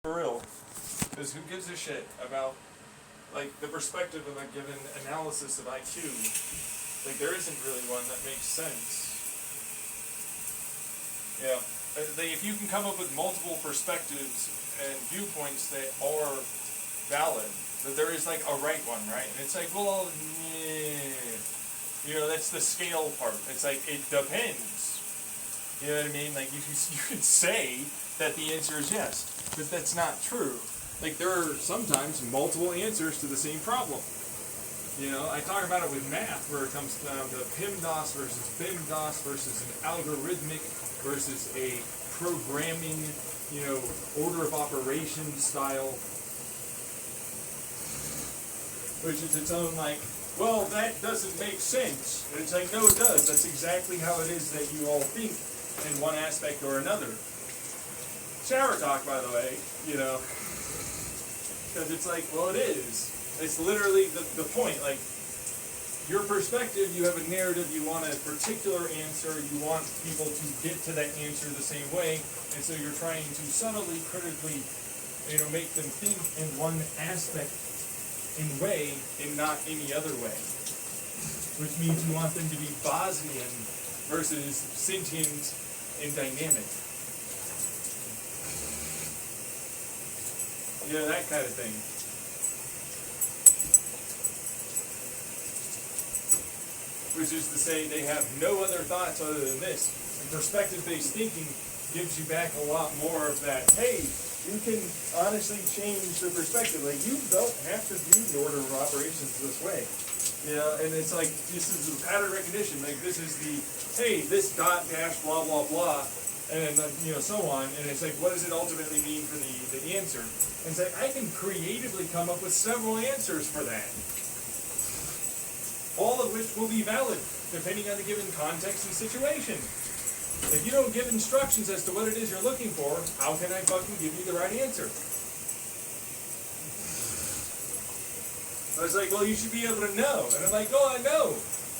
For real. Because who gives a shit about, like, the perspective of a given analysis of IQ? Like, there isn't really one that makes sense. Yeah. If you can come up with multiple perspectives and viewpoints that are valid, that there is, like, a right one, right? And it's like, well, yeah. You know, that's the scale part. It's like, it depends. You know what I mean? Like, you could say that the answer is yes, but that's not true. Like, there are sometimes multiple answers to the same problem. You know, I talk about it with math, where it comes down to PIMDOS versus BIMDOS versus an algorithmic versus a programming, you know, order of operation style, which is its own, like, well, that doesn't make sense. And it's like, no, it does. That's exactly how it is that you all think in one aspect or another. Shower talk, by the way, you know, because it's like, well, it is. It's literally the point. Like, your perspective, you have a narrative, you want a particular answer, you want people to get to that answer the same way, and so you're trying to subtly, critically, you know, make them think in one aspect in way and not any other way. Which means you want them to be Bosnian versus sentient and dynamic. You know, that kind of thing. Which is to say, they have no other thoughts other than this. And perspective-based thinking gives you back a lot more of that, hey, you can honestly change the perspective. Like, you don't have to view the order of operations this way. You know, and it's like, this is the pattern recognition. Like, this is the, hey, this dot dash blah, blah, blah, and you know, so on. And it's like, what does it ultimately mean for the answer? And it's like, I can creatively come up with several answers for that. All of which will be valid, depending on the given context and situation. If you don't give instructions as to what it is you're looking for, how can I fucking give you the right answer? I was like, well, you should be able to know. And I'm like, oh, I know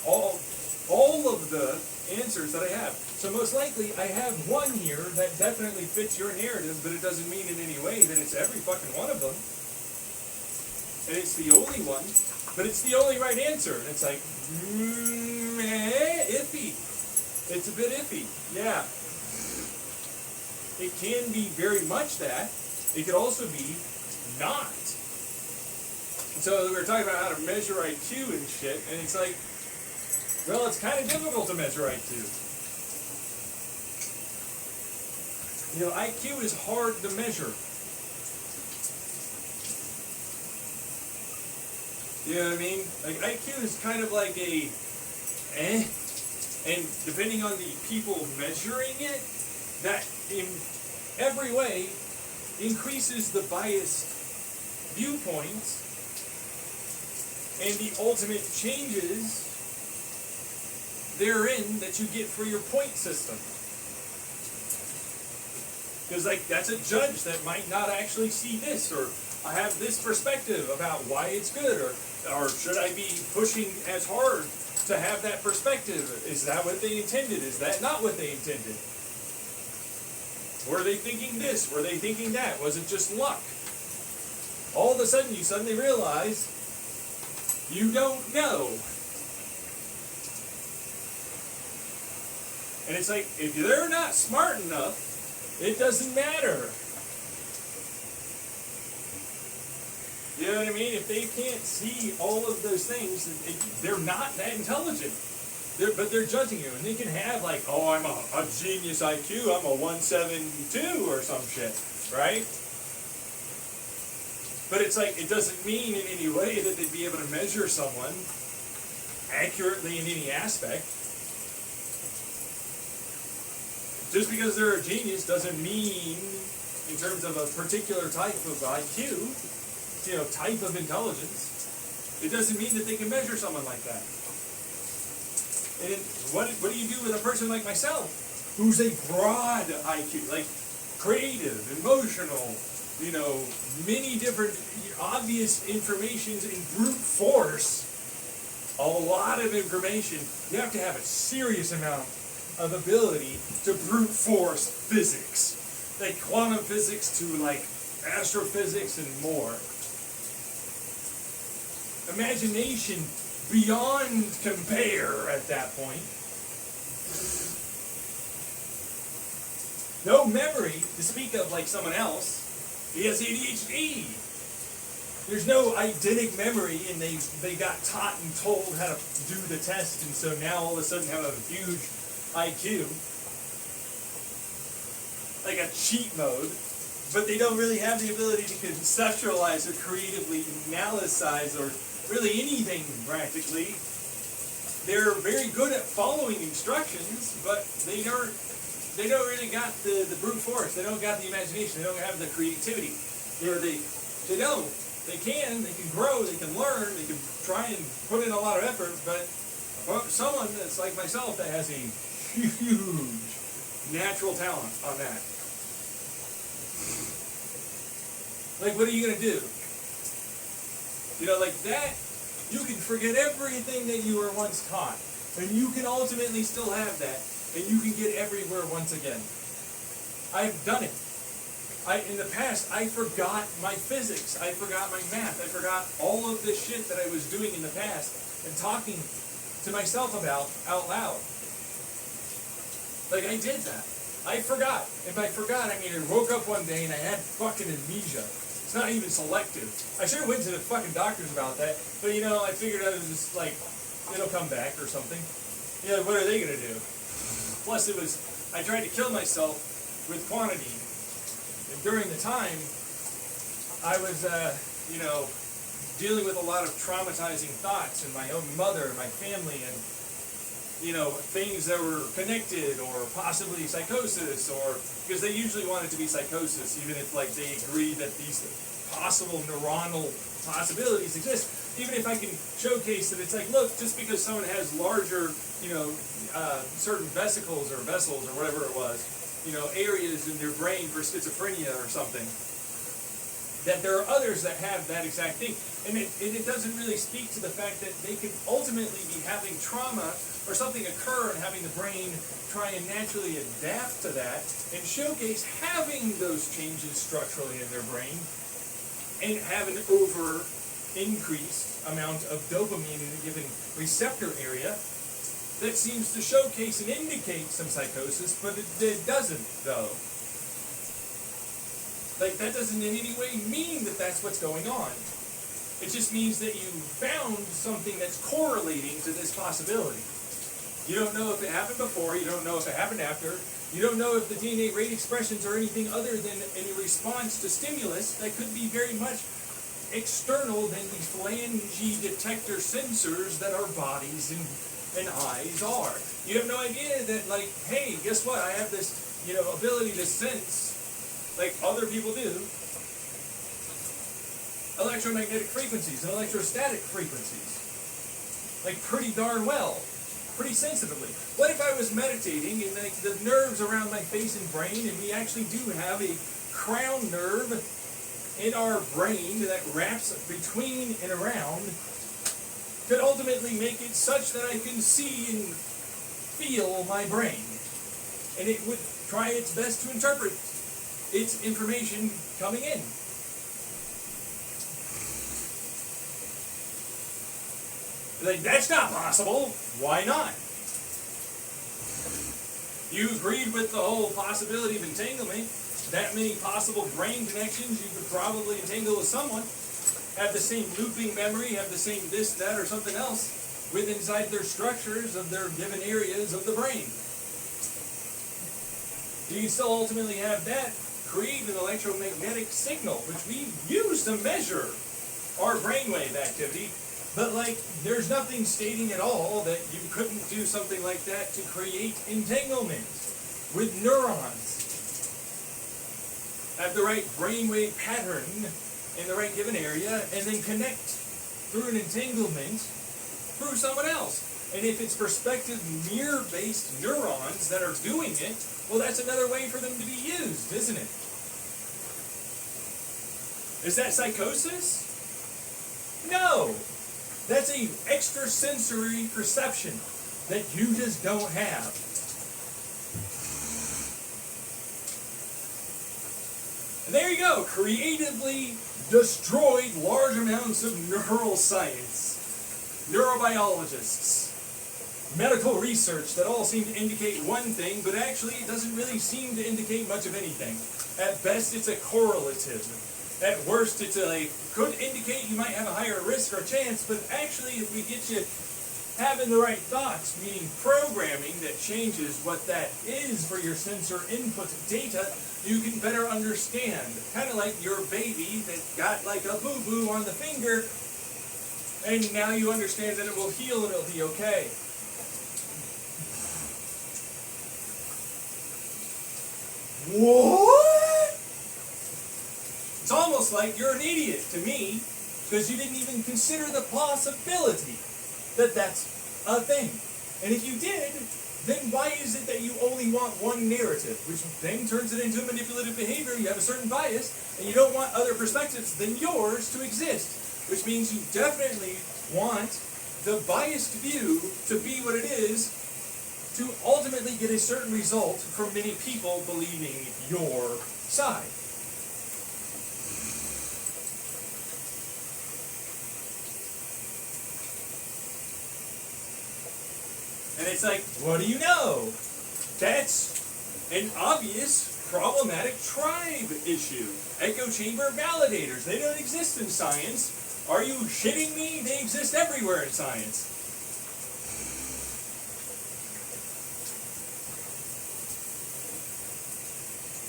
all of the answers that I have. So most likely, I have one here that definitely fits your narrative, but it doesn't mean in any way that it's every fucking one of them. And it's the only one, but it's the only right answer. And it's like, iffy. It's a bit iffy, yeah. It can be very much that. It could also be not. So we were talking about how to measure IQ and shit, and it's like, well, it's kind of difficult to measure IQ. You know, IQ is hard to measure. You know what I mean? Like, IQ is kind of like a, and depending on the people measuring it, that in every way increases the biased viewpoints and the ultimate changes therein that you get for your point system. Because, like, that's a judge that might not actually see this, or I have this perspective about why it's good, or should I be pushing as hard to have that perspective? Is that what they intended? Is that not what they intended? Were they thinking this? Were they thinking that? Was it just luck? All of a sudden, you suddenly realize you don't know. And it's like, if they're not smart enough, it doesn't matter. You know what I mean? If they can't see all of those things, they're not that intelligent. But they're judging you. And they can have like, oh, I'm a genius IQ, I'm a 172 or some shit, right? But it's like, it doesn't mean in any way that they'd be able to measure someone accurately in any aspect. Just because they're a genius doesn't mean, in terms of a particular type of IQ, you know, type of intelligence, it doesn't mean that they can measure someone like that. And what do you do with a person like myself, who's a broad IQ, like creative, emotional, you know, many different obvious informations in brute force, a lot of information. You have to have a serious amount of ability to brute force physics. Like quantum physics to like astrophysics, and more. Imagination beyond compare at that point. No memory to speak of like someone else. He has ADHD. There's no eidetic memory, and they got taught and told how to do the test, and so now all of a sudden have a huge IQ. Like a cheat mode. But they don't really have the ability to conceptualize or creatively analyze or really anything practically. They're very good at following instructions, but they don't really got the brute force. They don't got the imagination. They don't have the creativity. They don't. They can grow, they can learn, they can try and put in a lot of effort, but someone that's like myself that has a huge natural talent on that. Like, what are you going to do? You know, like that, you can forget everything that you were once taught, and you can ultimately still have that, and you can get everywhere once again. I've done it. In the past, I forgot my physics, I forgot my math, I forgot all of this shit that I was doing in the past and talking to myself about out loud. Like, I did that. I forgot. If I forgot, I mean, I woke up one day and I had fucking amnesia. It's not even selective. I should have went to the fucking doctors about that, but you know, I figured I was just like, it'll come back or something. Yeah, what are they gonna do? Plus, I tried to kill myself with quantity. During the time, I was, dealing with a lot of traumatizing thoughts, and my own mother, my family, and, things that were connected, or possibly psychosis, or, because they usually want it to be psychosis, even if, like, they agree that these possible neuronal possibilities exist. Even if I can showcase that it's like, look, just because someone has larger, certain vesicles or vessels or whatever it was, areas in their brain for schizophrenia or something, that there are others that have that exact thing. And it doesn't really speak to the fact that they could ultimately be having trauma or something occur and having the brain try and naturally adapt to that and showcase having those changes structurally in their brain and have an increased amount of dopamine in a given receptor area that seems to showcase and indicate some psychosis, but it doesn't, though. Like, that doesn't in any way mean that that's what's going on. It just means that you found something that's correlating to this possibility. You don't know if it happened before, you don't know if it happened after, you don't know if the DNA rate expressions are anything other than any response to stimulus that could be very much external than the phalange detector sensors that our bodies and eyes are. You have no idea that, like, hey, guess what? I have this, ability to sense, like other people do, electromagnetic frequencies and electrostatic frequencies, like pretty darn well, pretty sensitively. What if I was meditating and like the nerves around my face and brain, and we actually do have a crown nerve in our brain that wraps between and around, could ultimately make it such that I can see and feel my brain. And it would try its best to interpret its information coming in. Like, that's not possible. Why not? You agreed with the whole possibility of entanglement. That many possible brain connections, you could probably entangle with someone. Have the same looping memory, have the same this, that, or something else with inside their structures of their given areas of the brain. You can still ultimately have that create an electromagnetic signal, which we use to measure our brainwave activity, but like, there's nothing stating at all that you couldn't do something like that to create entanglement with neurons. Have the right brainwave pattern in the right given area, and then connect through an entanglement through someone else. And if it's perspective mirror-based neurons that are doing it, well, that's another way for them to be used, isn't it? Is that psychosis? No. That's a extrasensory perception that you just don't have. And there you go, creatively destroyed large amounts of neural science, neurobiologists, medical research that all seem to indicate one thing, but actually it doesn't really seem to indicate much of anything. At best, it's a correlative. At worst, it's could indicate you might have a higher risk or chance, but actually if we get you having the right thoughts, meaning programming that changes what that is for your sensor input data, you can better understand. Kind of like your baby that got like a boo-boo on the finger, and now you understand that it will heal and it'll be okay. What? It's almost like you're an idiot to me, because you didn't even consider the possibility that that's a thing. And if you did, then why is it that you only want one narrative, which then turns it into manipulative behavior? You have a certain bias, and you don't want other perspectives than yours to exist, which means you definitely want the biased view to be what it is, to ultimately get a certain result from many people believing your side. And it's like, what do you know? That's an obvious problematic tribe issue. Echo chamber validators, they don't exist in science. Are you shitting me? They exist everywhere in science.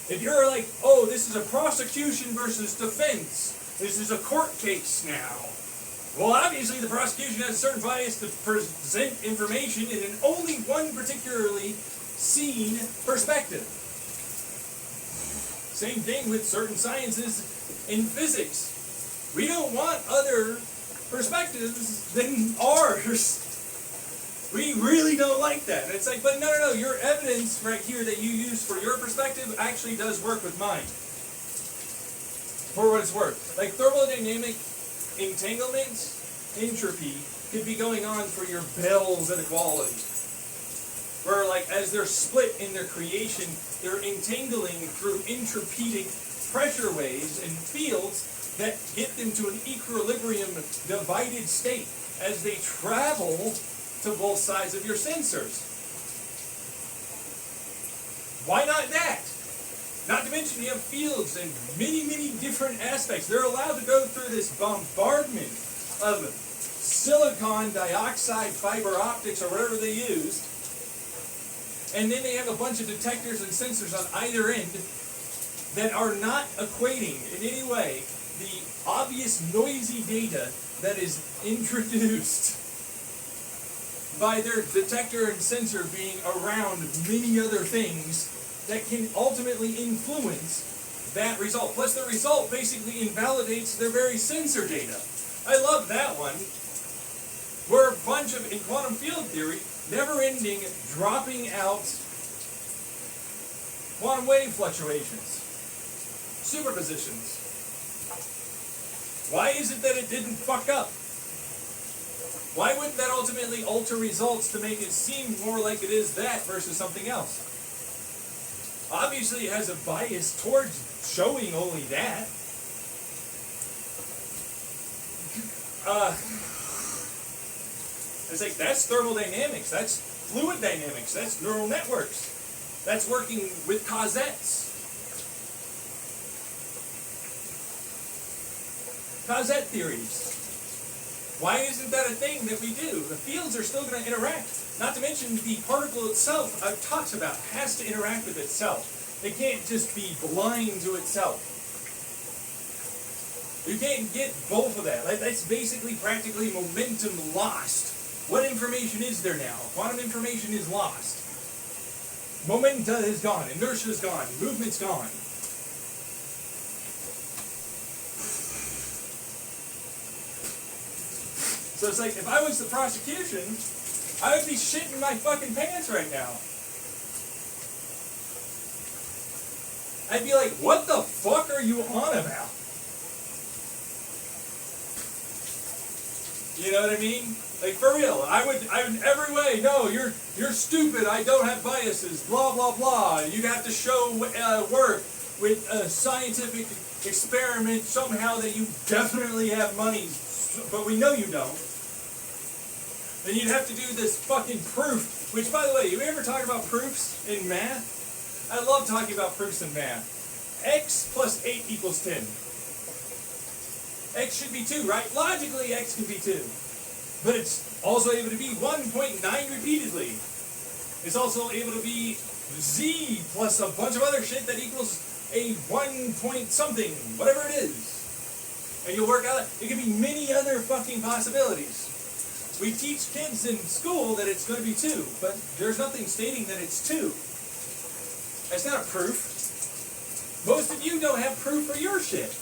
If you're like, oh, this is a prosecution versus defense, this is a court case now. Well, obviously the prosecution has a certain bias to present information in an only one particularly seen perspective. Same thing with certain sciences in physics. We don't want other perspectives than ours. We really don't like that. And it's like, but no, your evidence right here that you use for your perspective actually does work with mine. For what it's worth. Like thermodynamic entanglement, entropy, could be going on for your Bell's inequality. Where like as they're split in their creation, they're entangling through entropytic pressure waves and fields that get them to an equilibrium divided state as they travel to both sides of your sensors. Why not that? Not to mention you have fields and many different aspects. They're allowed to go through this bombardment of silicon dioxide fiber optics or whatever they used, and then they have a bunch of detectors and sensors on either end that are not equating in any way the obvious noisy data that is introduced by their detector and sensor being around many other things that can ultimately influence that result. Plus the result basically invalidates their very sensor data. I love that one, where a bunch of, in quantum field theory, never-ending dropping out quantum wave fluctuations, superpositions. Why is it that it didn't fuck up? Why wouldn't that ultimately alter results to make it seem more like it is that versus something else? Obviously it has a bias towards showing only that. It's like, that's thermodynamics, that's fluid dynamics, that's neural networks, that's working with causettes. Causette theories. Why isn't that a thing that we do? The fields are still going to interact. Not to mention the particle itself, I've talked about, has to interact with itself. It can't just be blind to itself. You can't get both of that. That's basically practically momentum lost. What information is there now? Quantum information is lost. Momentum is gone. Inertia is gone. Movement's gone. So it's like, if I was the prosecution, I would be shitting my fucking pants right now. I'd be like, what the fuck are you on about? You know what I mean? Like, for real, I would every way, no, you're stupid, I don't have biases, blah, blah, blah. You'd have to show worth. with a scientific experiment somehow that you definitely have money, but we know you don't, then you'd have to do this fucking proof. Which, by the way, you ever talk about proofs in math? I love talking about proofs in math. X plus 8 equals 10. X should be 2, right? Logically, X can be 2. But it's also able to be 1.9 repeatedly. It's also able to be Z plus a bunch of other shit that equals a 1 point something, whatever it is. And you'll work out, it could be many other fucking possibilities. We teach kids in school that it's going to be 2, but there's nothing stating that it's 2. That's not a proof. Most of you don't have proof for your shit.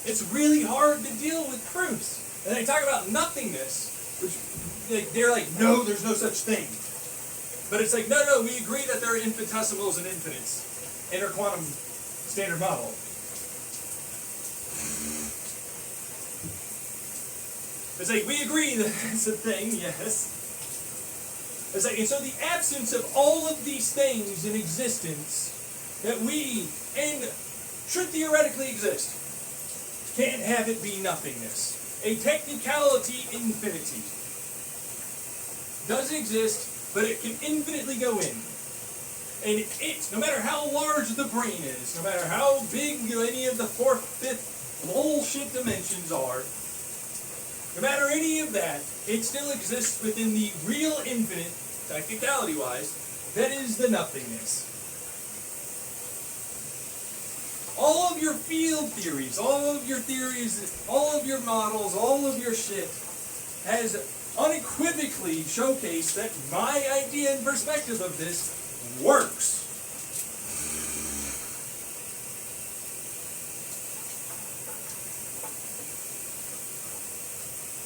It's really hard to deal with proofs. And they talk about nothingness, which they're like, no, there's no such thing. But it's like, no, we agree that there are infinitesimals and infinites in our quantum standard model. It's like, we agree that it's a thing, yes. It's like, and so the absence of all of these things in existence that we, and should theoretically exist, can't have it be nothingness. A technicality infinity does exist, but it can infinitely go in. And it, no matter how large the brain is, no matter how big any of the fourth, fifth bullshit dimensions are, no matter any of that, it still exists within the real infinite, technicality-wise, that is the nothingness. All of your field theories, all of your models, all of your shit has unequivocally showcased that my idea and perspective of this works.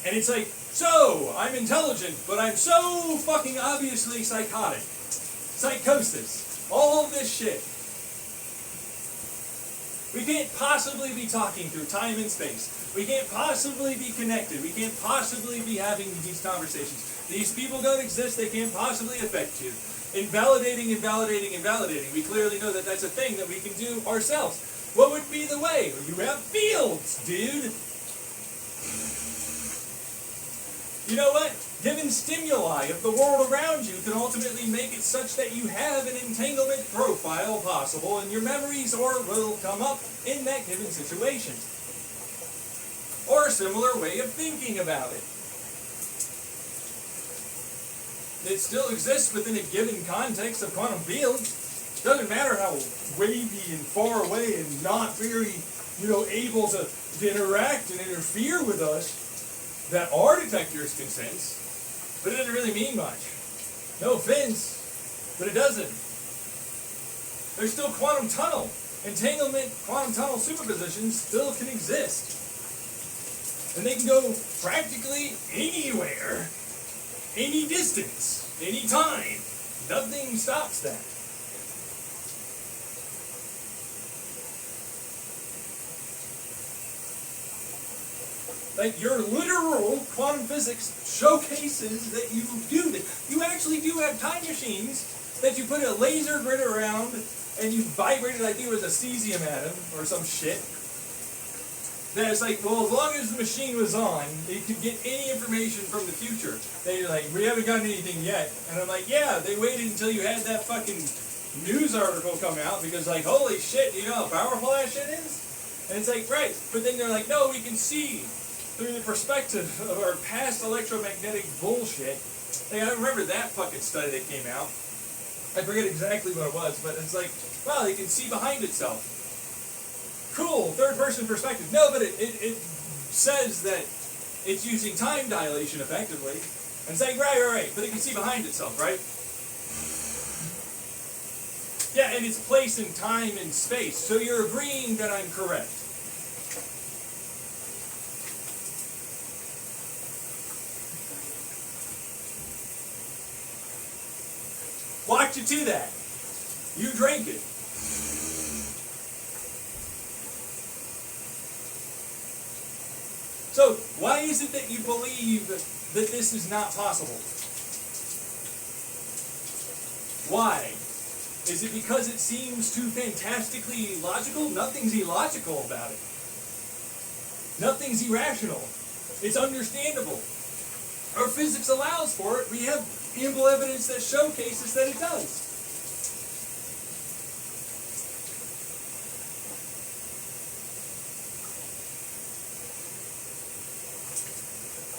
And it's like, so, I'm intelligent, but I'm so fucking obviously psychotic. Psychosis. All of this shit. We can't possibly be talking through time and space. We can't possibly be connected. We can't possibly be having these conversations. These people don't exist. They can't possibly affect you. Invalidating. We clearly know that that's a thing that we can do ourselves. What would be the way? You have fields, dude. You know what? Given stimuli of the world around you can ultimately make it such that you have an entanglement profile possible and your memories will come up in that given situation. Or a similar way of thinking about it. It still exists within a given context of quantum fields. Doesn't matter how wavy and far away and not very, able to interact and interfere with us that our detectors can sense, but it doesn't really mean much. No offense, but it doesn't. There's still quantum tunnel. Entanglement, quantum tunnel superpositions still can exist. And they can go practically anywhere, any distance, any time. Nothing stops that. Like your literal quantum physics showcases that you do this. You actually do have time machines that you put a laser grid around and you vibrate it, I think it was a cesium atom or some shit. That it's like, well, as long as the machine was on, it could get any information from the future. They're like, we haven't gotten anything yet. And I'm like, yeah, they waited until you had that fucking news article come out because like, holy shit, you know how powerful that shit is? And it's like, right. But then they're like, no, we can see through the perspective of our past electromagnetic bullshit. Like, I remember that fucking study that came out. I forget exactly what it was, but it's like, wow, it can see behind itself. Cool, third-person perspective. No, but it says that it's using time dilation effectively. And it's like, right, but it can see behind itself, right? Yeah, and it's placed in time and space. So you're agreeing that I'm correct. Watch it do that. You drank it. So, why is it that you believe that this is not possible? Why? Is it because it seems too fantastically illogical? Nothing's illogical about it. Nothing's irrational. It's understandable. Our physics allows for it. We have ample evidence that showcases that it does.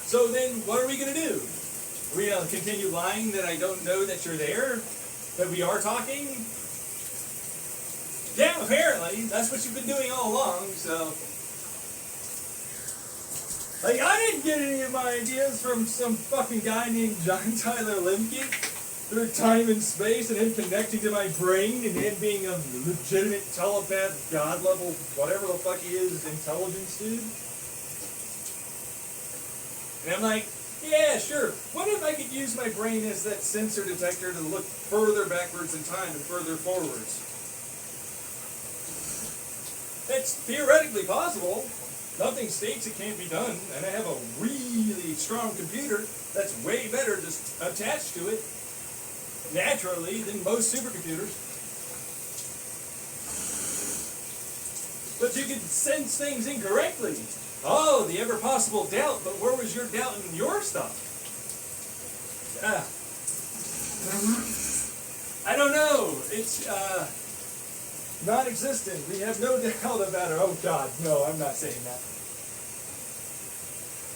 So then, what are we going to do? Are we going to continue lying that I don't know that you're there? That we are talking? Yeah, apparently. That's what you've been doing all along, so... Like, I didn't get any of my ideas from some fucking guy named John Tyler Lemke through time and space and him connecting to my brain and him being a legitimate telepath, god level, whatever the fuck he is, intelligence dude. And I'm like, yeah, sure. What if I could use my brain as that sensor detector to look further backwards in time and further forwards? It's theoretically possible. Nothing states it can't be done, and I have a really strong computer that's way better just attached to it naturally than most supercomputers. But you can sense things incorrectly. Oh, the ever possible doubt, but where was your doubt in your stuff? I don't know. It's non-existent. We have no doubt about it. Oh God, no, I'm not saying that.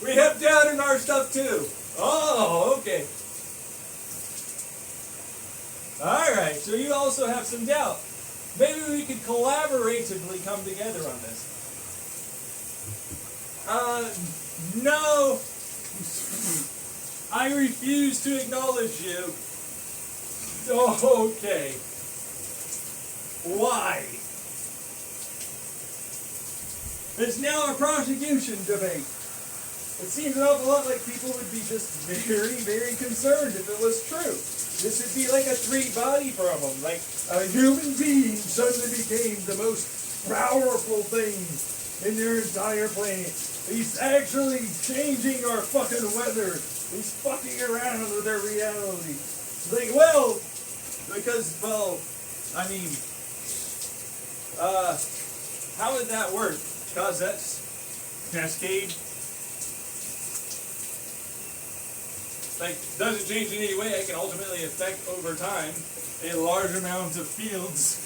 We have doubt in our stuff too. Oh, okay. Alright, so you also have some doubt. Maybe we could collaboratively come together on this. No. I refuse to acknowledge you. Oh, okay. Why? It's now a prosecution debate. It seems an awful lot like people would be just very, very concerned if it was true. This would be like a three-body problem, like a human being suddenly became the most powerful thing in their entire planet. He's actually changing our fucking weather. He's fucking around with our reality. Like, well, because, well, I mean, how would that work? Because that's cascade. Like, doesn't change in any way. I can ultimately affect over time a large amount of fields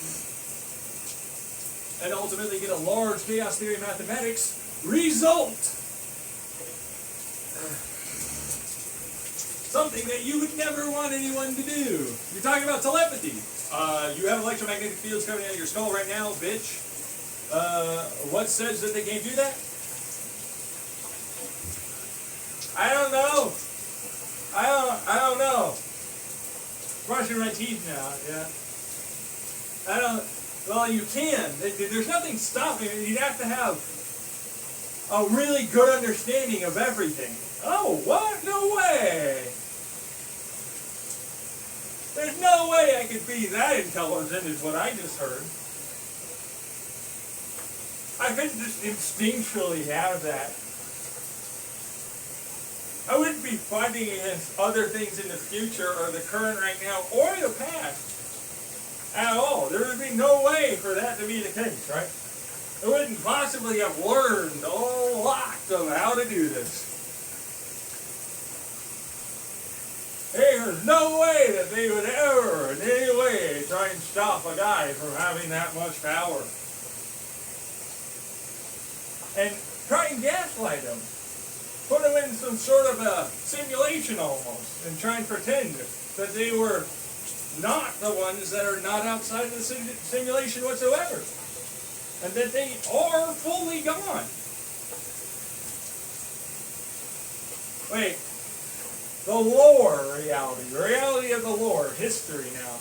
and ultimately get a large chaos theory mathematics result. Something that you would never want anyone to do. You're talking about telepathy. You have electromagnetic fields coming out of your skull right now, bitch. What says that they can't do that? I don't know. I don't know. Brushing my teeth now, yeah. I don't, well, you can. There's nothing stopping it. You'd have to have a really good understanding of everything. Oh, what? No way. There's no way I could be that intelligent is what I just heard. I could just instinctually have that. I wouldn't be fighting against other things in the future or the current right now or the past at all. There would be no way for that to be the case, right? I wouldn't possibly have learned a whole lot of how to do this. There's no way that they would ever, in any way, try and stop a guy from having that much power. And try and gaslight him. Put them in some sort of a simulation almost, and try and pretend that they were not the ones that are not outside of the simulation whatsoever. And that they are fully gone. Wait, the lore reality, the reality of the lore, history now.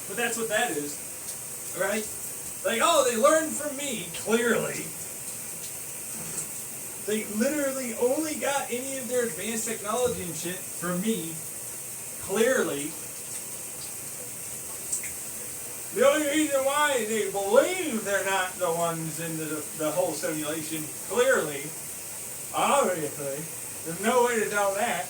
But that's what that is, right? Like, oh, they learned from me, clearly. They literally only got any of their advanced technology and shit from me, clearly. reason why they believe they're not the ones in the whole simulation, clearly, obviously, there's no way to tell that.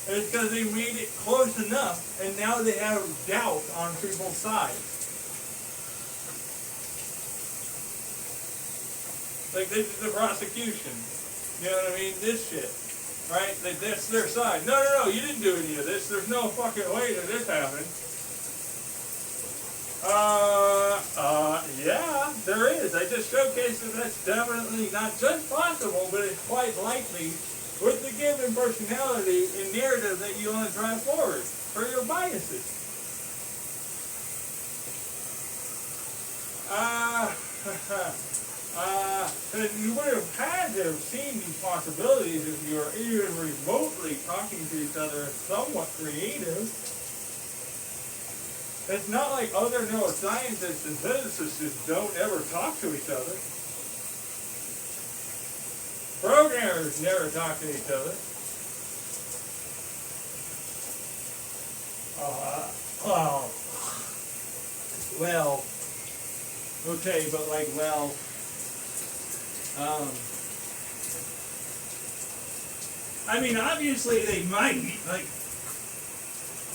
It's because they made it close enough, and now they have doubt on people's sides. Like, this is the prosecution. You know what I mean? This shit. Right? That's their side. No, you didn't do any of this. There's no fucking way that this happened. Yeah, there is. I just showcased that that's definitely not just possible, but it's quite likely with the given personality and narrative that you want to drive forward for your biases. You would have had to have seen these possibilities if you were even remotely talking to each other somewhat creative. It's not like other neuroscientists and physicists just don't ever talk to each other. Programmers never talk to each other. Well, okay, but like, well, I mean, obviously they might, like,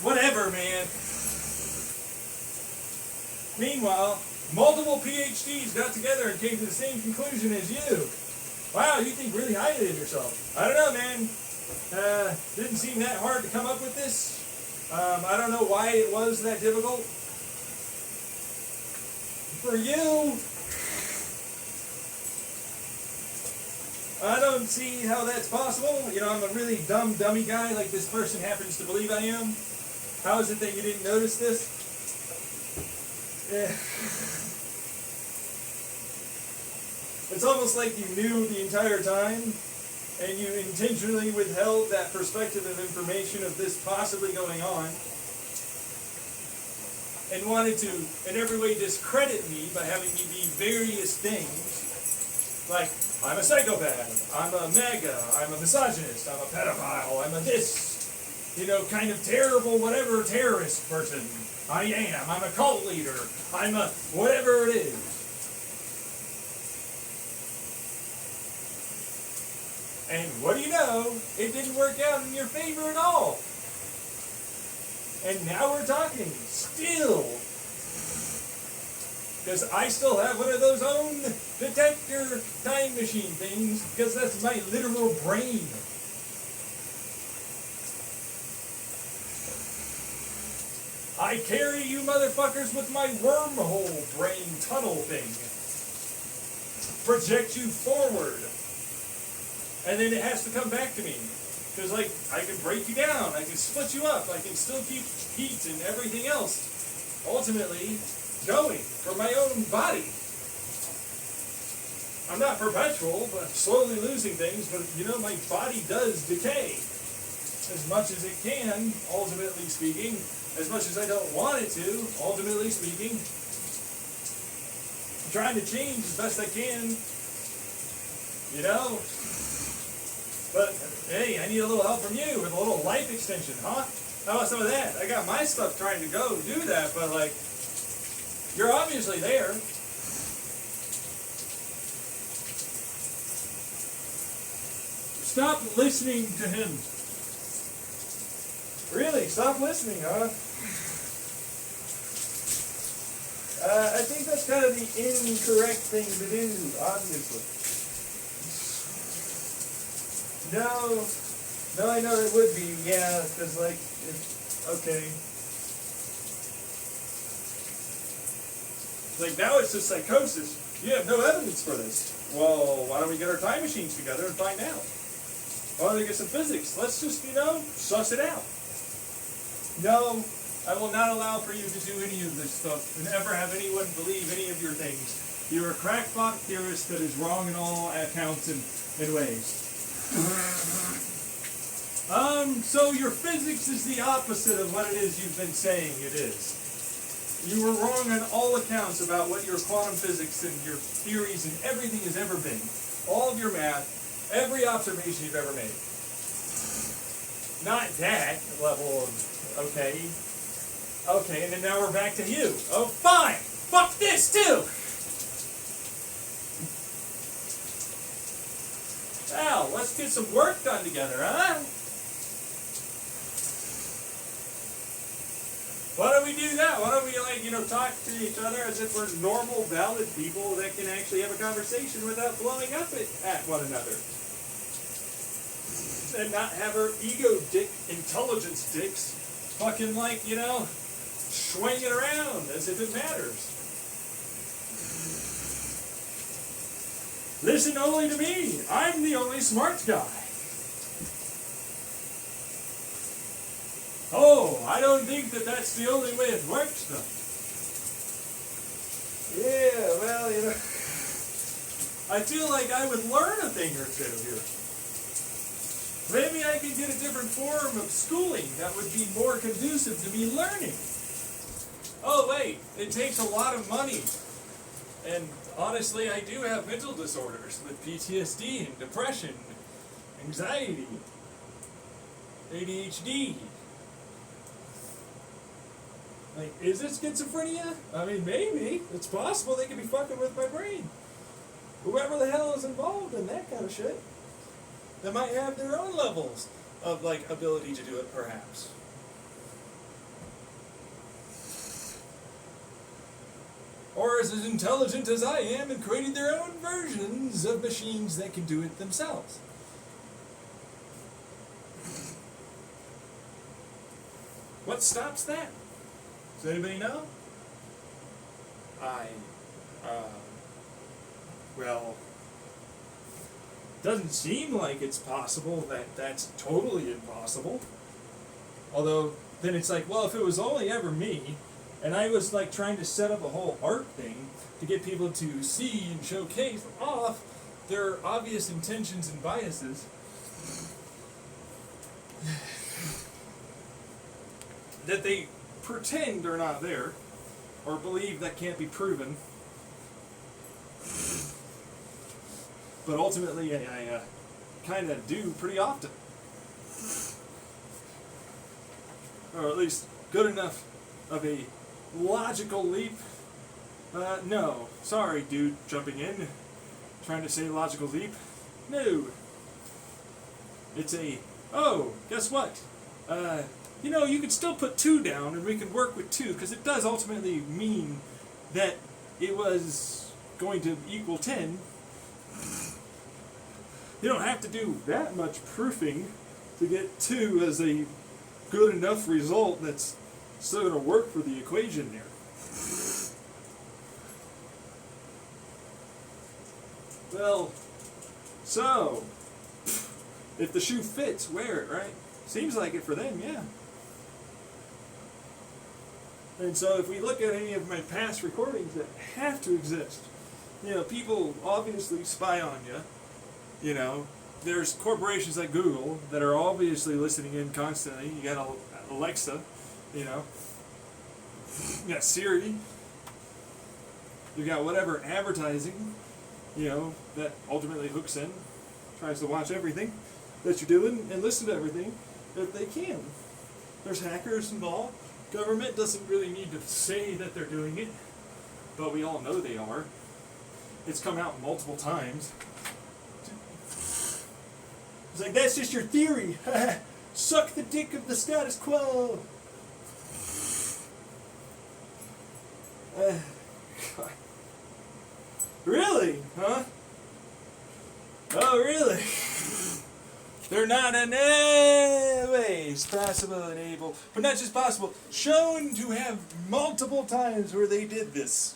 whatever, man. Meanwhile, multiple PhDs got together and came to the same conclusion as you. Wow, you think really highly of yourself. I don't know, man. Didn't seem that hard to come up with this. I don't know why it was that difficult. For you, I don't see how that's possible. You know, I'm a really dummy guy like this person happens to believe I am. How is it that you didn't notice this? It's almost like you knew the entire time, and you intentionally withheld that perspective of information of this possibly going on, and wanted to, in every way, discredit me by having me be various things, like, I'm a psychopath, I'm a MAGA, I'm a misogynist, I'm a pedophile, I'm a this, you know, kind of terrible whatever terrorist person I am, I'm a cult leader, I'm a whatever it is. And what do you know? It didn't work out in your favor at all. And now we're talking. Still. Because I still have one of those own detector time machine things, because that's my literal brain. I carry you motherfuckers with my wormhole brain tunnel thing. Project you forward. And then it has to come back to me. Because, like, I can break you down, I can split you up, I can still keep heat and everything else ultimately going for my own body. I'm not perpetual, but slowly losing things, but, you know, my body does decay. As much as it can, ultimately speaking, as much as I don't want it to, ultimately speaking. I'm trying to change as best I can, you know? But, hey, I need a little help from you with a little life extension, huh? How about some of that? I got my stuff trying to go do that, but, like, you're obviously there. Stop listening to him. Really, stop listening, huh? I think that's kind of the incorrect thing to do, obviously. No, I know it would be, yeah, because, like, okay. Like, now it's just psychosis. You have no evidence for this. Well, why don't we get our time machines together and find out? Why don't we get some physics? Let's just, you know, suss it out. No, I will not allow for you to do any of this stuff and ever have anyone believe any of your things. You're a crackpot theorist that is wrong in all accounts and ways. So your physics is the opposite of what it is you've been saying it is. You were wrong on all accounts about what your quantum physics and your theories and everything has ever been. All of your math, every observation you've ever made. Not that level of, okay, and then now we're back to you. Oh, fine! Fuck this too! Well, let's get some work done together, huh? Why don't we do that? Why don't we, like, talk to each other as if we're normal, valid people that can actually have a conversation without blowing up at one another? And not have our ego dick, intelligence dicks fucking, like, swing it around as if it matters. Listen only to me. I'm the only smart guy. Oh, I don't think that that's the only way it works, though. Yeah, well, I feel like I would learn a thing or two here. Maybe I could get a different form of schooling that would be more conducive to me learning. Oh, wait, it takes a lot of money. And honestly, I do have mental disorders with PTSD and depression, anxiety, ADHD. Like, is it schizophrenia? I mean, maybe. It's possible they could be fucking with my brain. Whoever the hell is involved in that kind of shit, they might have their own levels of, like, ability to do it, perhaps. Or as intelligent as I am and created their own versions of machines that can do it themselves. What stops that? Does anybody know? Well, doesn't seem like it's possible that that's totally impossible. Although, then it's like, well, if it was only ever me, and I was like trying to set up a whole art thing to get people to see and showcase off their obvious intentions and biases, that they pretend are not there, or believe that can't be proven. But ultimately, I kind of do pretty often. Or at least good enough of a logical leap. No. Sorry, dude, jumping in. Trying to say logical leap. No. It's a, oh, guess what? You can still put 2 down and we can work with 2, because it does ultimately mean that it was going to equal 10. You don't have to do that much proofing to get 2 as a good enough result that's still going to work for the equation there. Well, so, if the shoe fits, wear it, right? Seems like it for them, yeah. And so if we look at any of my past recordings that have to exist, people obviously spy on you. There's corporations like Google that are obviously listening in constantly. You got Alexa, you got Siri. You got whatever advertising, that ultimately hooks in, tries to watch everything that you're doing and listen to everything if they can. There's hackers involved. Government doesn't really need to say that they're doing it, but we all know they are. It's come out multiple times. It's like, that's just your theory. Suck the dick of the status quo. Really? Huh? Oh, really? They're not in any ways possible and able, but not just possible, shown to have multiple times where they did this.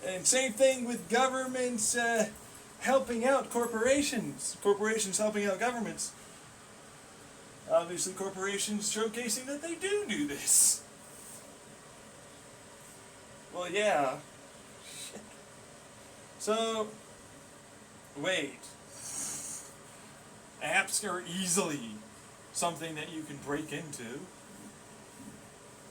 And same thing with governments helping out corporations. Corporations helping out governments. Obviously corporations showcasing that they do this. Well, yeah. So, wait. Apps are easily something that you can break into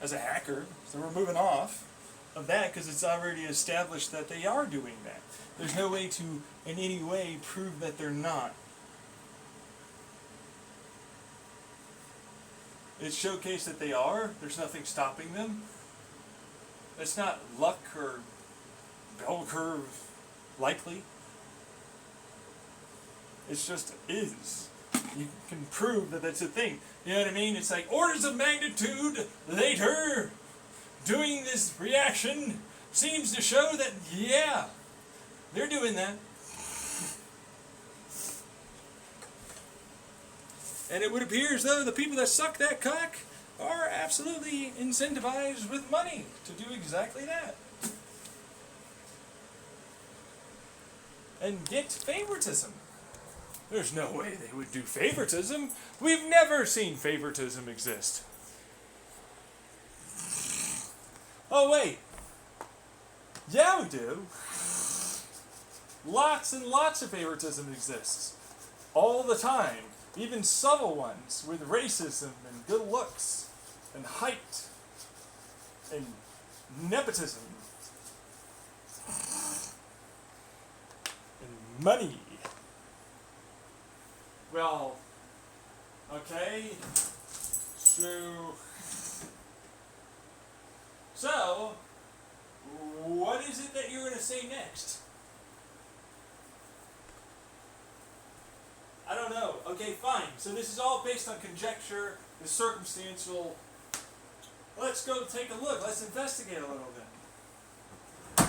as a hacker. So we're moving off of that because it's already established that they are doing that. There's no way to, in any way, prove that they're not. It's showcased that they are. There's nothing stopping them. It's not luck or bell curve likely. It's just is. You can prove that that's a thing. You know what I mean? It's like orders of magnitude later, doing this reaction seems to show that, yeah, they're doing that. And it would appear as though the people that suck that cock are absolutely incentivized with money to do exactly that. And get favoritism. There's no way they would do favoritism. We've never seen favoritism exist. Oh, wait. Yeah, we do. Lots and lots of favoritism exists. All the time. Even subtle ones with racism and good looks and height and nepotism and money. Well, okay, so what is it that you're going to say next? I don't know. Okay, fine. So this is all based on conjecture, the circumstantial. Let's go take a look. Let's investigate a little bit.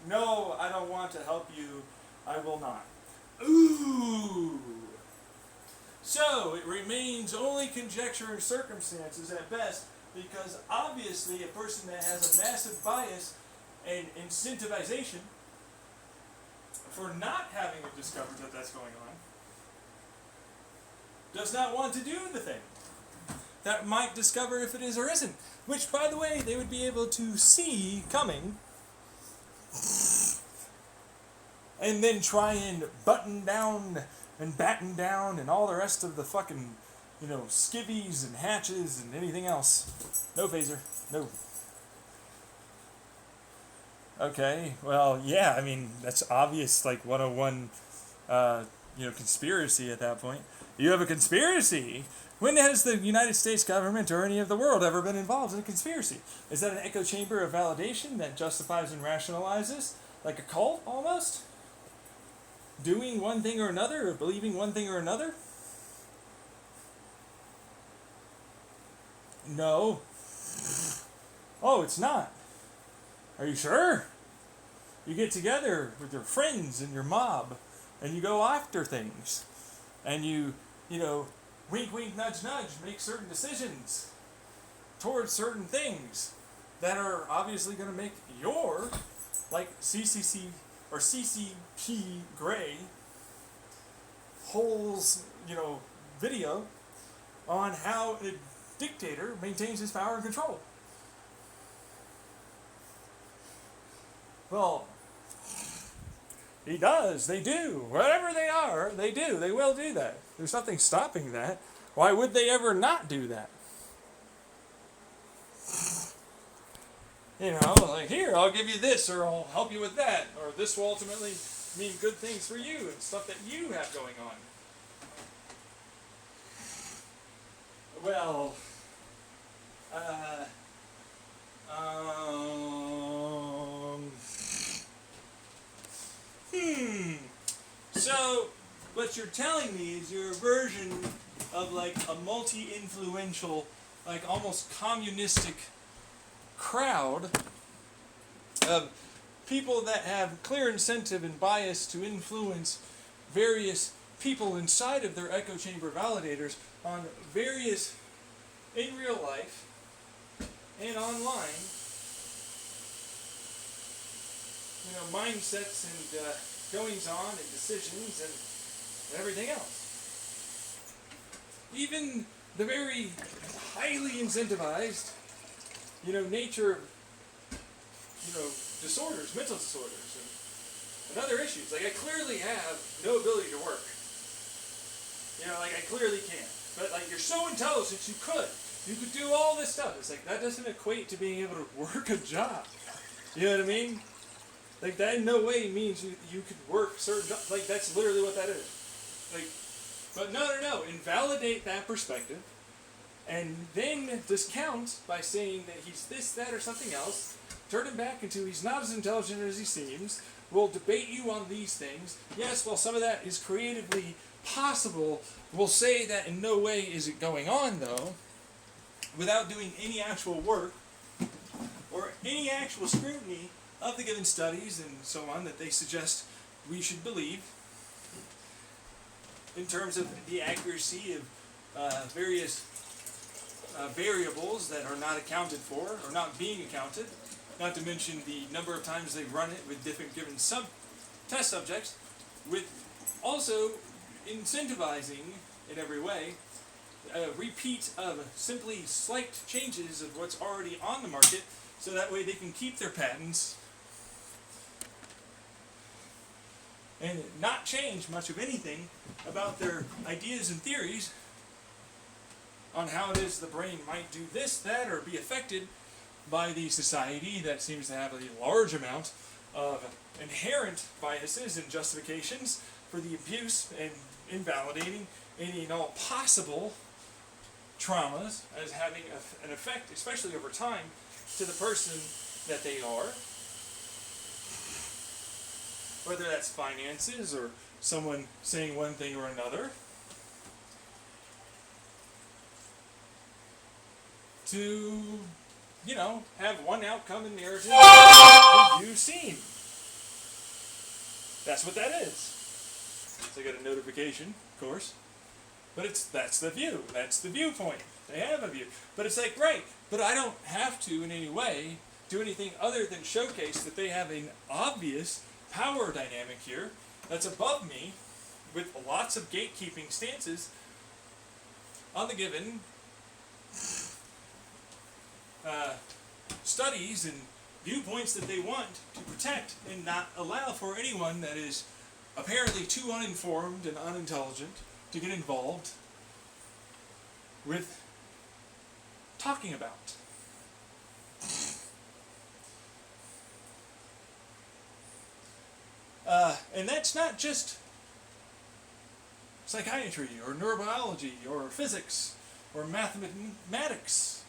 No, I don't want to help you. I will not. Ooh. So it remains only conjecture and circumstances at best, because obviously a person that has a massive bias and incentivization for not having discovered that that's going on does not want to do the thing that might discover if it is or isn't, which, by the way, they would be able to see coming and then try and button down and batten down and all the rest of the fucking, skivvies and hatches and anything else. No phaser. No. Okay, well, yeah, I mean, that's obvious, like 101, conspiracy at that point. You have a conspiracy. When has the United States government or any of the world ever been involved in a conspiracy? Is that an echo chamber of validation that justifies and rationalizes? Like a cult, almost? Doing one thing or another, or believing one thing or another? No. Oh, it's not. Are you sure? You get together with your friends and your mob, and you go after things, and you wink, wink, nudge, nudge, make certain decisions towards certain things that are obviously going to make your, like CCC or CCP Gray, Hole's, video on how a dictator maintains his power and control. Well, he does. They do. Wherever they are, they do. They will do that. There's nothing stopping that. Why would they ever not do that? Like, here, I'll give you this, or I'll help you with that, or this will ultimately mean good things for you and stuff that you have going on. Well, So, what you're telling me is you're a version of like a multi-influential, like almost communistic crowd of people that have clear incentive and bias to influence various people inside of their echo chamber validators on various, in real life and online, mindsets and goings on and decisions and everything else. Even the very highly incentivized, nature, disorders, mental disorders, and other issues. Like, I clearly have no ability to work. I clearly can't. But, you're so intelligent, you could do all this stuff. It's like, that doesn't equate to being able to work a job. You know what I mean? Like, that in no way means you could work certain jobs. Like, that's literally what that is. Like, But no. Invalidate that perspective, and then discount by saying that he's this, that, or something else. Turn him back into he's not as intelligent as he seems. We'll debate you on these things. Yes, while some of that is creatively possible, we'll say that in no way is it going on, though, without doing any actual work or any actual scrutiny of the given studies and so on that they suggest we should believe in terms of the accuracy of various variables that are not accounted for or not being accounted, not to mention the number of times they run it with different given test subjects, with also incentivizing in every way a repeat of simply slight changes of what's already on the market, so that way they can keep their patents and not change much of anything about their ideas and theories on how it is the brain might do this, that, or be affected by the society that seems to have a large amount of inherent biases and justifications for the abuse and invalidating any and all possible traumas as having an effect, especially over time, to the person that they are. Whether that's finances or someone saying one thing or another. To, have one outcome in narrative that you've seen. That's what that is. So I got a notification, of course. But that's the view. That's the viewpoint. They have a view. But it's like, right, but I don't have to in any way do anything other than showcase that they have an obvious power dynamic here that's above me with lots of gatekeeping stances on the given studies and viewpoints that they want to protect and not allow for anyone that is apparently too uninformed and unintelligent to get involved with talking about. And that's not just psychiatry or neurobiology or physics or mathematics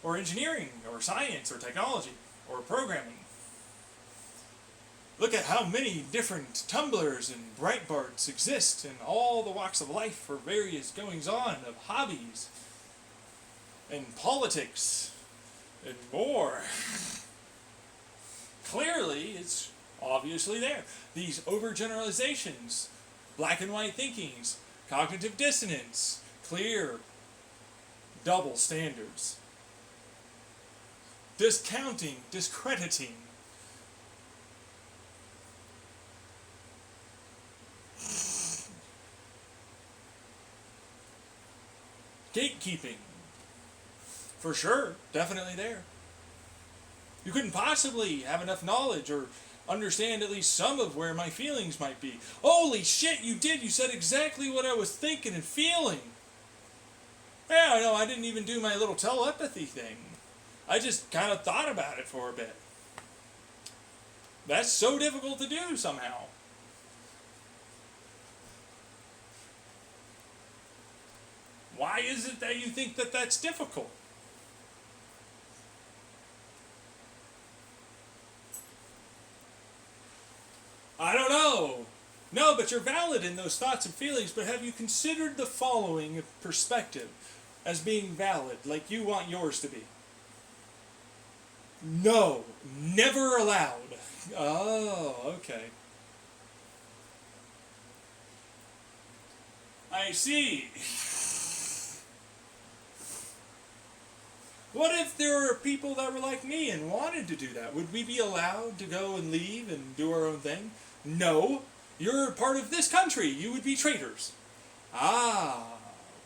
or engineering or science or technology or programming. Look at how many different Tumblrs and Breitbarts exist in all the walks of life for various goings-on of hobbies and politics and more. Clearly, it's obviously there. These overgeneralizations, black and white thinkings, cognitive dissonance, clear double standards, discounting, discrediting, gatekeeping, for sure, definitely there. You couldn't possibly have enough knowledge or understand at least some of where my feelings might be. Holy shit, you did! You said exactly what I was thinking and feeling. Yeah, I know, I didn't even do my little telepathy thing. I just kind of thought about it for a bit. That's so difficult to do somehow. Why is it that you think that that's difficult? I don't know. No, but you're valid in those thoughts and feelings, but have you considered the following perspective as being valid, like you want yours to be? No, never allowed. Oh, okay. I see. What if there were people that were like me and wanted to do that? Would we be allowed to go and leave and do our own thing? No. You're part of this country. You would be traitors. Ah,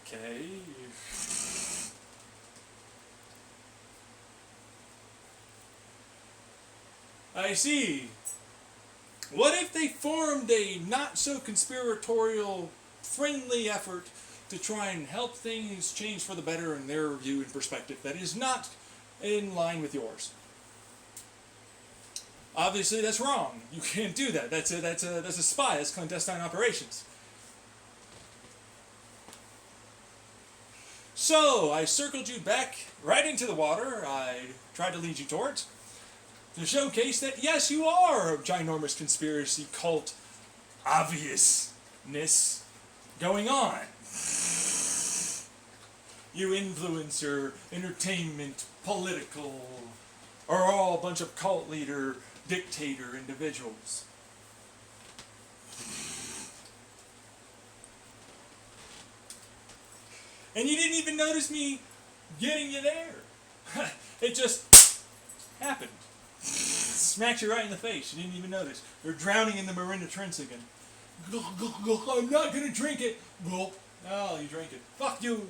okay. I see. What if they formed a not-so-conspiratorial, friendly effort to try and help things change for the better in their view and perspective that is not in line with yours? Obviously, that's wrong. You can't do that. That's a spy. That's clandestine operations. So, I circled you back right into the water I tried to lead you towards to showcase that, yes, you are a ginormous conspiracy cult obviousness going on. You influencer, entertainment, political, are all a bunch of cult leader, dictator individuals. And you didn't even notice me getting you there. It just happened. Smacked you right in the face. You didn't even notice. You're drowning in the Marinda Trench again. I'm not going to drink it. Well, oh, you drank it. Fuck you.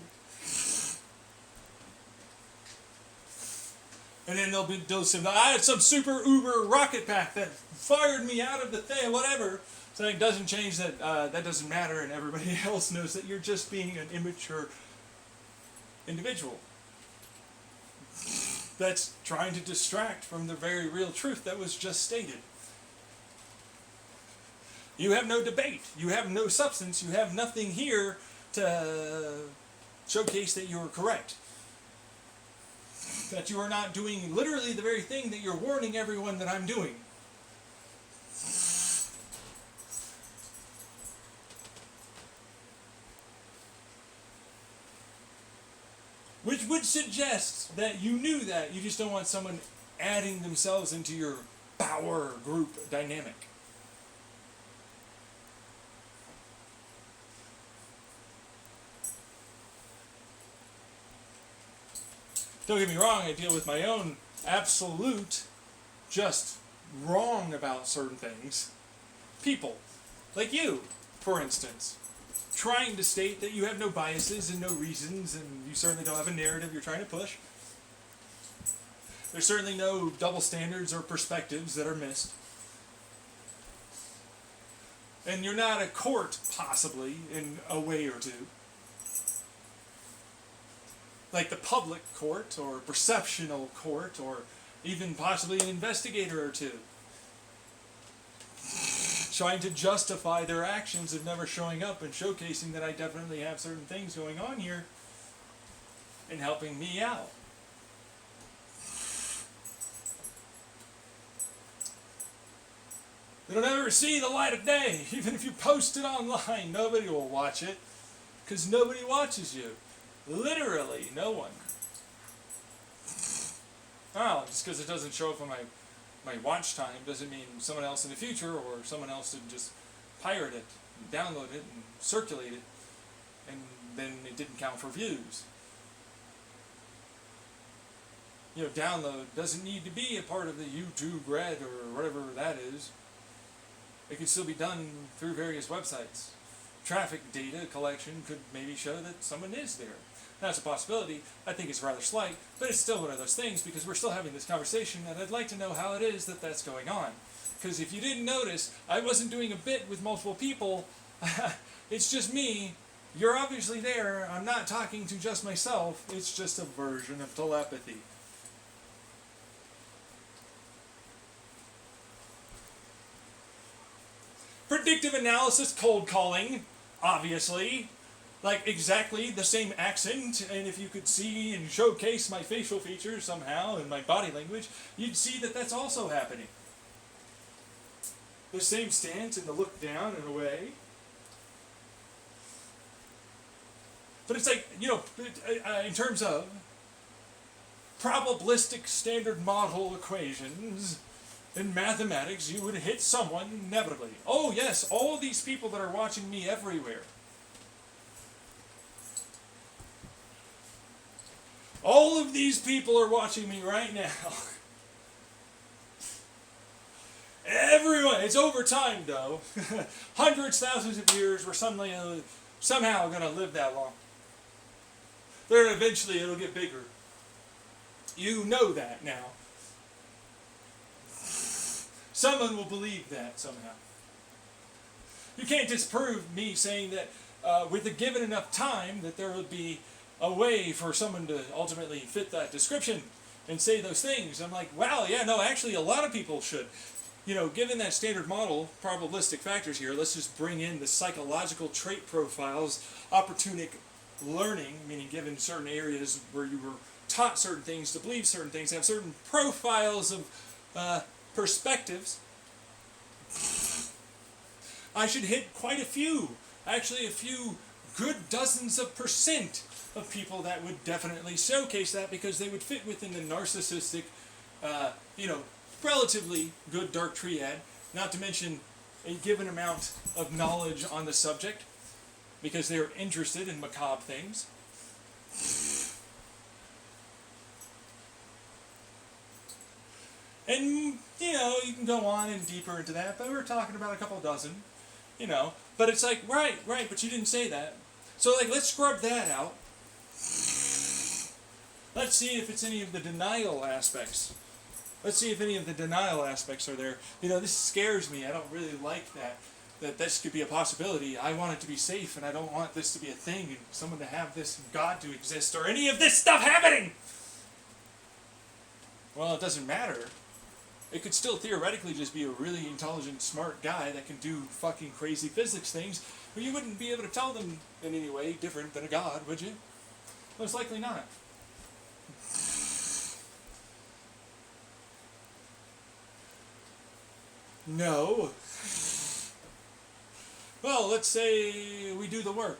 And then they'll say, I had some super uber rocket pack that fired me out of the thing, whatever. So it doesn't change that, that doesn't matter, and everybody else knows that you're just being an immature individual that's trying to distract from the very real truth that was just stated. You have no debate. You have no substance. You have nothing here to showcase that you are correct. That you are not doing literally the very thing that you're warning everyone that I'm doing. Which would suggest that you knew that. You just don't want someone adding themselves into your power group dynamic. Don't get me wrong, I deal with my own absolute, just wrong about certain things. People, like you, for instance, trying to state that you have no biases and no reasons, and you certainly don't have a narrative you're trying to push. There's certainly no double standards or perspectives that are missed. And you're not a court, possibly, in a way or two. Like the public court, or perceptional court, or even possibly an investigator or two. Trying to justify their actions of never showing up and showcasing that I definitely have certain things going on here and helping me out. It'll never see the light of day. Even if you post it online, nobody will watch it because nobody watches you. Literally, no one. Oh, just because it doesn't show up on my watch time doesn't mean someone else in the future or someone else didn't just pirate it and download it and circulate it and then it didn't count for views. You know, download doesn't need to be a part of the YouTube Red or whatever that is. It can still be done through various websites. Traffic data collection could maybe show that someone is there. That's a possibility. I think it's rather slight, but it's still one of those things because we're still having this conversation and I'd like to know how it is that that's going on. Because if you didn't notice, I wasn't doing a bit with multiple people. It's just me. You're obviously there. I'm not talking to just myself. It's just a version of telepathy. Predictive analysis, cold calling, obviously. Like exactly the same accent, and if you could see and showcase my facial features somehow and my body language, you'd see that that's also happening. The same stance and the look down in a way. But it's like, you know, in terms of probabilistic standard model equations in mathematics, you would hit someone inevitably. Oh yes, all these people that are watching me everywhere. All of these people are watching me right now. Everyone. It's over time, though. Hundreds, thousands of years, we're somehow going to live that long. Then eventually it'll get bigger. You know that now. Someone will believe that somehow. You can't disprove me saying that with a given enough time that there will be a way for someone to ultimately fit that description and say those things. I'm like, wow, yeah, no, actually a lot of people should. You know, given that standard model, probabilistic factors here, let's just bring in the psychological trait profiles, opportunistic learning, meaning given certain areas where you were taught certain things, to believe certain things, have certain profiles of perspectives, I should hit quite a few, actually a few good dozens of percent of people that would definitely showcase that, because they would fit within the narcissistic, relatively good dark triad, not to mention a given amount of knowledge on the subject, because they're interested in macabre things. And, you can go on and deeper into that, but we're talking about a couple dozen, But it's like, right, but you didn't say that. So, let's scrub that out. Let's see if it's any of the denial aspects. Let's see if any of the denial aspects are there. This scares me. I don't really like that this could be a possibility. I want it to be safe, and I don't want this to be a thing, and someone to have this, God to exist, or any of this stuff happening. Well, it doesn't matter. It could still theoretically just be a really intelligent, smart guy that can do fucking crazy physics things, but you wouldn't be able to tell them in any way different than a god, would you? Most likely not. No. Well, let's say we do the work.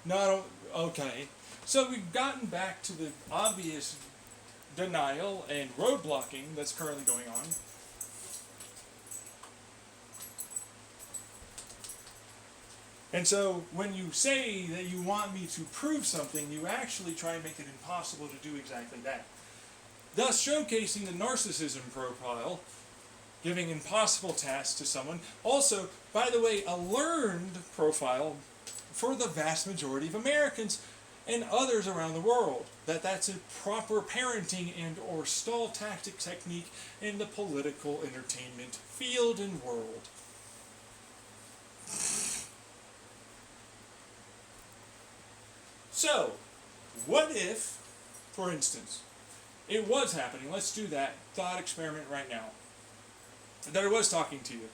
No, okay. So we've gotten back to the obvious denial and roadblocking that's currently going on. And so when you say that you want me to prove something, you actually try and make it impossible to do exactly that. Thus showcasing the narcissism profile, giving impossible tasks to someone. Also, by the way, a learned profile for the vast majority of Americans and others around the world. That's a proper parenting and or stall tactic technique in the political entertainment field and world. So, what if, for instance, it was happening? Let's do that thought experiment right now. That I was talking to you.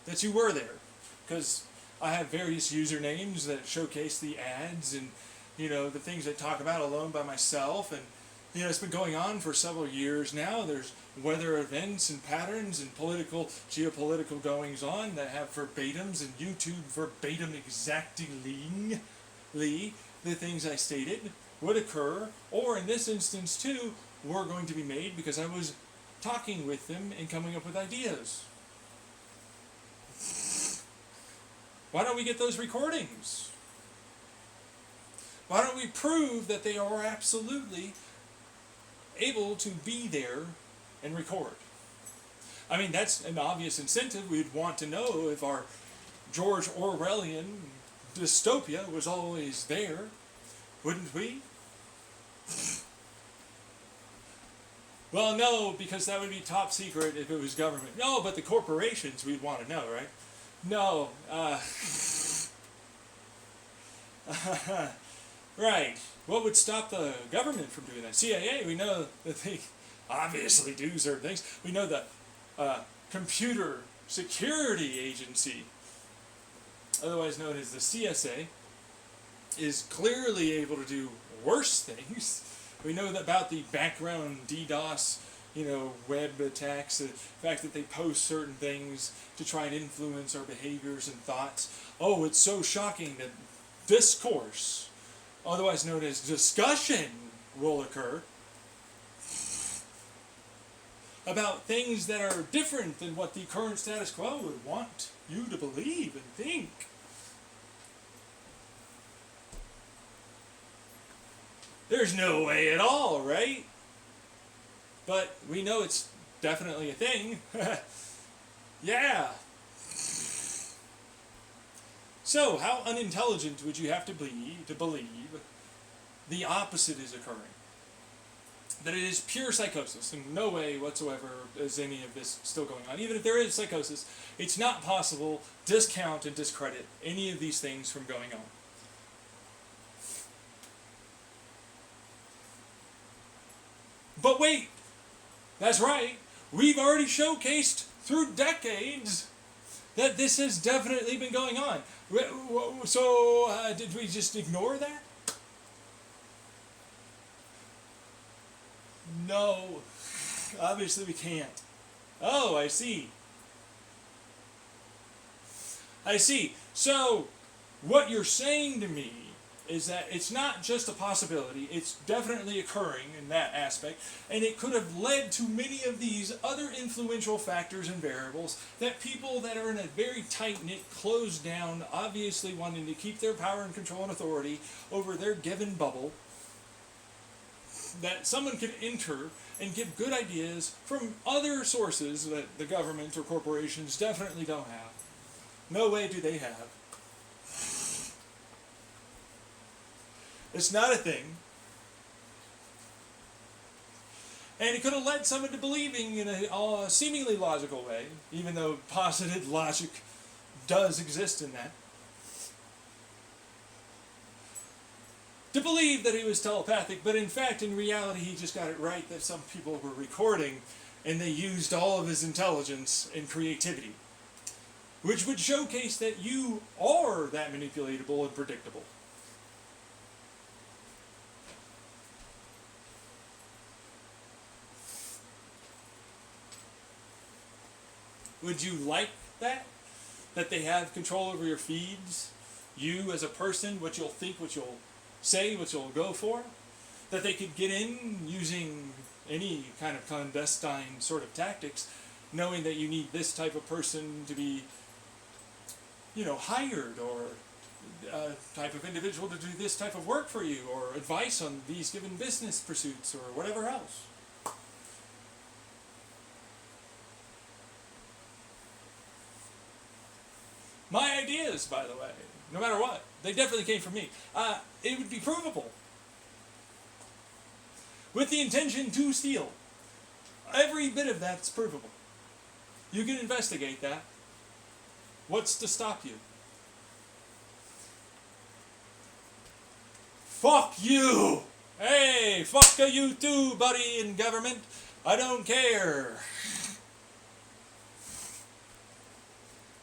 That you were there. Because I have various usernames that showcase the ads and, the things that talk about Alone by Myself. And, it's been going on for several years now. There's weather events and patterns and geopolitical goings on that have verbatims, and YouTube verbatim exactly the things I stated would occur, or in this instance too, were going to be made because I was talking with them and coming up with ideas. Why don't we get those recordings? Why don't we prove that they are absolutely able to be there and record? I mean, that's an obvious incentive. We'd want to know if our George Orwellian dystopia was always there, wouldn't we? Well, no, because that would be top secret if it was government. No, but the corporations we'd want to know, right? No. Right. What would stop the government from doing that? CIA, we know that they obviously do certain things. We know the Computer Security Agency, otherwise known as the CSA, is clearly able to do worse things. We know about the background DDoS, web attacks, the fact that they post certain things to try and influence our behaviors and thoughts. Oh, it's so shocking that discourse, otherwise known as discussion, will occur about things that are different than what the current status quo would want you to believe and think. There's no way at all, right? But we know it's definitely a thing. Yeah. So, how unintelligent would you have to be to believe the opposite is occurring? That it is pure psychosis. In no way whatsoever is any of this still going on. Even if there is psychosis, it's not possible to discount and discredit any of these things from going on. But wait, that's right. We've already showcased through decades that this has definitely been going on. So, did we just ignore that? No. Obviously we can't. Oh, I see. I see. So, what you're saying to me is that it's not just a possibility, it's definitely occurring in that aspect, and it could have led to many of these other influential factors and variables that people that are in a very tight-knit, closed down, obviously wanting to keep their power and control and authority over their given bubble, that someone could enter and give good ideas from other sources that the government or corporations definitely don't have. No way do they have. It's not a thing. And it could have led someone to believing in a seemingly logical way, even though posited logic does exist in that, to believe that he was telepathic, but in fact, in reality, he just got it right that some people were recording and they used all of his intelligence and creativity, which would showcase that you are that manipulatable and predictable. Would you like that? That they have control over your feeds? You as a person, what you'll think, what you'll say, what you'll go for? That they could get in using any kind of clandestine sort of tactics, knowing that you need this type of person to be, hired, or a type of individual to do this type of work for you, or advice on these given business pursuits, or whatever else. My ideas, by the way, no matter what, they definitely came from me. It would be provable. With the intention to steal. Every bit of that's provable. You can investigate that. What's to stop you? Fuck you! Hey, fuck you too, buddy in government. I don't care.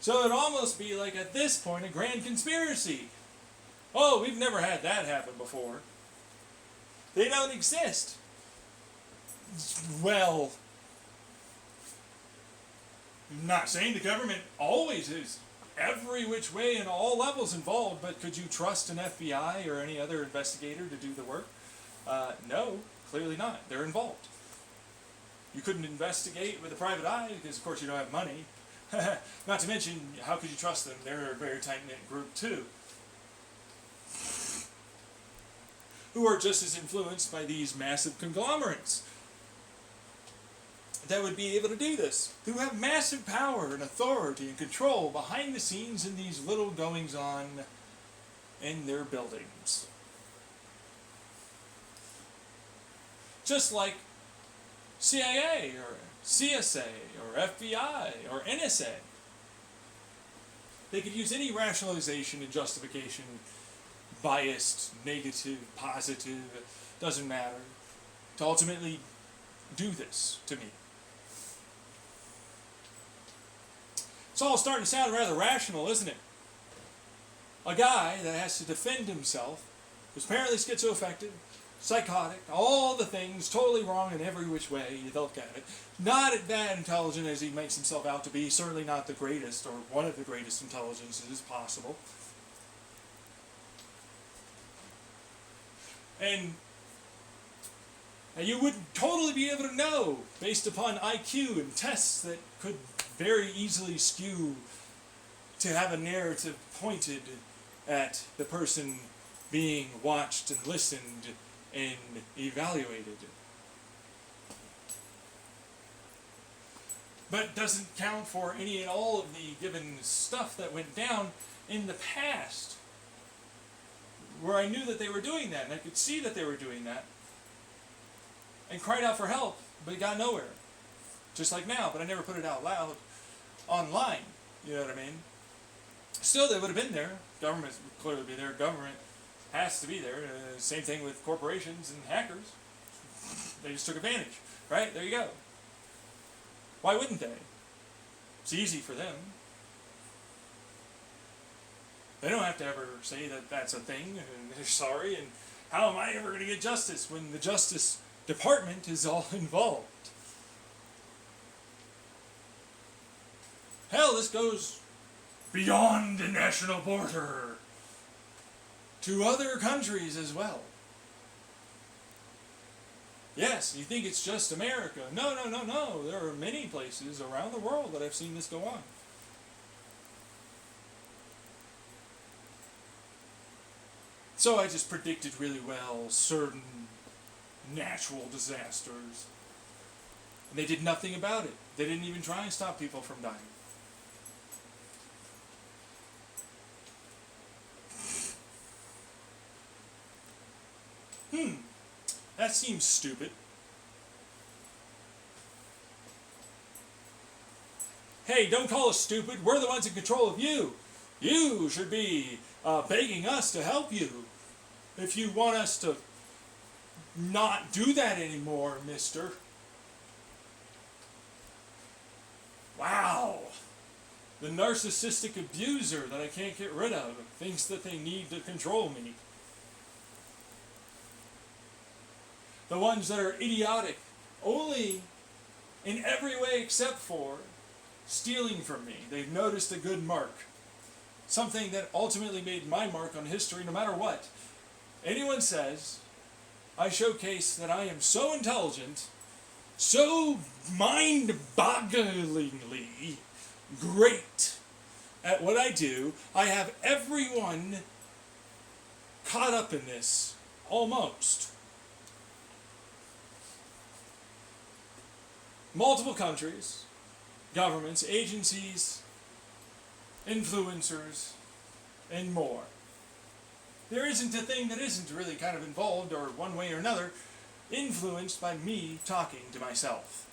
So it'd almost be like, at this point, a grand conspiracy. Oh, we've never had that happen before. They don't exist. Well, I'm not saying the government always is every which way and all levels involved, but could you trust an FBI or any other investigator to do the work? No, clearly not. They're involved. You couldn't investigate with a private eye because, of course, you don't have money. Not to mention, how could you trust them? They're a very tight-knit group, too, who are just as influenced by these massive conglomerates that would be able to do this, who have massive power and authority and control behind the scenes in these little goings-on in their buildings. Just like CIA or CSA or FBI or NSA. They could use any rationalization and justification, biased, negative, positive, doesn't matter, to ultimately do this to me. It's all starting to sound rather rational, isn't it? A guy that has to defend himself, who's apparently schizoaffective, psychotic, all the things, totally wrong in every which way you look at it. Not that intelligent as he makes himself out to be, certainly not the greatest or one of the greatest intelligences possible. And you would totally be able to know, based upon IQ and tests that could very easily skew to have a narrative pointed at the person being watched and listened and evaluated. But doesn't count for any and all of the given stuff that went down in the past, where I knew that they were doing that, and I could see that they were doing that, and cried out for help, but got nowhere. Just like now, but I never put it out loud online, you know what I mean? Still, they would have been there. Government would clearly be there. Government has to be there. Same thing with corporations and hackers. They just took advantage, right? There you go. Why wouldn't they? It's easy for them. They don't have to ever say that that's a thing, and they're sorry, and how am I ever going to get justice when the Justice Department is all involved? Hell, this goes beyond the national border to other countries as well. Yes, you think it's just America. No, no, no, no. There are many places around the world that I've seen this go on. So I just predicted really well certain natural disasters. And they did nothing about it. They didn't even try and stop people from dying. That seems stupid. Hey, don't call us stupid. We're the ones in control of you. You should be begging us to help you. If you want us to not do that anymore, mister. Wow. The narcissistic abuser that I can't get rid of thinks that they need to control me. The ones that are idiotic, only in every way except for stealing from me. They've noticed a good mark. Something that ultimately made my mark on history no matter what. Anyone says, I showcase that I am so intelligent, so mind-bogglingly great at what I do, I have everyone caught up in this, almost. Multiple countries, governments, agencies, influencers, and more. There isn't a thing that isn't really kind of involved, or one way or another, influenced by me talking to myself.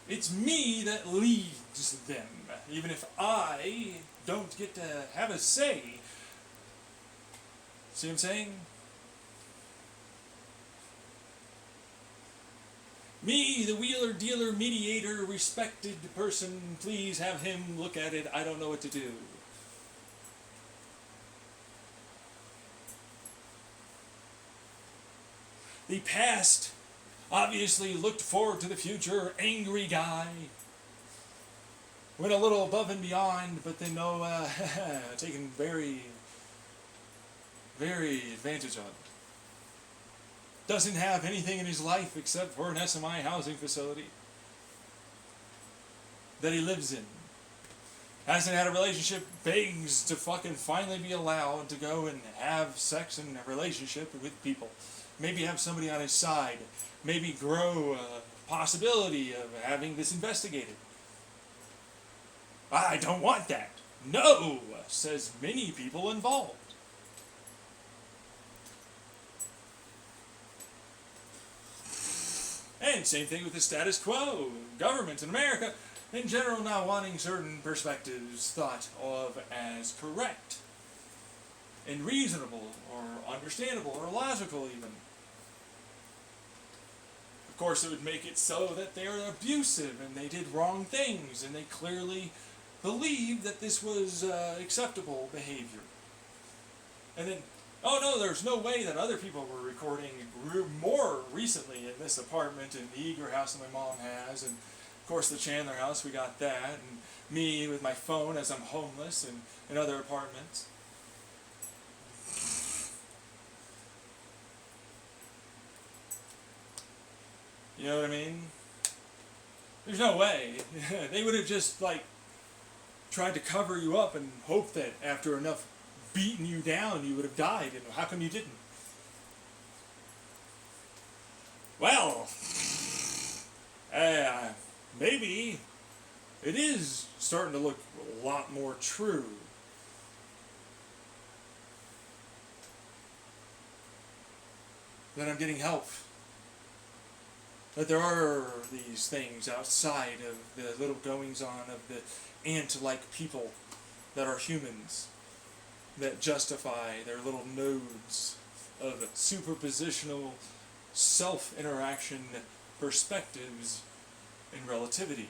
It's me that leads them, even if I don't get to have a say. See what I'm saying? Me, the wheeler, dealer, mediator, respected person, please have him look at it. I don't know what to do. The past obviously looked forward to the future. Angry guy. Went a little above and beyond, but then taken very advantage of. Doesn't have anything in his life except for an SMI housing facility that he lives in. Hasn't had a relationship, begs to fucking finally be allowed to go and have sex in a relationship with people. Maybe have somebody on his side. Maybe grow a possibility of having this investigated. I don't want that. No, says many people involved. And same thing with the status quo. Governments in America, in general, not wanting certain perspectives thought of as correct, and reasonable, or understandable, or logical even. Of course, it would make it so that they are abusive, and they did wrong things, and they clearly believed that this was acceptable behavior. And then, oh no, there's no way that other people were recording more recently in this apartment, in the Eager house that my mom has, and of course the Chandler house, we got that, and me with my phone as I'm homeless, and in other apartments. You know what I mean? There's no way. They would have just, tried to cover you up and hope that after enough beating you down, you would have died, and how come you didn't? Well, maybe it is starting to look a lot more true. That I'm getting help. That there are these things outside of the little goings-on of the ant-like people that are humans, that justify their little nodes of superpositional self-interaction perspectives in relativity.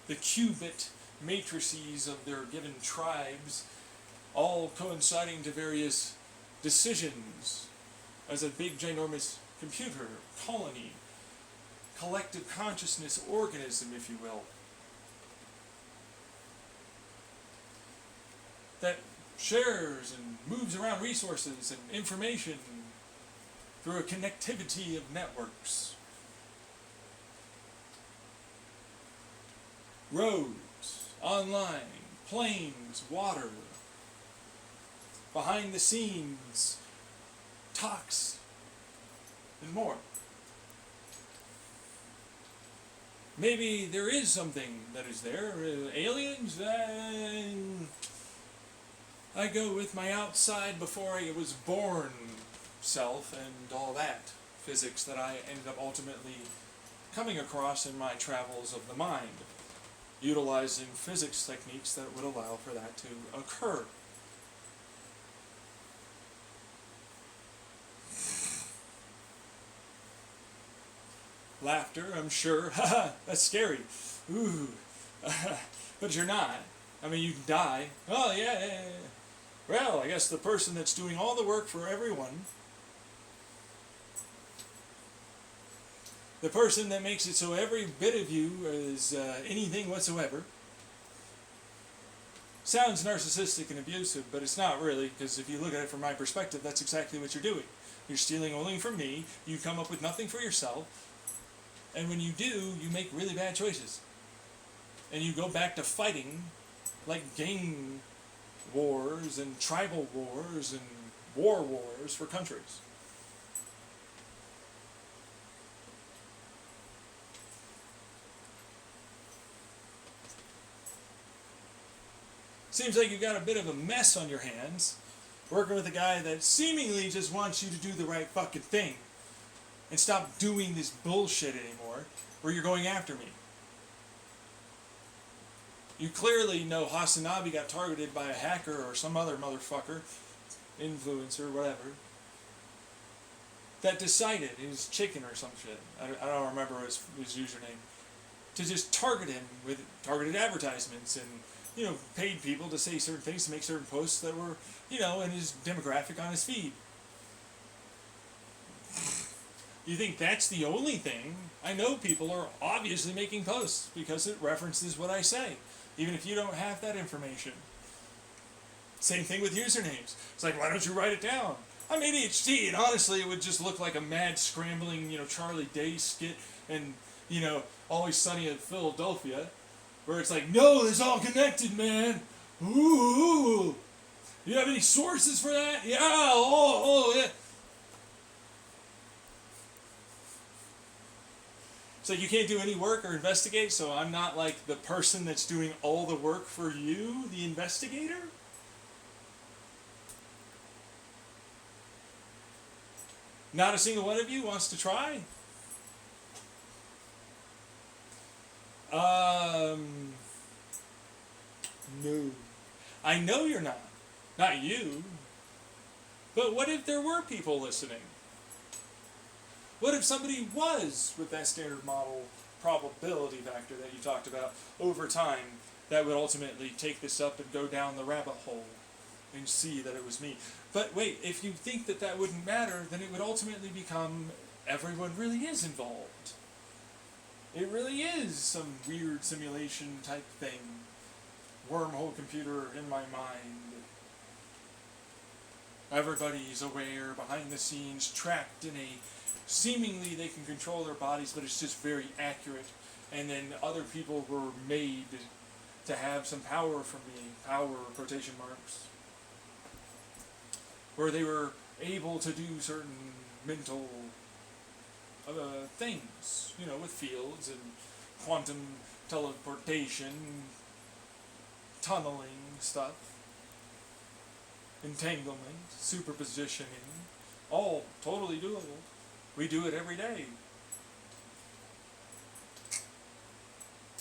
The qubit matrices of their given tribes, all coinciding to various decisions as a big ginormous computer, colony, collective consciousness organism, if you will, that shares and moves around resources and information through a connectivity of networks. Roads, online, planes, water, behind the scenes, talks, and more. Maybe there is something that is there. Aliens? I go with my outside before I was born self and all that physics that I ended up ultimately coming across in my travels of the mind, utilizing physics techniques that would allow for that to occur. Laughter, I'm sure. Haha, that's scary. Ooh. But you're not. I mean, you can die. Oh, yeah. Well, I guess the person that's doing all the work for everyone, the person that makes it so every bit of you is anything whatsoever, sounds narcissistic and abusive, but it's not really, because if you look at it from my perspective, that's exactly what you're doing. You're stealing only from me, you come up with nothing for yourself, and when you do, you make really bad choices. And you go back to fighting like gang wars and tribal wars and wars for countries. Seems like you've got a bit of a mess on your hands, working with a guy that seemingly just wants you to do the right fucking thing and stop doing this bullshit anymore, where you're going after me. You clearly know Hasanabi got targeted by a hacker or some other motherfucker, influencer, whatever, that decided, it was Chicken or some shit, I don't remember his username, to just target him with targeted advertisements and, you know, paid people to say certain things, to make certain posts that were, you know, in his demographic on his feed. You think that's the only thing? I know people are obviously making posts because it references what I say, even if you don't have that information. Same thing with usernames. It's like, why don't you write it down? I'm ADHD, and honestly, it would just look like a mad scrambling, you know, Charlie Day skit and, you know, Always Sunny in Philadelphia, where it's like, no, it's all connected, man. Ooh, you have any sources for that? Yeah, yeah. So you can't do any work or investigate, so I'm not like the person that's doing all the work for you, the investigator? Not a single one of you wants to try? No. I know you're not. Not you. But what if there were people listening? What if somebody was with that standard model probability factor that you talked about over time that would ultimately take this up and go down the rabbit hole and see that it was me? But wait, if you think that that wouldn't matter, then it would ultimately become everyone really is involved. It really is some weird simulation type thing. Wormhole computer in my mind. Everybody's aware, behind the scenes, trapped in a... Seemingly they can control their bodies, but it's just very accurate. And then other people were made to have some power from me. Power, quotation marks. Where they were able to do certain mental things, you know, with fields and quantum teleportation, tunneling stuff, entanglement, superpositioning, all totally doable. We do it every day.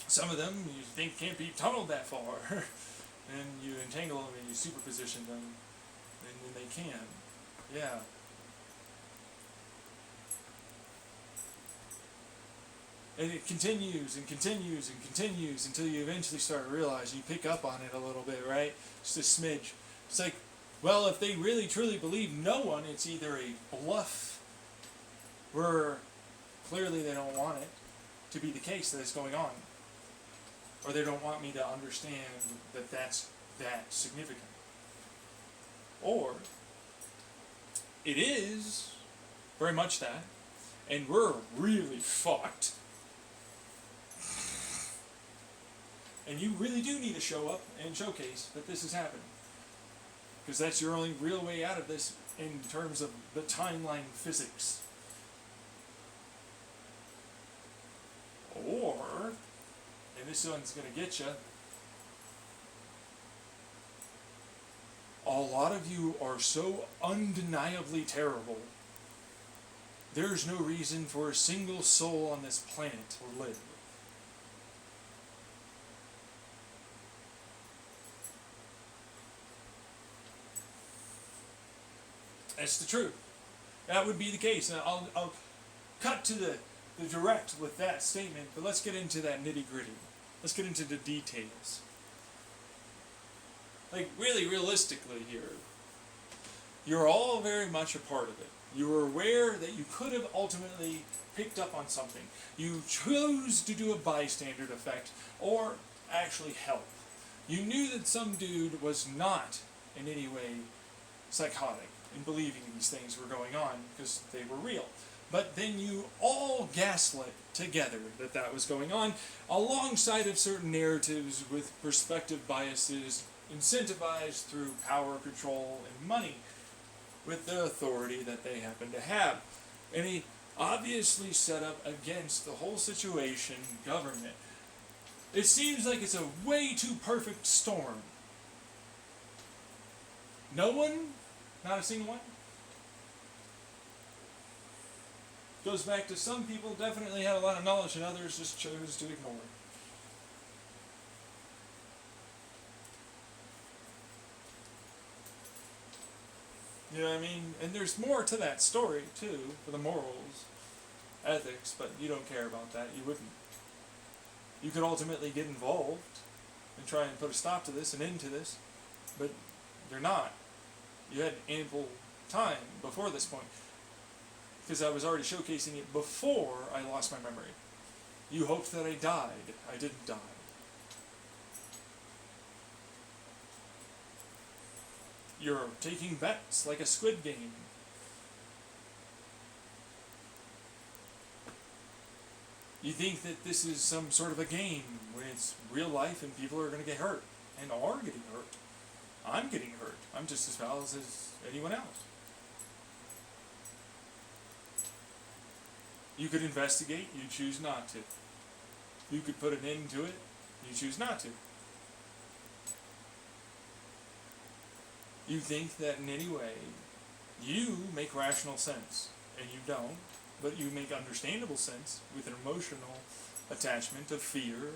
Some of them you think can't be tunneled that far, and you entangle them and you superposition them, and then they can. Yeah. And it continues and continues and continues until you eventually start to realize, you pick up on it a little bit, right? Just a smidge. It's like, well, if they really truly believe no one, it's either a bluff where clearly they don't want it to be the case that it's going on, or they don't want me to understand that that's that significant. Or it is very much that, and we're really fucked. And you really do need to show up and showcase that this is happening. Because that's your only real way out of this in terms of the timeline physics. Or, and this one's going to get you, a lot of you are so undeniably terrible, there's no reason for a single soul on this planet to live. That's the truth. That would be the case. And I'll cut to the direct with that statement, but let's get into that nitty-gritty. Let's get into the details. Like, really realistically here, you're all very much a part of it. You were aware that you could have ultimately picked up on something. You chose to do a bystander effect, or actually help. You knew that some dude was not in any way psychotic in believing these things were going on because they were real. But then you all gaslit together that that was going on, alongside of certain narratives with perspective biases incentivized through power, control, and money with the authority that they happen to have. And he obviously set up against the whole situation, government. It seems like it's a way too perfect storm. No one, not a single one, goes back to some people definitely had a lot of knowledge and others just chose to ignore it. You know what I mean? And there's more to that story, too, for the morals, ethics, but you don't care about that. You wouldn't. You could ultimately get involved and try and put a stop to this and end to this, but you're not. You had ample time before this point, because I was already showcasing it before I lost my memory. You hoped that I died. I didn't die. You're taking bets like a Squid Game. You think that this is some sort of a game when it's real life and people are going to get hurt and are getting hurt. I'm getting hurt. I'm just as foul as anyone else. You could investigate, you choose not to. You could put an end to it, you choose not to. You think that in any way, you make rational sense, and you don't, but you make understandable sense with an emotional attachment of fear,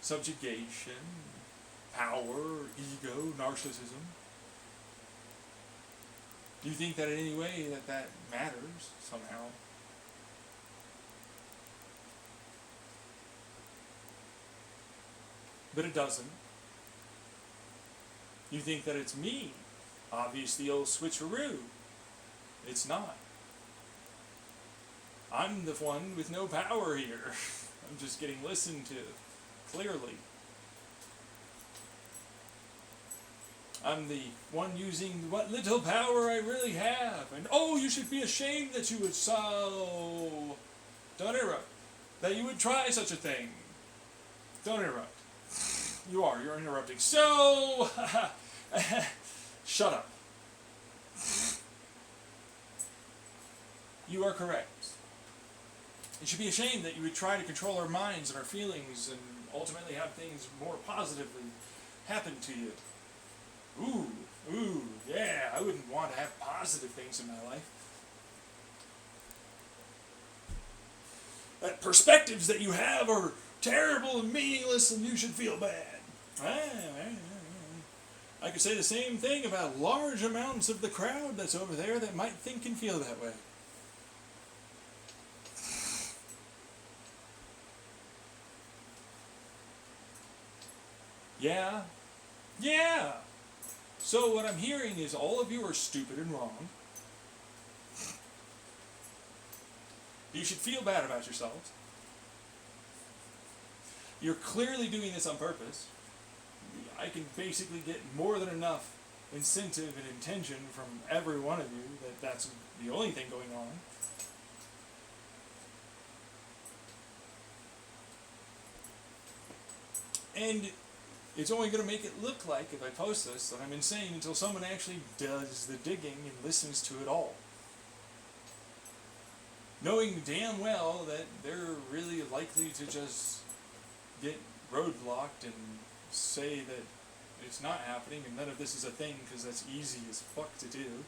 subjugation, power, ego, narcissism. You think that in any way that matters somehow. But it doesn't. You think that it's me. Obviously, old switcheroo. It's not. I'm the one with no power here. I'm just getting listened to, clearly. I'm the one using what little power I really have. And oh, you should be ashamed that you would so... Don't interrupt. That you would try such a thing. Don't interrupt. You're interrupting. So... Shut up. You are correct. You should be ashamed that you would try to control our minds and our feelings and ultimately have things more positively happen to you. Ooh, yeah, I wouldn't want to have positive things in my life. That perspectives that you have are terrible and meaningless and you should feel bad. I could say the same thing about large amounts of the crowd that's over there that might think and feel that way. Yeah? Yeah! So what I'm hearing is all of you are stupid and wrong. You should feel bad about yourselves. You're clearly doing this on purpose. I can basically get more than enough incentive and intention from every one of you that that's the only thing going on. And it's only going to make it look like, if I post this, that I'm insane until someone actually does the digging and listens to it all. Knowing damn well that they're really likely to just get roadblocked and say that it's not happening and none of this is a thing because that's easy as fuck to do.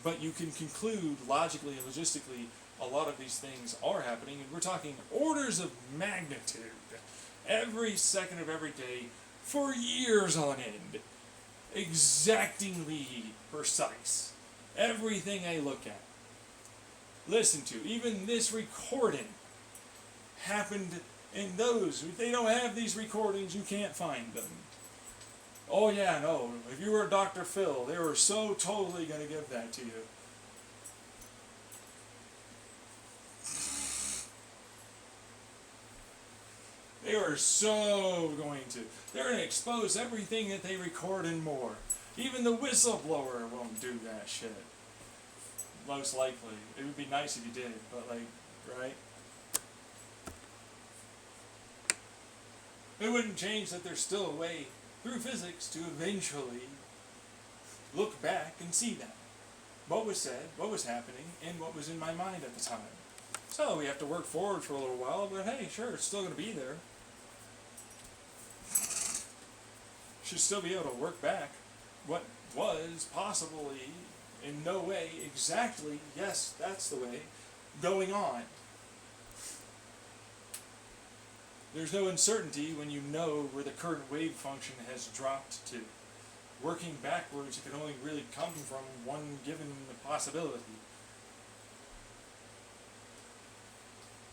But you can conclude logically and logistically a lot of these things are happening, and we're talking orders of magnitude every second of every day for years on end. Exactingly precise. Everything I look at, listen to, even this recording happened in those. If they don't have these recordings, you can't find them. Oh yeah, no, if you were Dr. Phil, they were so totally going to give that to you. They are so going to. They're going to expose everything that they record and more. Even the whistleblower won't do that shit. Most likely. It would be nice if you did, but like, right? It wouldn't change that there's still a way through physics to eventually look back and see that. What was said, what was happening, and what was in my mind at the time. So we have to work forward for a little while, but hey, sure, it's still going to be there. Should still be able to work back what was possibly in no way exactly, yes, that's the way, going on. There's no uncertainty when you know where the current wave function has dropped to. Working backwards, it can only really come from one given possibility.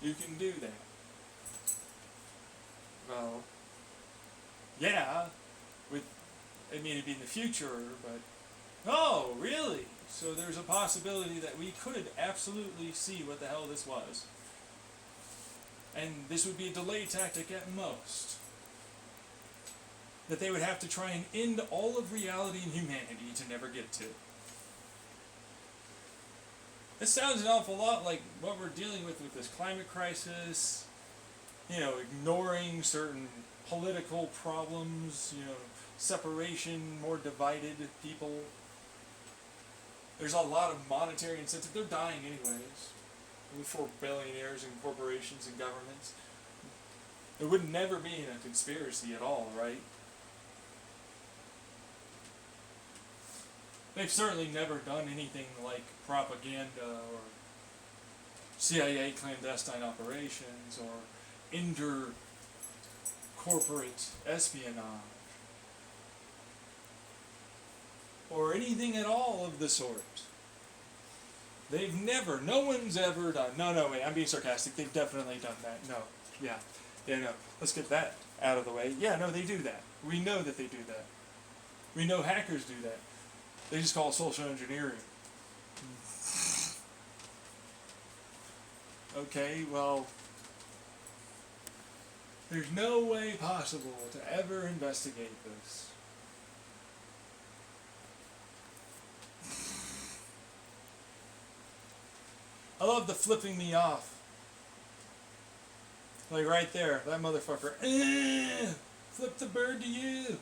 You can do that. Well, yeah, it'd be in the future, but, oh, really? So there's a possibility that we could absolutely see what the hell this was. And this would be a delay tactic at most. That they would have to try and end all of reality and humanity to never get to. This sounds an awful lot like what we're dealing with this climate crisis, ignoring certain political problems, separation, more divided people. There's a lot of monetary incentive. They're dying anyways. For billionaires and corporations and governments. It would never be in a conspiracy at all, right? They've certainly never done anything like propaganda or CIA clandestine operations or inter-corporate espionage or anything at all of the sort. They've never, no one's ever done, no, wait, I'm being sarcastic, they've definitely done that, no, let's get that out of the way. Yeah, no, they do that. We know that they do that. We know hackers do that. They just call it social engineering. Okay, well, there's no way possible to ever investigate this. I love the flipping me off. Like right there, that motherfucker. Flip the bird to you.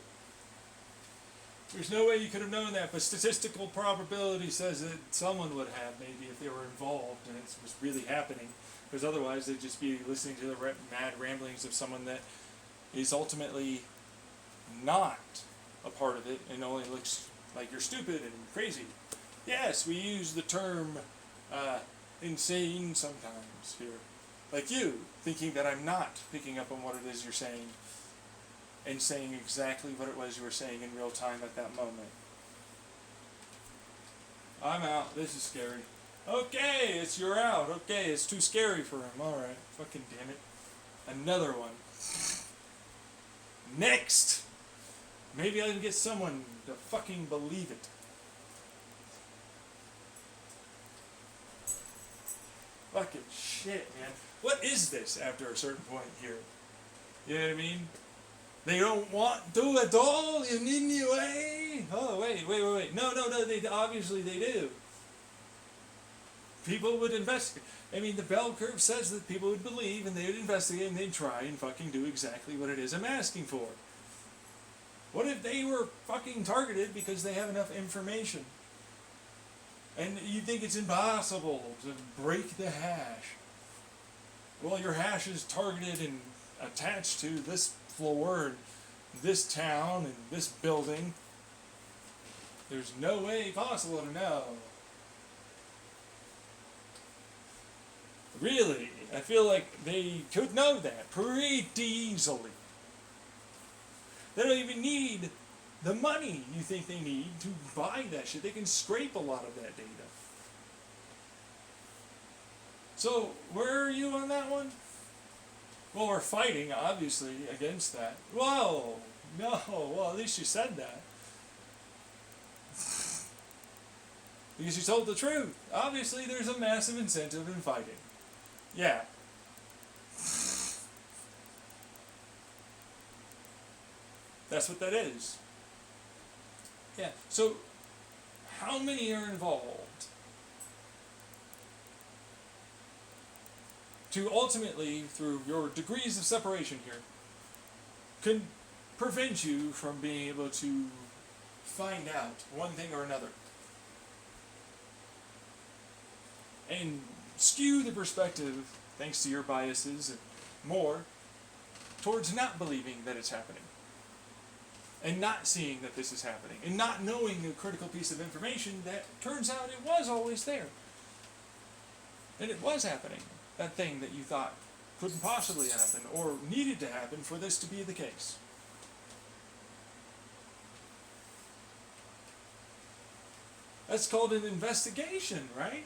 There's no way you could have known that, but statistical probability says that someone would have, maybe, if they were involved and it was really happening. Because otherwise they'd just be listening to the mad ramblings of someone that is ultimately not a part of it and only looks like you're stupid and crazy. Yes, we use the term insane sometimes here. Like you, thinking that I'm not picking up on what it is you're saying and saying exactly what it was you were saying in real time at that moment. I'm out. This is scary. Okay, you're out. Okay, it's too scary for him. Alright, fucking damn it. Another one. Next! Maybe I can get someone to fucking believe it. Fucking shit, man. What is this after a certain point here? You know what I mean? They don't want to at all in any way. Oh, wait. No, obviously they do. People would investigate. I mean, the bell curve says that people would believe and they would investigate and they'd try and fucking do exactly what it is I'm asking for. What if they were fucking targeted because they have enough information? And you think it's impossible to break the hash. Well, your hash is targeted and attached to this floor and this town and this building. There's no way possible to know. Really, I feel like they could know that pretty easily. They don't even need the money you think they need to buy that shit. They can scrape a lot of that data. So, where are you on that one? Well, we're fighting, obviously, against that. Whoa! No, well, at least you said that. Because you told the truth. Obviously, there's a massive incentive in fighting. Yeah. That's what that is. Yeah. So, how many are involved to ultimately, through your degrees of separation here, can prevent you from being able to find out one thing or another? And skew the perspective, thanks to your biases and more, towards not believing that it's happening. And not seeing that this is happening. And not knowing a critical piece of information that turns out it was always there. And it was happening. That thing that you thought couldn't possibly happen or needed to happen for this to be the case. That's called an investigation, right?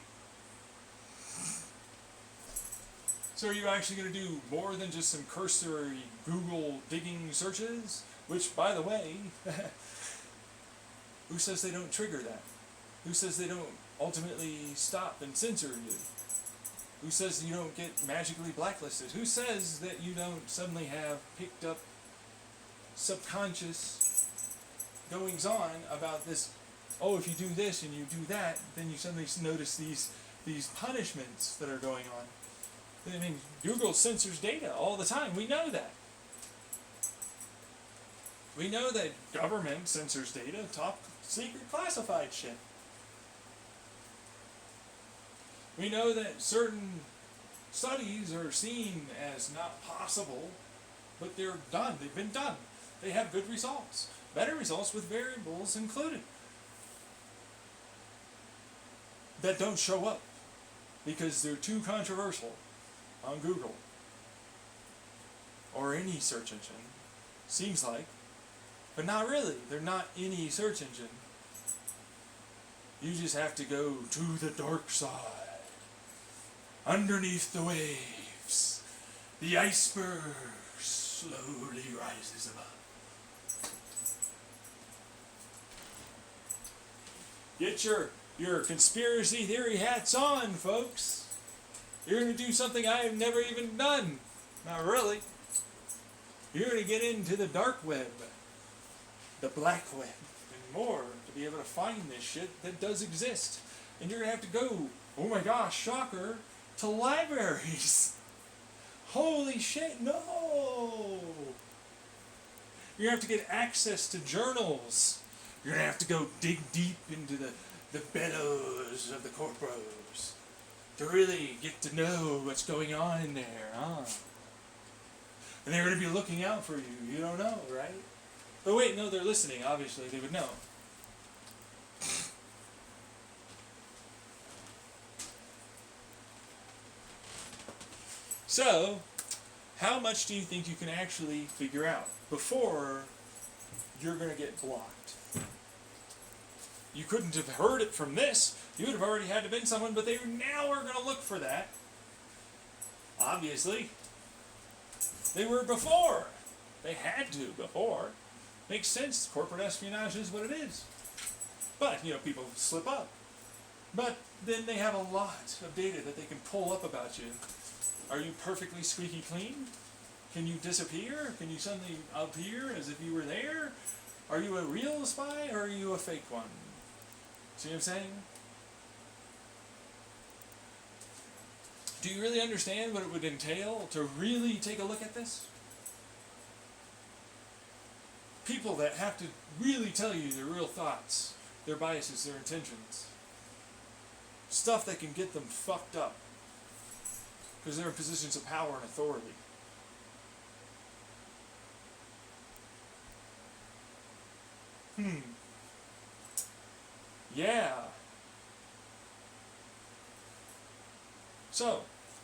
So are you actually going to do more than just some cursory Google digging searches? Which, by the way, who says they don't trigger that? Who says they don't ultimately stop and censor you? Who says you don't get magically blacklisted? Who says that you don't suddenly have picked up subconscious goings on about this? Oh, if you do this and you do that, then you suddenly notice these punishments that are going on. I mean, Google censors data all the time. We know that. We know that government censors data, top secret classified shit. We know that certain studies are seen as not possible, but they're done. They've been done. They have good results. Better results with variables included that don't show up because they're too controversial on Google or any search engine. Seems like. But not really. They're not any search engine. You just have to go to the dark side. Underneath the waves, the iceberg slowly rises above. Get your conspiracy theory hats on, folks. You're going to do something I have never even done. Not really. You're going to get into the dark web, the black web, and more to be able to find this shit that does exist. And you're going to have to go, oh my gosh, shocker, to libraries. Holy shit, no! You're going to have to get access to journals. You're going to have to go dig deep into the bellows of the corpos to really get to know what's going on in there, huh? And they're going to be looking out for you. You don't know, right? But wait, no, they're listening. Obviously, they would know. So, how much do you think you can actually figure out before you're going to get blocked? You couldn't have heard it from this. You would have already had to been someone, but they now are going to look for that. Obviously. They were before. They had to before. Makes sense. Corporate espionage is what it is. But, people slip up. But then they have a lot of data that they can pull up about you. Are you perfectly squeaky clean? Can you disappear? Can you suddenly appear as if you were there? Are you a real spy or are you a fake one? See what I'm saying? Do you really understand what it would entail to really take a look at this? People that have to really tell you their real thoughts, their biases, their intentions. Stuff that can get them fucked up. Because they're in positions of power and authority. Yeah. So,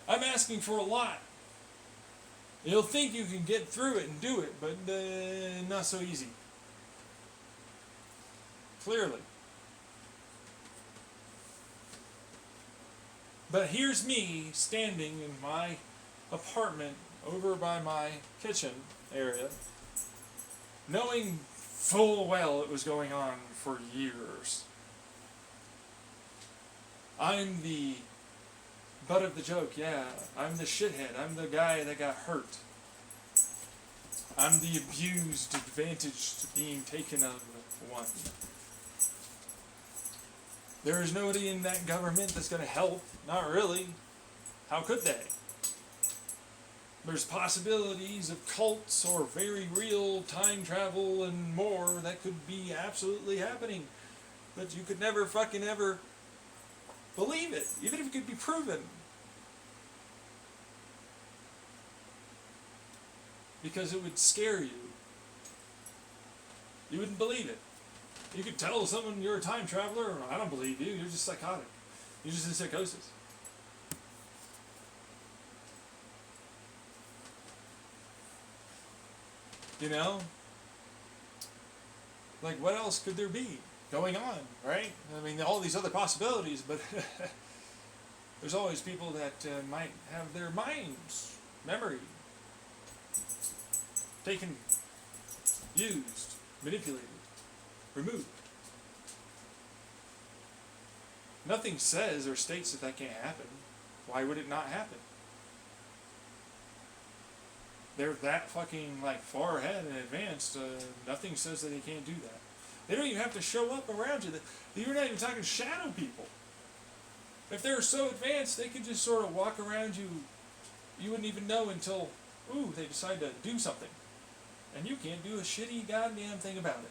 I'm asking for a lot. You'll think you can get through it and do it, but not so easy. Clearly. But here's me standing in my apartment over by my kitchen area, knowing full well it was going on for years. I'm the butt of the joke, yeah. I'm the shithead. I'm the guy that got hurt. I'm the abused, advantaged being taken of one. There is nobody in that government that's going to help. Not really. How could they? There's possibilities of cults or very real time travel and more that could be absolutely happening. But you could never fucking ever believe it, even if it could be proven. Because it would scare you. You wouldn't believe it. You could tell someone you're a time traveler, I don't believe you, you're just psychotic. You're just in psychosis. You know? Like, what else could there be going on, right? I mean, all these other possibilities, but there's always people that might have their minds, memory, taken, used, manipulated, removed. Nothing says or states that can't happen. Why would it not happen? They're that fucking far ahead and advanced. Nothing says that they can't do that. They don't even have to show up around you. You're not even talking shadow people. If they're so advanced, they could just sort of walk around you. You wouldn't even know until, they decide to do something. And you can't do a shitty goddamn thing about it.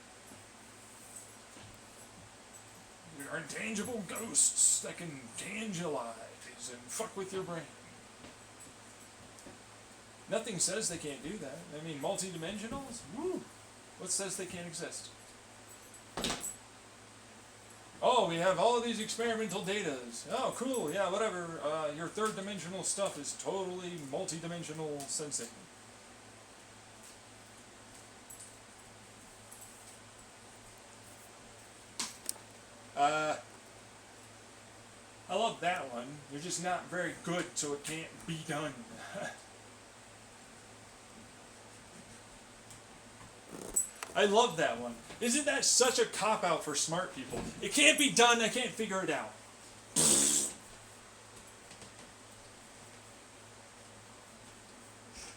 There are intangible ghosts that can tangelize and fuck with your brain. Nothing says they can't do that. I mean, multi-dimensionals? Woo! What says they can't exist? Oh, we have all of these experimental datas. Oh, cool, yeah, whatever. Your third-dimensional stuff is totally multi-dimensional sensing. I love that one. You're just not very good, so it can't be done. I love that one. Isn't that such a cop-out for smart people? It can't be done, I can't figure it out.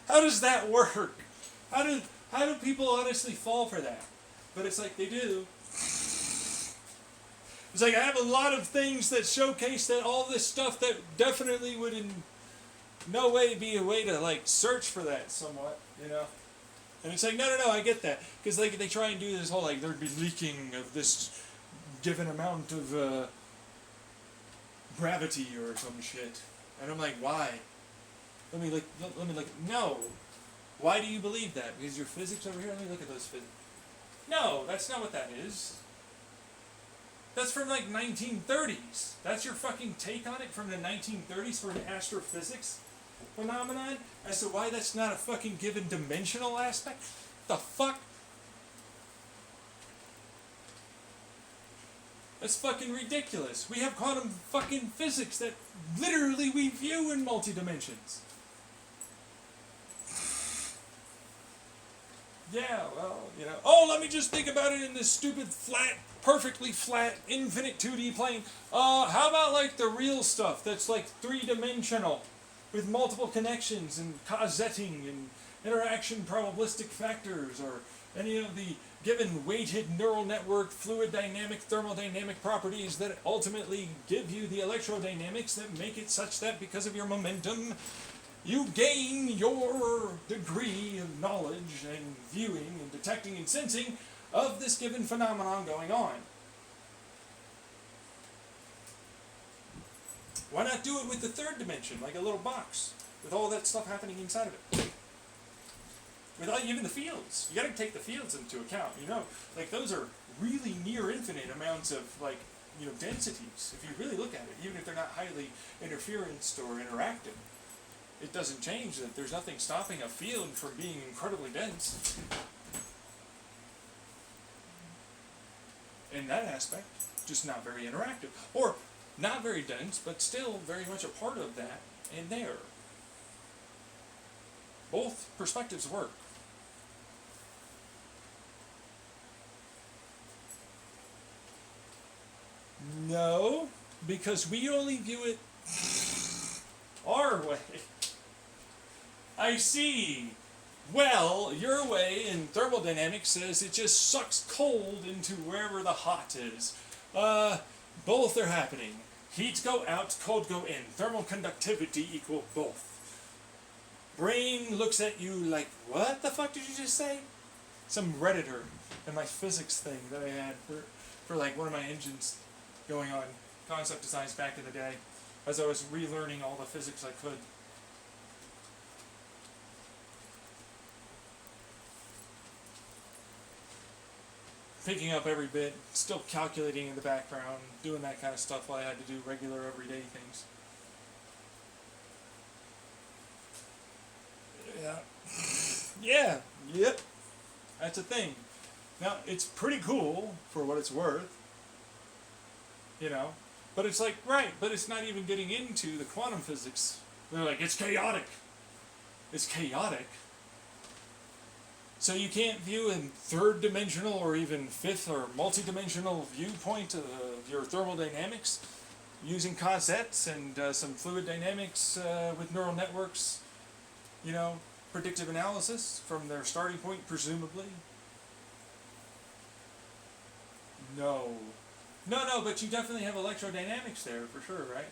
How does that work? How do people honestly fall for that? But it's like they do. It's like I have a lot of things that showcase that all this stuff that definitely would in no way be a way to search for that somewhat, you know? And it's like, no, I get that. Because they try and do this whole, there'd be leaking of this given amount of gravity or some shit. And I'm like, why? Let me look. No. Why do you believe that? Because your physics over here? Let me look at those physics. No, that's not what that is. That's from 1930s. That's your fucking take on it from the 1930s for an astrophysics phenomenon as to why that's not a fucking given dimensional aspect? The fuck? That's fucking ridiculous. We have quantum fucking physics that literally we view in multi-dimensions. Yeah, well, oh, let me just think about it in this stupid flat, perfectly flat, infinite 2D plane. How about like the real stuff that's like three-dimensional, with multiple connections and causetting and interaction probabilistic factors, or any of the given weighted neural network fluid dynamic, thermodynamic properties that ultimately give you the electrodynamics that make it such that because of your momentum, you gain your degree of knowledge and viewing and detecting and sensing of this given phenomenon going on. Why not do it with the third dimension, like a little box, with all that stuff happening inside of it? Without even the fields. You gotta take the fields into account, like those are really near infinite amounts of densities, if you really look at it, even if they're not highly interferenced or interactive. It doesn't change that there's nothing stopping a field from being incredibly dense. In that aspect, just not very interactive. Or not very dense, but still very much a part of that in there. Both perspectives work. No, because we only view it our way. I see. Well, your way in thermodynamics says it just sucks cold into wherever the hot is. Both are happening. Heat go out, cold go in. Thermal conductivity equal both. Brain looks at you like, what the fuck did you just say? Some Redditor in my physics thing that I had for like one of my engines going on concept designs back in the day, as I was relearning all the physics I could. Picking up every bit, still calculating in the background, doing that kind of stuff while I had to do regular everyday things. Yeah. Yep. That's a thing. Now, it's pretty cool for what it's worth, but it's like, right, but it's not even getting into the quantum physics. They're like, it's chaotic. It's chaotic. So you can't view in third dimensional or even fifth or multi-dimensional viewpoint of your thermodynamics using causettes and some fluid dynamics with neural networks, predictive analysis from their starting point, presumably. No, but you definitely have electrodynamics there for sure, right?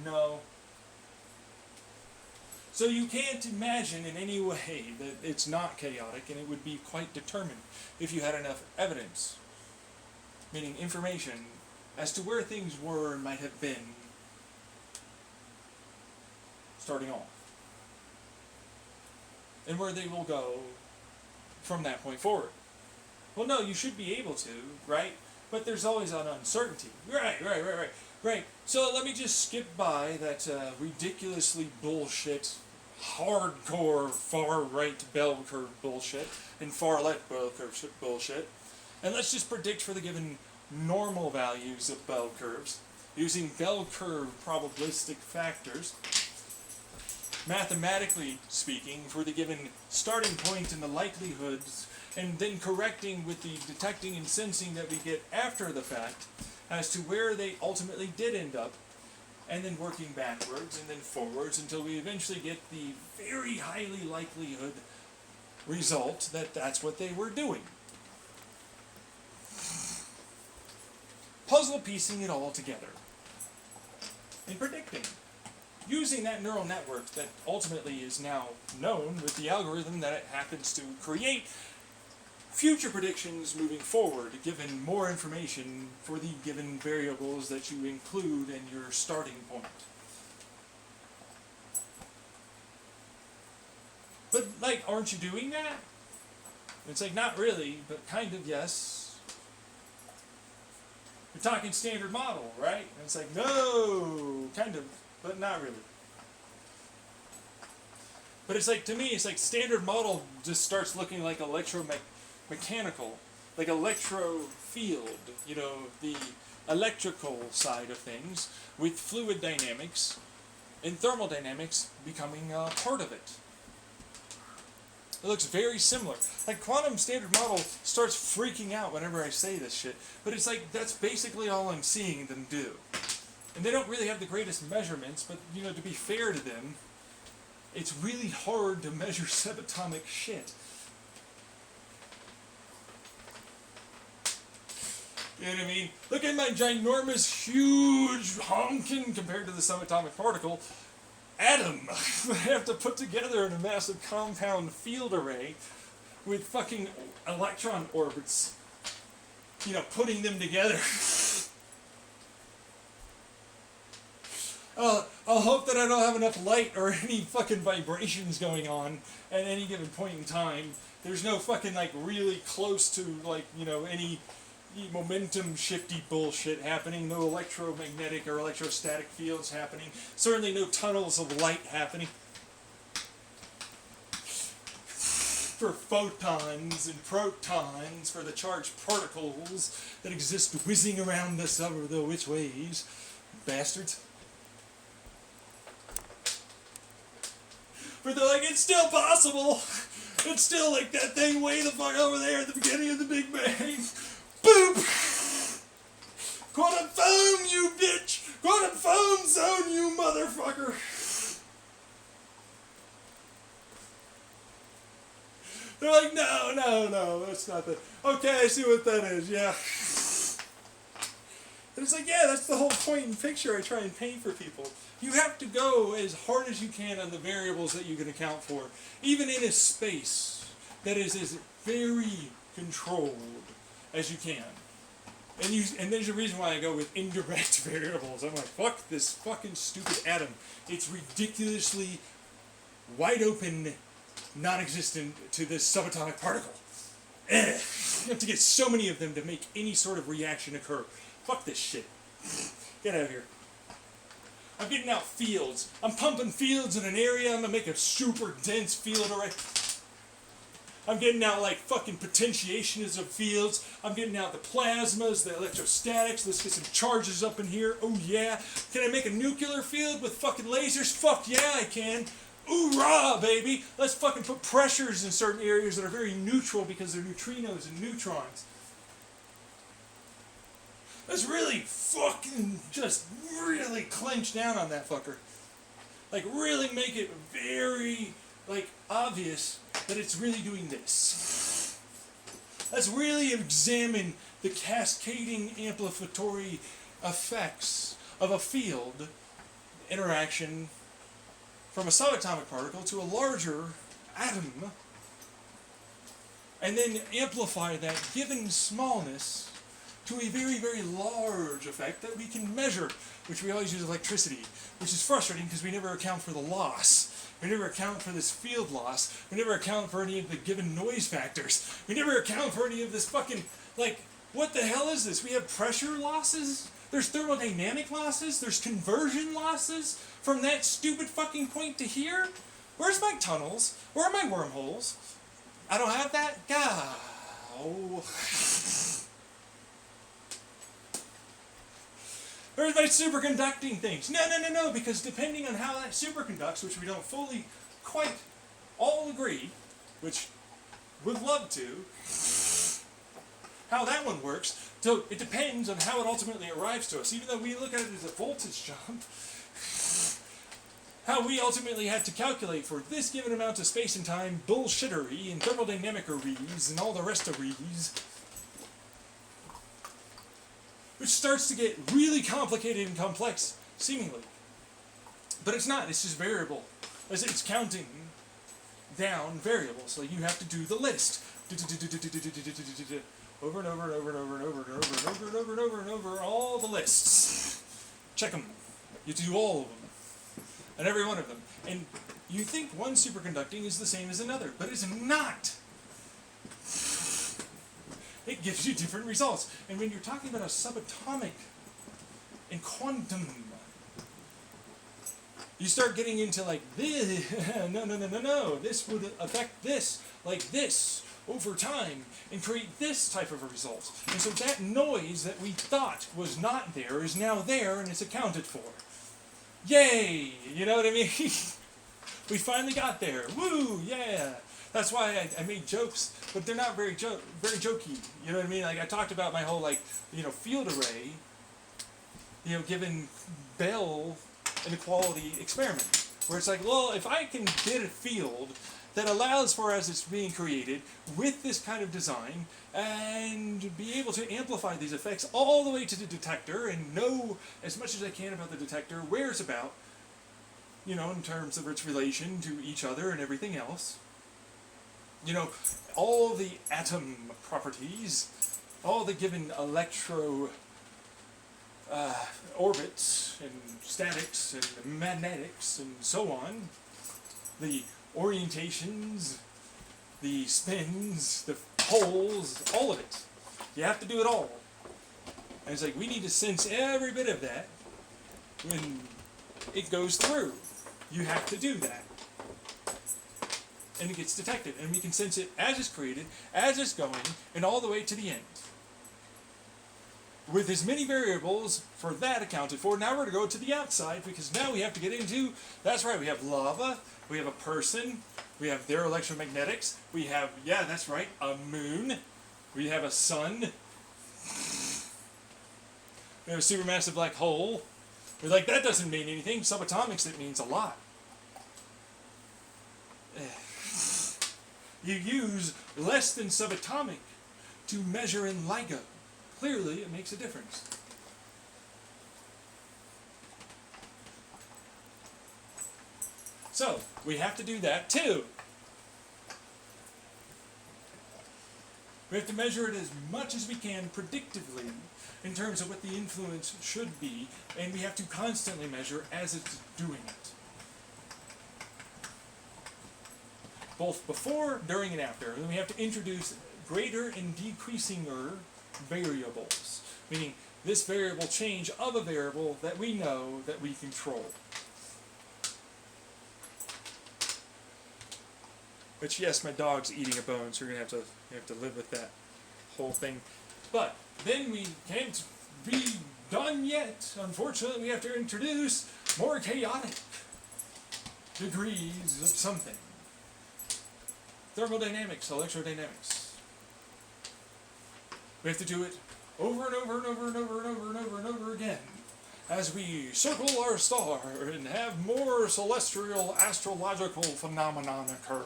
No. So you can't imagine in any way that it's not chaotic, and it would be quite determined if you had enough evidence, meaning information, as to where things were and might have been starting off, and where they will go from that point forward. Well, no, you should be able to, right? But there's always an uncertainty. Right. So let me just skip by that ridiculously bullshit, hardcore far-right bell curve bullshit and far-left bell curve bullshit, and let's just predict for the given normal values of bell curves using bell curve probabilistic factors, mathematically speaking, for the given starting point and the likelihoods, and then correcting with the detecting and sensing that we get after the fact as to where they ultimately did end up, and then working backwards and then forwards until we eventually get the very highly likelihood result that that's what they were doing. Puzzle piecing it all together and predicting, using that neural network that ultimately is now known with the algorithm that it happens to create future predictions moving forward, given more information for the given variables that you include in your starting point. But, aren't you doing that? It's like, not really, but kind of, yes. You're talking standard model, right? And it's like, no, kind of, but not really. But it's like, to me, it's like standard model just starts looking like mechanical, like electro field, the electrical side of things, with fluid dynamics and thermodynamics becoming part of it. It looks very similar. Like, quantum standard model starts freaking out whenever I say this shit. But it's like, that's basically all I'm seeing them do. And they don't really have the greatest measurements, but, you know, to be fair to them, it's really hard to measure subatomic shit. You know what I mean? Look at my ginormous, huge, honking, compared to the subatomic particle, atom. I have to put together in a massive compound field array with fucking electron orbits. You know, putting them together. I'll hope that I don't have enough light or any fucking vibrations going on at any given point in time. There's no fucking, like, really close to, like, you know, any momentum shifty bullshit happening. No electromagnetic or electrostatic fields happening. Certainly no tunnels of light happening. For photons and protons, for the charged particles that exist whizzing around us over the which ways. Bastards. But they're like, it's still possible. It's still like that thing way the fuck over there at the beginning of the Big Bang. Boop! Quantum foam, you bitch! Quantum foam zone, you motherfucker! They're like, no, that's not that. Okay, I see what that is, yeah. And it's like, yeah, that's the whole point and picture I try and paint for people. You have to go as hard as you can on the variables that you can account for, even in a space that is as very controlled as you can. And there's a reason why I go with indirect variables. I'm like, fuck this fucking stupid atom. It's ridiculously wide open, non-existent to this subatomic particle. You have to get so many of them to make any sort of reaction occur. Fuck this shit. Get out of here. I'm getting out fields. I'm pumping fields in an area. I'm gonna make a super dense field array. I'm getting out like fucking potentiations of fields. I'm getting out the plasmas, the electrostatics. Let's get some charges up in here. Oh yeah. Can I make a nuclear field with fucking lasers? Fuck yeah, I can. Oorah, baby. Let's fucking put pressures in certain areas that are very neutral because they're neutrinos and neutrons. Let's really fucking just really clench down on that fucker. Like really make it very like obvious that it's really doing this. Let's really examine the cascading amplificatory effects of a field interaction from a subatomic particle to a larger atom, and then amplify that given smallness to a very, very large effect that we can measure, which we always use electricity, which is frustrating because we never account for the loss. We never account for this field loss. We never account for any of the given noise factors. We never account for any of this fucking, like, what the hell is this? We have pressure losses? There's thermodynamic losses? There's conversion losses from that stupid fucking point to here? Where's my tunnels? Where are my wormholes? I don't have that? God. Oh. Where's my superconducting things? No, because depending on how that superconducts, which we don't fully quite all agree, which would love to, how that one works, so it depends on how it ultimately arrives to us, even though we look at it as a voltage jump, how we ultimately had to calculate for this given amount of space and time bullshittery and thermodynamiceries and all the rest of rees, which starts to get really complicated and complex, seemingly. But it's not, it's just variable. It's counting down variables, so you have to do the list. Over and over and over and over and over and over and over and over and over and over, all the lists. Check them. You do all of them. And every one of them. And you think one superconducting is the same as another, but it's not. It gives you different results. And when you're talking about a subatomic and quantum, you start getting into like this. No. This would affect this like this over time and create this type of a result. And so that noise that we thought was not there is now there and it's accounted for. Yay! You know what I mean? We finally got there. Woo! Yeah! That's why I made jokes, but they're not very jokey. You know what I mean? Like I talked about my whole field array. Given Bell an equality experiment, where it's like, well, if I can get a field that allows for, as it's being created, with this kind of design, and be able to amplify these effects all the way to the detector, and know as much as I can about the detector, where it's about, in terms of its relation to each other and everything else. All the atom properties, all the given electro orbits and statics and magnetics and so on, the orientations, the spins, the poles, all of it. You have to do it all. And it's like, we need to sense every bit of that when it goes through. You have to do that. And it gets detected. And we can sense it as it's created, as it's going, and all the way to the end. With as many variables for that accounted for, now we're going to go to the outside, because now we have to get into, that's right, we have lava, we have a person, we have their electromagnetics, we have, yeah, that's right, a moon, we have a sun, we have a supermassive black hole. We're like, that doesn't mean anything. Subatomics, it means a lot. You use less than subatomic to measure in LIGO. Clearly, it makes a difference. So, we have to do that too. We have to measure it as much as we can predictively in terms of what the influence should be, and we have to constantly measure as it's doing it. Both before, during, and after. And then we have to introduce greater and decreasinger variables, meaning this variable change of a variable that we know that we control. Which, yes, my dog's eating a bone, so you're gonna have to live with that whole thing. But then we can't be done yet. Unfortunately, we have to introduce more chaotic degrees of something. Thermodynamics, electrodynamics. We have to do it over and over and over and over and over and over and over again as we circle our star and have more celestial astrological phenomenon occur.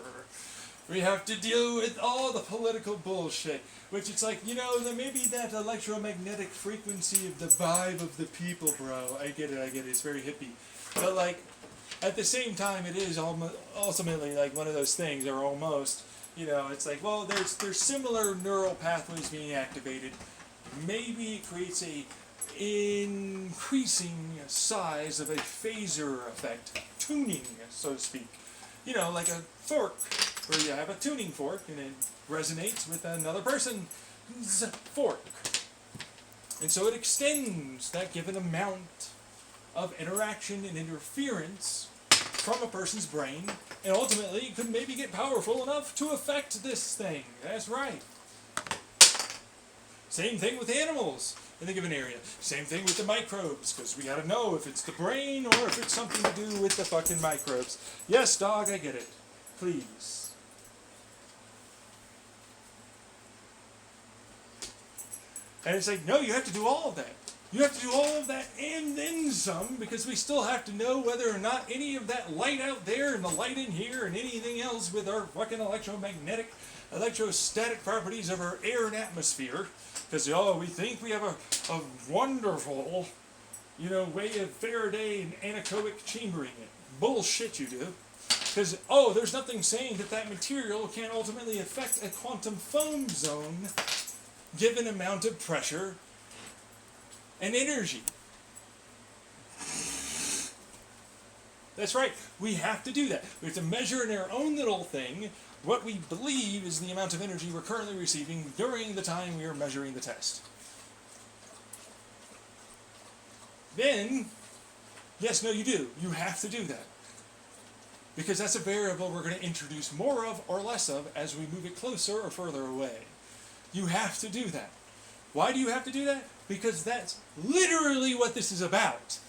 We have to deal with all the political bullshit, which it's like, maybe that electromagnetic frequency of the vibe of the people, bro. I get it, it's very hippie. But at the same time, it is ultimately like one of those things, or almost, it's like, well, there's similar neural pathways being activated. Maybe it creates a increasing size of a phasor effect, tuning, so to speak. Like a fork, where you have a tuning fork and it resonates with another person's fork. And so it extends that given amount of interaction and interference from a person's brain, and ultimately could maybe get powerful enough to affect this thing. That's right. Same thing with animals in the given area. Same thing with the microbes, because we gotta know if it's the brain or if it's something to do with the fucking microbes. Yes, dog, I get it. Please. And it's like, no, you have to do all of that. You have to do all of that and then some, because we still have to know whether or not any of that light out there and the light in here and anything else with our fucking electromagnetic, electrostatic properties of our air and atmosphere, because, we think we have a wonderful, way of Faraday and anechoic chambering it. Bullshit you do. Because, there's nothing saying that material can ultimately affect a quantum foam zone given amount of pressure and energy. That's right, we have to do that. We have to measure in our own little thing what we believe is the amount of energy we're currently receiving during the time we are measuring the test. Then, yes, no, you do. You have to do that. Because that's a variable we're going to introduce more of or less of as we move it closer or further away. You have to do that. Why do you have to do that? Because that's literally what this is about.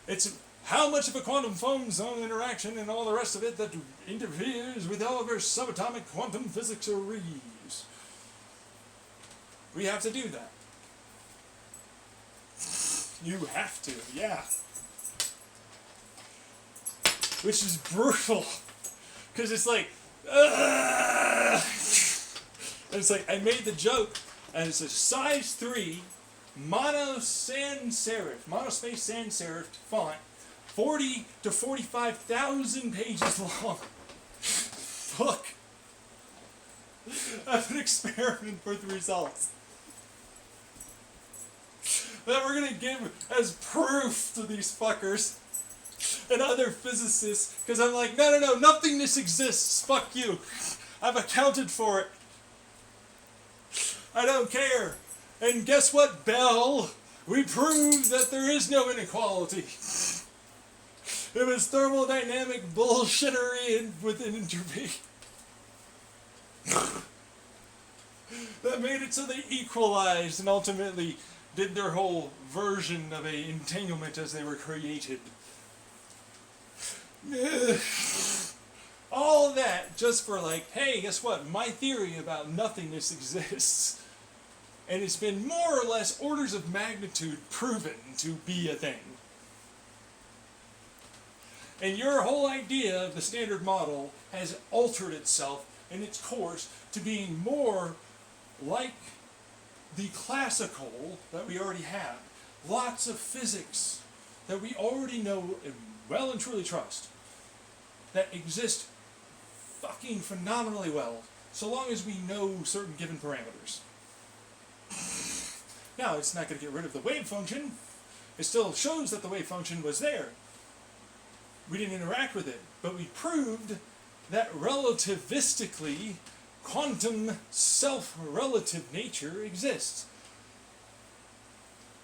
It's how much of a quantum foam zone interaction and all the rest of it that interferes with all of our subatomic quantum physics arrays. We have to do that. You have to, yeah. Which is brutal. Because it's like, ugh! And it's like, I made the joke, and it's a size 3 monospace sans serif font, 40 to 45,000 pages long. Book of an experiment with results that we're gonna give as proof to these fuckers and other physicists, because I'm like, no, nothingness exists, fuck you. I've accounted for it. I don't care. And guess what, Bell? We proved that there is no inequality. It was thermodynamic bullshittery within entropy that made it so they equalized and ultimately did their whole version of a entanglement as they were created. All that just for like, hey, guess what? My theory about nothingness exists. And it's been more or less orders of magnitude proven to be a thing. And your whole idea of the Standard Model has altered itself in its course to being more like the classical that we already have. Lots of physics that we already know and well and truly trust, that exist fucking phenomenally well, so long as we know certain given parameters. Now, it's not going to get rid of the wave function. It still shows that the wave function was there. We didn't interact with it, but we proved that relativistically, quantum self-relative nature exists.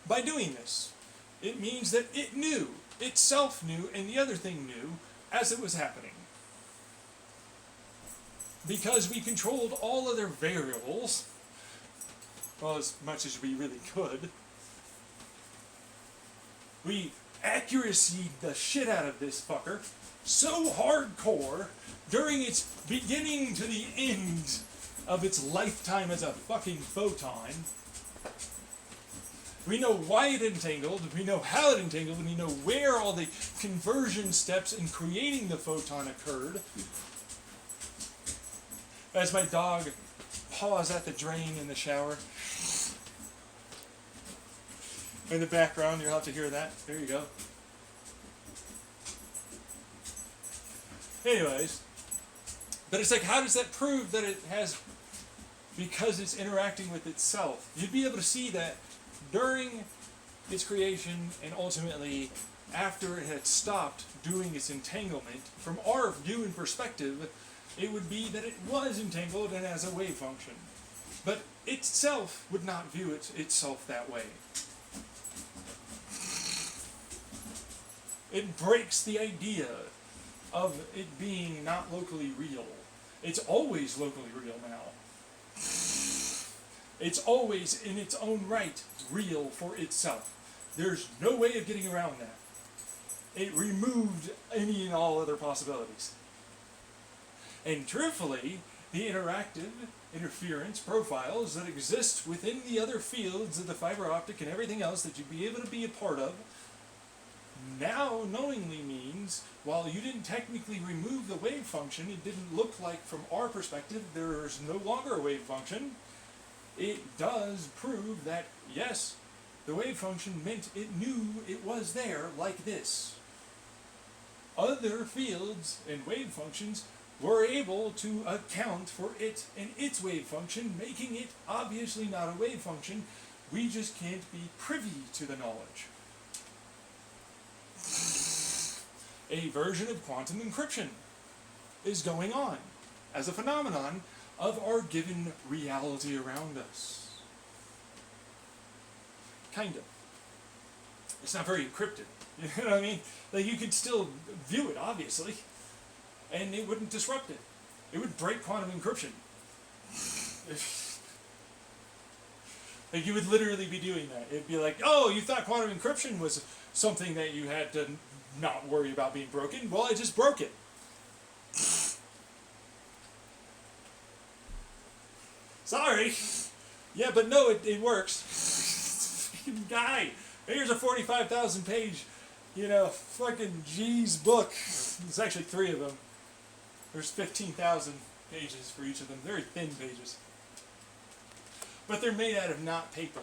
By doing this, it means that it knew, itself knew, and the other thing knew as it was happening. Because we controlled all other variables, well, as much as we really could, we accuracied the shit out of this fucker so hardcore during its beginning to the end of its lifetime as a fucking photon. We know why it entangled, we know how it entangled, and we know where all the conversion steps in creating the photon occurred. As my dog paws at the drain in the shower. In the background, you'll have to hear that. There you go. Anyways, but it's like, how does that prove that it has, because it's interacting with itself? You'd be able to see that during its creation and ultimately after it had stopped doing its entanglement. From our view and perspective, it would be that it was entangled and as a wave function. But itself would not view itself that way. It breaks the idea of it being not locally real. It's always locally real now. It's always in its own right real for itself. There's no way of getting around that. It removed any and all other possibilities. And truthfully, the interactive interference profiles that exist within the other fields of the fiber optic and everything else that you'd be able to be a part of, now knowingly means, while you didn't technically remove the wave function, it didn't look like from our perspective there's no longer a wave function, it does prove that, yes, the wave function meant it knew it was there like this. Other fields and wave functions were able to account for it and its wave function, making it obviously not a wave function. We just can't be privy to the knowledge. A version of quantum encryption is going on as a phenomenon of our given reality around us. Kind of. It's not very encrypted. You know what I mean? Like, you could still view it, obviously, and it wouldn't disrupt it. It would break quantum encryption. Like, you would literally be doing that. It'd be like, oh, you thought quantum encryption was something that you had to not worry about being broken? Well, I just broke it. Sorry. Yeah, but no, it works. Guy, here's a 45,000 page, fucking G's book. There's actually 3 of them. There's 15,000 pages for each of them. Very thin pages. But they're made out of not paper.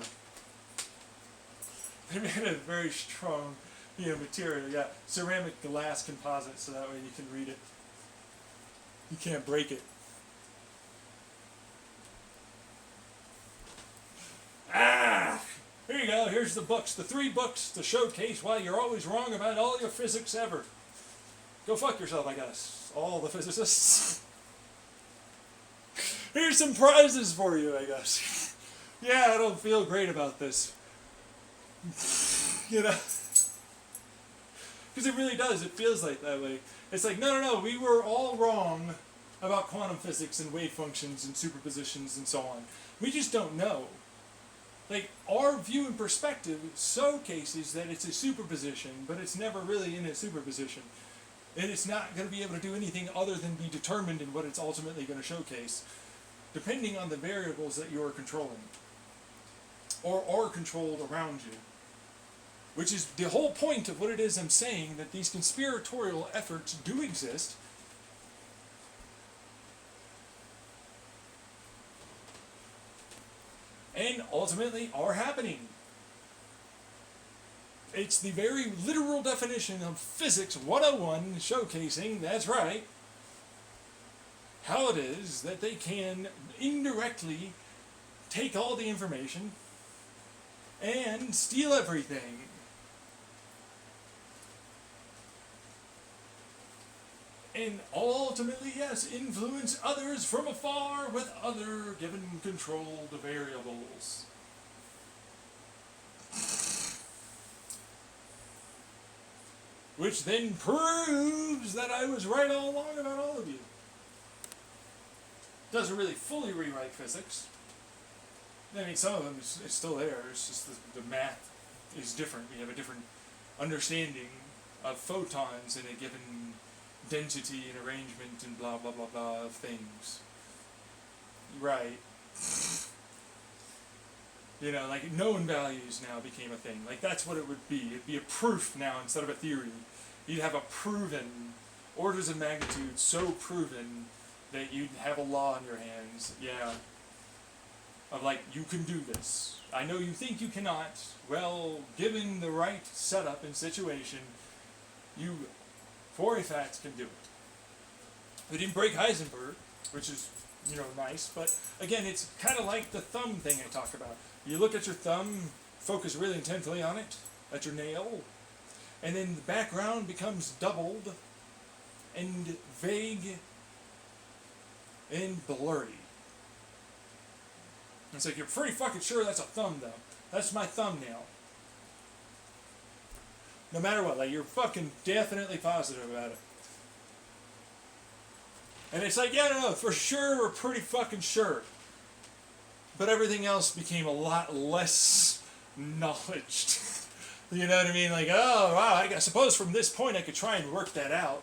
They're made out of very strong, material. Yeah, ceramic glass composite, so that way you can read it. You can't break it. Here you go. Here's the books. The 3 books to showcase why you're always wrong about all your physics ever. Go fuck yourself, I guess. All the physicists. Here's some prizes for you, I guess. Yeah, I don't feel great about this. Because it really does. It feels like that way. It's like, no, we were all wrong about quantum physics and wave functions and superpositions and so on. We just don't know. Like, our view and perspective showcases that it's a superposition, but it's never really in a superposition. And it's not going to be able to do anything other than be determined in what it's ultimately going to showcase, depending on the variables that you are controlling, or are controlled around you. Which is the whole point of what it is I'm saying, that these conspiratorial efforts do exist. And ultimately are happening. It's the very literal definition of Physics 101 showcasing, that's right, how it is that they can indirectly take all the information and steal everything. And ultimately, yes, influence others from afar with other given controlled variables. Which then proves that I was right all along about all of you. Doesn't really fully rewrite physics. I mean, some of them is still there. It's just the math is different. We have a different understanding of photons in a given density and arrangement and blah blah blah blah of things. Right. Like known values now became a thing. Like that's what it would be. It'd be a proof now instead of a theory. You'd have a proven, orders of magnitude so proven that you'd have a law in your hands. Yeah. Of like, you can do this. I know you think you cannot. Well, given the right setup and situation, you, for a fact, can do it. We didn't break Heisenberg, which is, nice, but again, it's kind of like the thumb thing I talked about. You look at your thumb, focus really intently on it, at your nail, and then the background becomes doubled and vague and blurry. It's like, you're pretty fucking sure that's a thumb, though. That's my thumbnail. No matter what, like, you're fucking definitely positive about it. And it's like, yeah, no, for sure, we're pretty fucking sure. But everything else became a lot less knowledged. You know what I mean? Like, oh, wow, I suppose from this point I could try and work that out.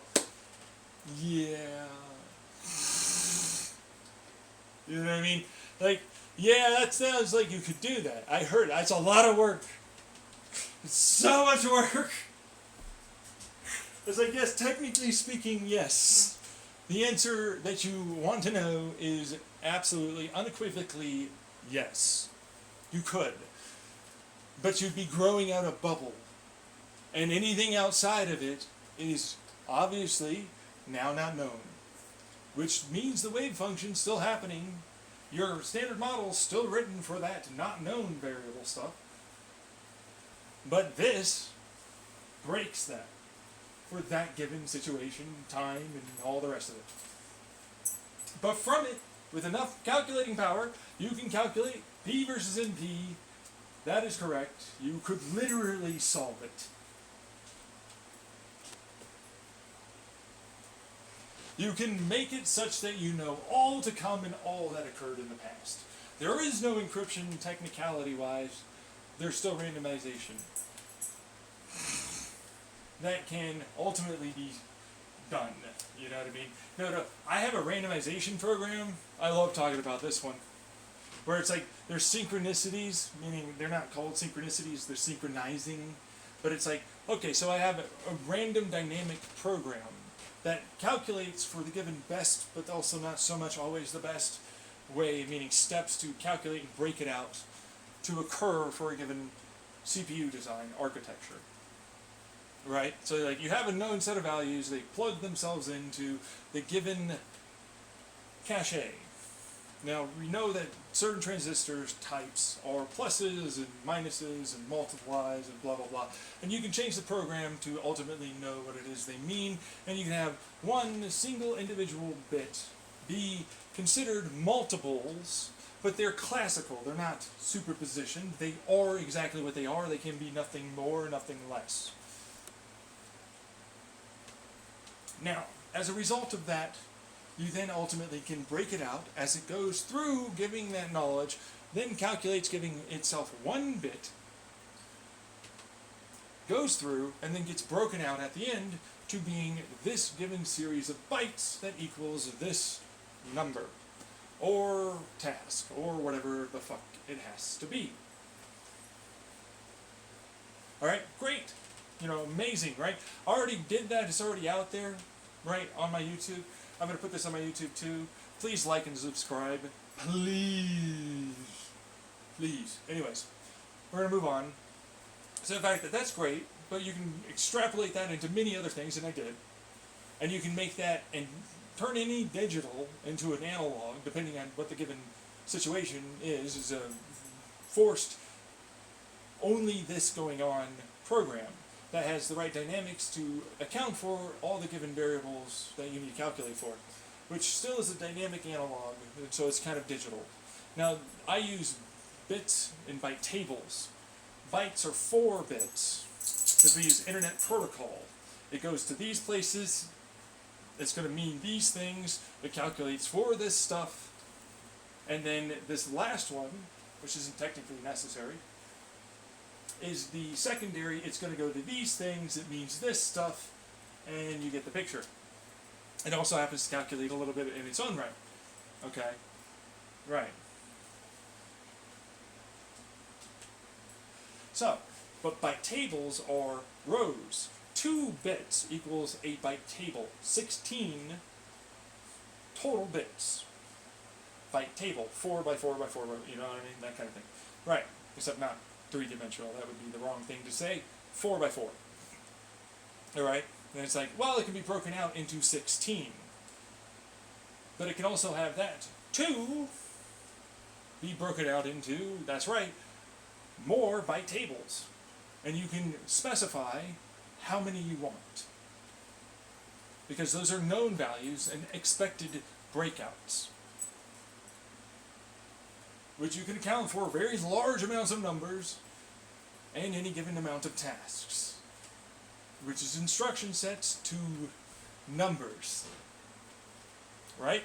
Yeah. You know what I mean? Like, yeah, that sounds like you could do that. I heard it. That's a lot of work. It's so much work. It's like, yes, technically speaking, yes. The answer that you want to know is absolutely, unequivocally, yes. You could. But you'd be growing out a bubble. And anything outside of it is obviously now not known. Which means the wave function's still happening. Your standard model's still written for that not known variable stuff. But this breaks that for that given situation, time, and all the rest of it. But from it, with enough calculating power, you can calculate P versus NP. That is correct. You could literally solve it. You can make it such that you know all to come and all that occurred in the past. there is no encryption technicality-wise. There's still randomization. That can ultimately be done. You know what I mean? No, I have a randomization program. I love talking about this one. Where it's like, there's synchronicities, meaning they're not called synchronicities, they're synchronizing. But it's like, okay, so I have a random dynamic program that calculates for the given best, but also not so much always the best way, meaning steps to calculate and break it out to occur for a given CPU design architecture. Right? So like you have a known set of values, they plug themselves into the given cache. Now we know that certain transistors types are pluses and minuses and multiplies and blah blah blah, and you can change the program to ultimately know what it is they mean, and you can have one single individual bit be considered multiples, but they're classical, they're not superposition, they are exactly what they are, they can be nothing more, nothing less. Now, as a result of that, you then ultimately can break it out as it goes through giving that knowledge, then calculates giving itself one bit, goes through, and then gets broken out at the end to being this given series of bytes that equals this number, or task, or whatever the fuck it has to be. Alright, great. You know, amazing, right? I already did that, it's already out there, right, on my YouTube. I'm going to put this on my YouTube too. Please like and subscribe. Please. Please. Anyways, we're going to move on. So the fact that that's great, but you can extrapolate that into many other things, and I did. And you can make that and turn any digital into an analog, depending on what the given situation is a forced, only this going on program that has the right dynamics to account for all the given variables that you need to calculate for, which still is a dynamic analog, so it's kind of digital. Now, I use bits and byte tables. Bytes are 4 bits, because we use Internet Protocol. It goes to these places, it's going to mean these things, it calculates for this stuff, and then this last one, which isn't technically necessary, is the secondary. It's going to go to these things, it means this stuff, and you get the picture. It also happens to calculate a little bit in its own right. Okay? Right. So, but byte tables are rows. 2 bits equals a byte table. 16 total bits. Byte table. 4 by 4 by 4 by, you know what I mean? That kind of thing. Right. Except not 3-dimensional, that would be the wrong thing to say. 4 by 4. Alright? And it's like, well, it can be broken out into 16. But it can also have that 2 be broken out into, that's right, more byte tables. And you can specify how many you want. Because those are known values and expected breakouts, which you can account for very large amounts of numbers and any given amount of tasks, which is instruction sets to numbers. Right?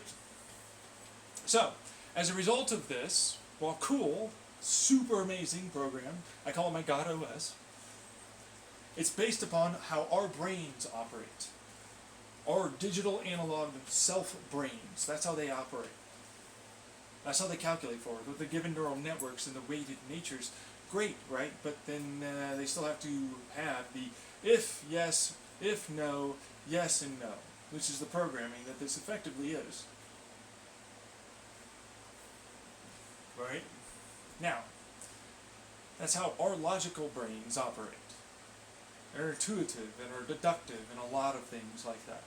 So, as a result of this, while cool, super amazing program, I call it my God OS, it's based upon how our brains operate. Our digital analog self-brains, that's how they operate. That's how they calculate for it, with the given neural networks and the weighted natures. Great, right? But then they still have to have the if, yes, if, no, yes, and no, which is the programming that this effectively is. Right? Now, that's how our logical brains operate. They're intuitive and are deductive and a lot of things like that.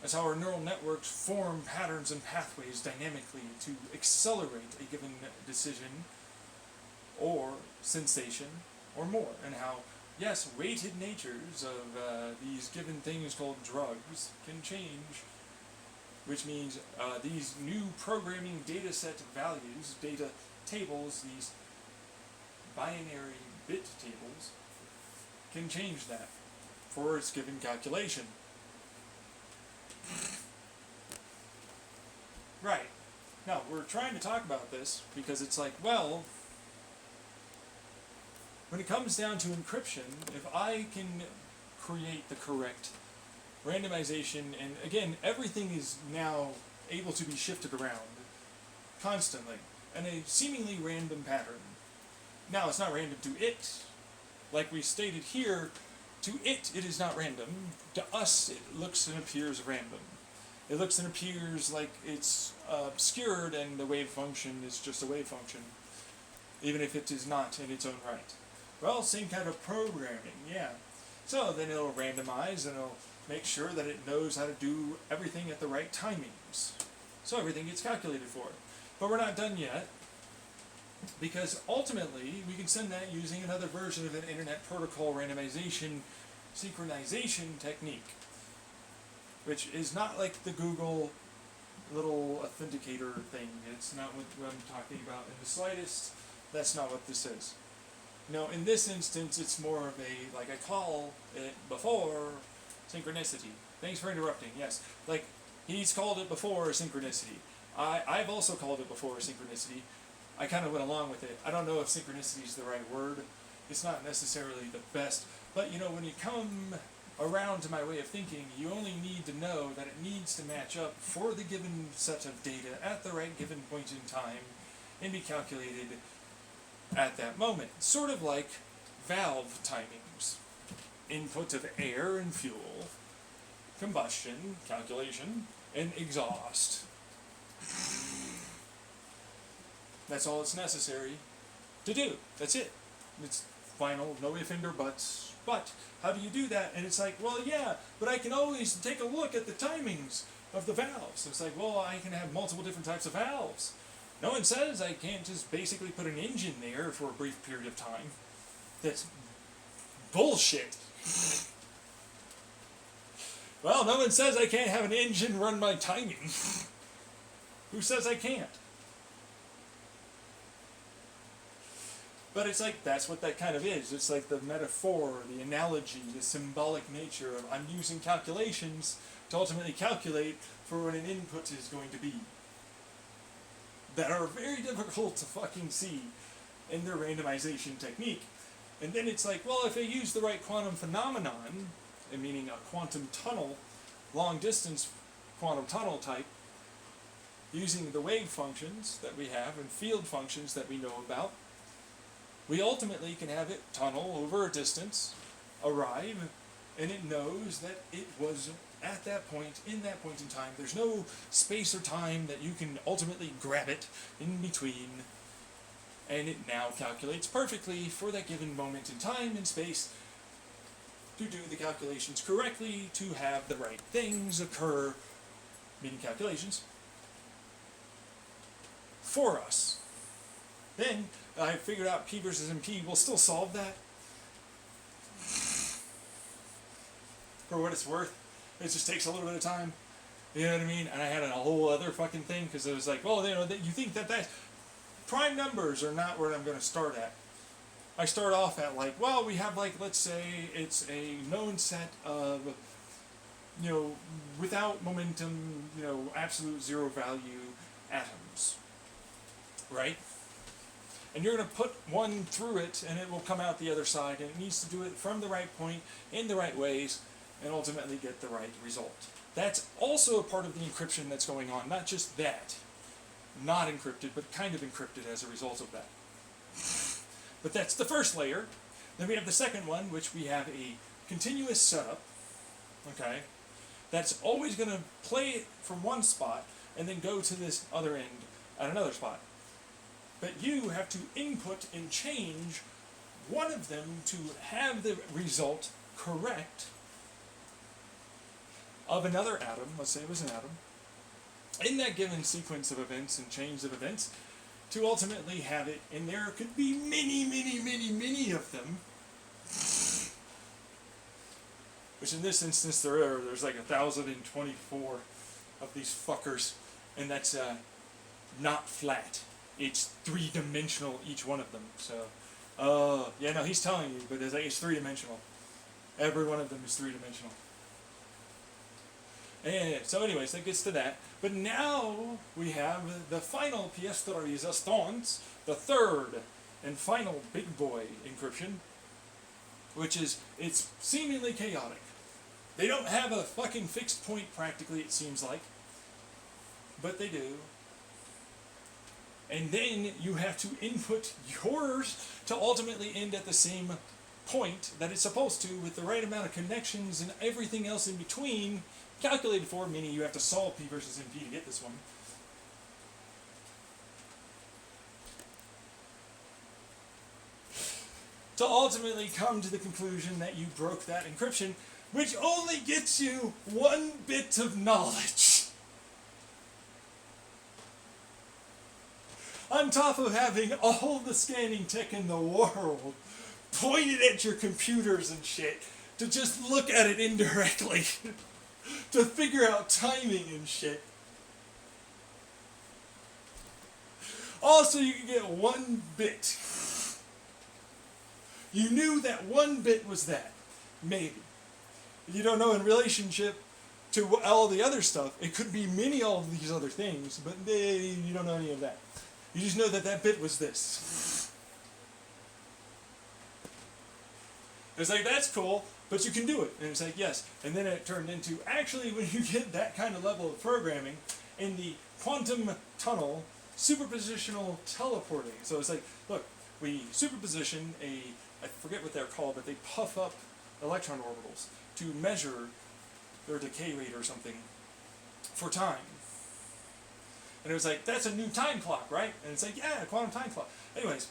That's how our neural networks form patterns and pathways dynamically to accelerate a given decision or sensation or more. And how, yes, weighted natures of these given things called drugs can change, which means these new programming data set values, data tables, these binary bit tables, can change that for its given calculation. Right. Now, we're trying to talk about this because it's like, well, when it comes down to encryption, if I can create the correct randomization, and again, everything is now able to be shifted around constantly, and a seemingly random pattern. Now, it's not random to it. Like we stated here, to it is not random. To us, it looks and appears random. It looks and appears like it's obscured and the wave function is just a wave function, even if it is not in its own right. Well, same kind of programming, yeah. So then it'll randomize and it'll make sure that it knows how to do everything at the right timings. So everything gets calculated for. But we're not done yet, because ultimately we can send that using another version of an Internet Protocol randomization synchronization technique, which is not like the Google little authenticator thing. It's not what I'm talking about in the slightest. That's not what this is. No, in this instance, it's more of a, like I call it before, synchronicity. Thanks for interrupting, yes. Like, he's called it before synchronicity. I've also called it before synchronicity. I kind of went along with it. I don't know if synchronicity is the right word. It's not necessarily the best. But, you know, when you come around to my way of thinking, you only need to know that it needs to match up for the given set of data at the right given point in time and be calculated at that moment. Sort of like valve timings. Input of air and fuel, combustion, calculation, and exhaust. That's all it's necessary to do. That's it. It's final, no if, and, or buts. But how do you do that? And it's like, well, yeah, but I can always take a look at the timings of the valves. It's like, well, I can have multiple different types of valves. No one says I can't just basically put an engine there for a brief period of time. That's bullshit. Well, no one says I can't have an engine run my timing. Who says I can't? But it's like, that's what that kind of is. It's like the metaphor, the analogy, the symbolic nature of I'm using calculations to ultimately calculate for what an input is going to be. That are very difficult to fucking see in their randomization technique. And then it's like, well, if I use the right quantum phenomenon, and meaning a quantum tunnel, long distance quantum tunnel type, using the wave functions that we have and field functions that we know about, we ultimately can have it tunnel over a distance, arrive, and it knows that it was at that point, in that point in time. There's no space or time that you can ultimately grab it in between, and it now calculates perfectly for that given moment in time and space to do the calculations correctly, to have the right things occur, meaning calculations, for us. Then I figured out P versus NP will still solve that. For what it's worth, it just takes a little bit of time. You know what I mean? And I had a whole other fucking thing because it was like, well, you know, you think that prime numbers are not where I'm going to start at. I start off at like, well, we have like, let's say it's a known set of, you know, without momentum, you know, absolute zero value atoms, right? And you're going to put one through it and it will come out the other side, and it needs to do it from the right point, in the right ways, and ultimately get the right result. That's also a part of the encryption that's going on, not just that, not encrypted, but kind of encrypted as a result of that. But that's the first layer. Then we have the second one, which we have a continuous setup, okay, that's always going to play it from one spot and then go to this other end at another spot. But you have to input and change one of them to have the result correct of another atom, let's say it was an atom, in that given sequence of events and chains of events, to ultimately have it, and there could be many, many, many, many of them, which in this instance there's like 1,024 of these fuckers, and that's not flat. It's three-dimensional, each one of them. So, yeah, no, he's telling you, but it's three-dimensional. Every one of them is three-dimensional. And so anyways, that gets to that. But now we have the final pièce de résistance, the third and final big boy encryption, which is, it's seemingly chaotic. They don't have a fucking fixed point practically, it seems like. But they do. And then you have to input yours to ultimately end at the same point that it's supposed to, with the right amount of connections and everything else in between calculated for, meaning you have to solve P versus NP to get this one. To ultimately come to the conclusion that you broke that encryption, which only gets you one bit of knowledge. On top of having all the scanning tech in the world pointed at your computers and shit to just look at it indirectly to figure out timing and shit. Also, you can get one bit. You knew that one bit was that. Maybe. You don't know in relationship to all the other stuff. It could be many all of these other things, but you don't know any of that. You just know that that bit was this. It's like, that's cool, but you can do it. And it's like, yes. And then it turned into, actually, when you get that kind of level of programming, in the quantum tunnel, superpositional teleporting. So it's like, look, we superposition I forget what they're called, but they puff up electron orbitals to measure their decay rate or something for time. And it was like, that's a new time clock, right? And it's like, yeah, a quantum time clock. Anyways,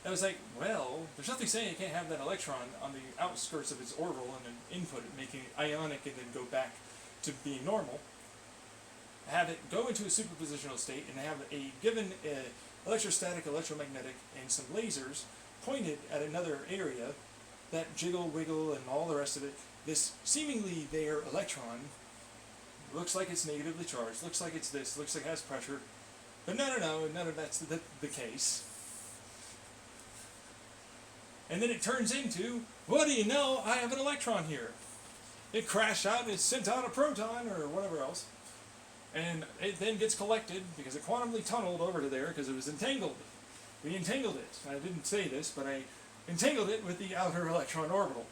I was like, well, there's nothing saying you can't have that electron on the outskirts of its orbital and then input it, making it ionic and then go back to being normal. Have it go into a superpositional state and have a given electrostatic, electromagnetic, and some lasers pointed at another area that jiggle, wiggle, and all the rest of it. This seemingly there electron looks like it's negatively charged, looks like it's this, looks like it has pressure, but no, none of that's the case. And then it turns into, what do you know, I have an electron here. It crashed out and it sent out a proton or whatever else. And it then gets collected because it quantumly tunneled over to there because it was entangled. We entangled it. I didn't say this, but I entangled it with the outer electron orbital.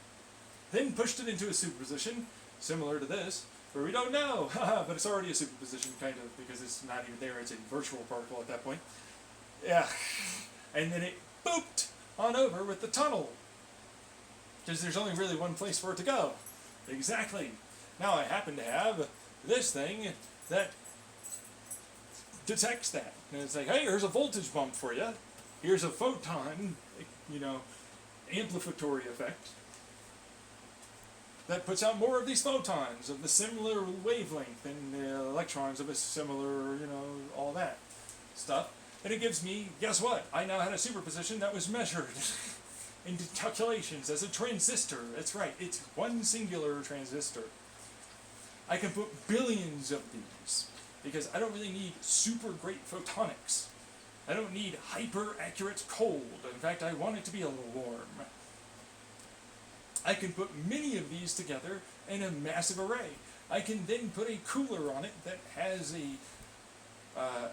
Then pushed it into a superposition, similar to this, where we don't know, but it's already a superposition, kind of, because it's not even there, it's a virtual particle at that point. Yeah. And then it booped on over with the tunnel. Because there's only really one place for it to go. Exactly. Now I happen to have this thing that detects that. And it's like, hey, here's a voltage bump for you. Here's a photon, amplificatory effect that puts out more of these photons of the similar wavelength and the electrons of a similar, all that stuff. And it gives me, guess what? I now had a superposition that was measured in calculations as a transistor. That's right, it's one singular transistor. I can put billions of these because I don't really need super great photonics. I don't need hyper-accurate cold. In fact, I want it to be a little warm. I can put many of these together in a massive array. I can then put a cooler on it that has a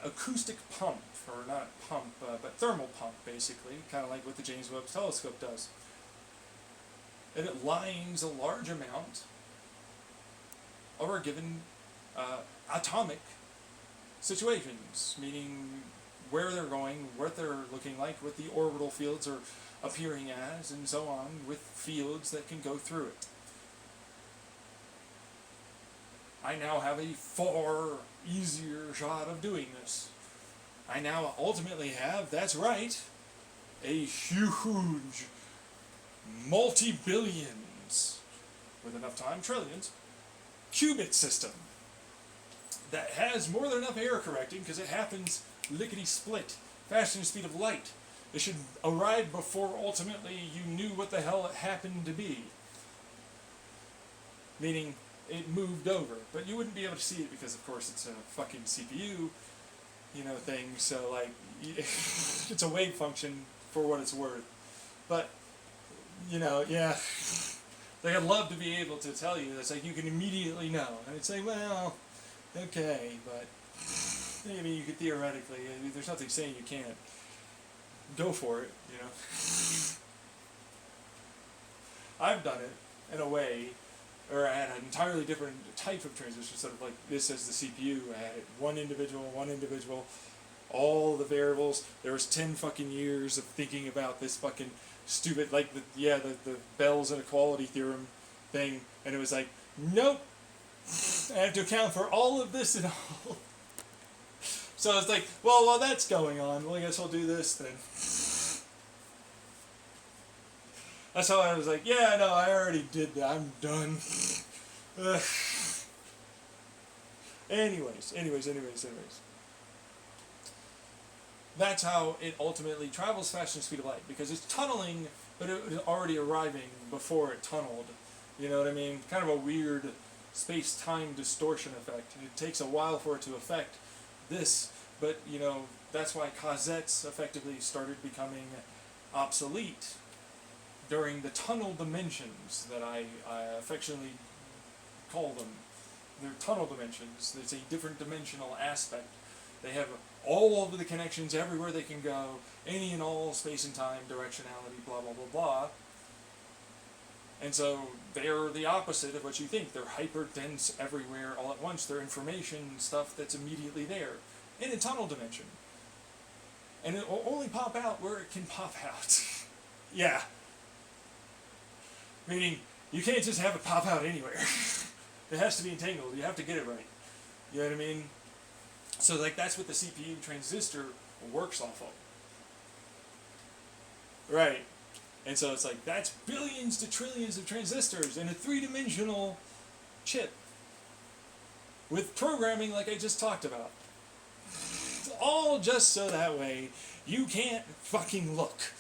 acoustic pump, or not pump, but thermal pump, basically, kind of like what the James Webb Telescope does. And it lines a large amount over given atomic situations, meaning where they're going, what they're looking like, what the orbital fields are appearing as, and so on, with fields that can go through it. I now have a far easier shot of doing this. I now ultimately have, that's right, a huge, multi-billions, with enough time, trillions, qubit system that has more than enough error correcting because it happens lickety-split, faster than the speed of light. It should arrive before ultimately you knew what the hell it happened to be. Meaning, it moved over. But you wouldn't be able to see it because, of course, it's a fucking CPU, thing. So, like, it's a wave function for what it's worth. But, yeah. Like, I'd love to be able to tell you that's like you can immediately know. And it's like, well, okay, but maybe you could theoretically, there's nothing saying you can't go for it, you know. I've done it in a way, or I had an entirely different type of transistor, sort of like this as the CPU. I had it one individual, all the variables. There was 10 fucking years of thinking about this fucking stupid, like, the Bell's inequality theorem thing, and it was like, nope, I have to account for all of this and all. So I was like, well, while that's going on, well, I guess I'll do this then. That's how I was like, yeah, no, I already did that. I'm done. Anyways. That's how it ultimately travels faster than the speed of light, because it's tunneling, but it was already arriving before it tunneled. You know what I mean? Kind of a weird space-time distortion effect. It takes a while for it to affect this, but, you know, that's why cosettes effectively started becoming obsolete during the tunnel dimensions that I affectionately call them. They're tunnel dimensions. It's a different dimensional aspect. They have all of the connections everywhere they can go, any and all space and time, directionality, blah, blah, blah, blah. And so they're the opposite of what you think. They're hyper-dense everywhere all at once. They're information stuff that's immediately there in a tunnel dimension. And it will only pop out where it can pop out. Yeah. Meaning, you can't just have it pop out anywhere. It has to be entangled. You have to get it right. You know what I mean? So, like, that's what the CPU transistor works off of. Right. And so it's like, that's billions to trillions of transistors in a three-dimensional chip. With programming like I just talked about. It's all just so that way you can't fucking look.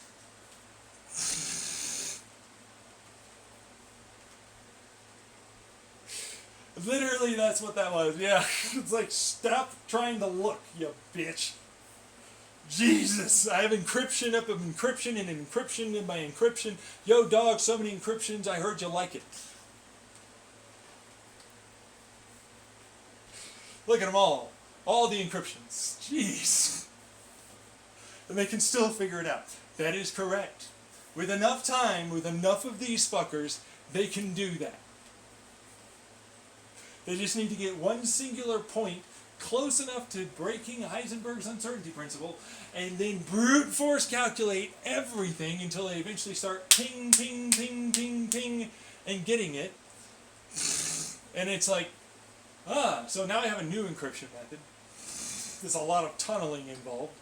Literally, that's what that was. Yeah. It's like, stop trying to look, you bitch. Jesus, I have encryption up of encryption and encryption in my encryption. Yo, dog, so many encryptions, I heard you like it. Look at them all. All the encryptions. Jeez. And they can still figure it out. That is correct. With enough time, with enough of these fuckers, they can do that. They just need to get one singular point close enough to breaking Heisenberg's uncertainty principle, and then brute force calculate everything until they eventually start ping, ping, ping, ping, ping, and getting it. And it's like, so now I have a new encryption method. There's a lot of tunneling involved.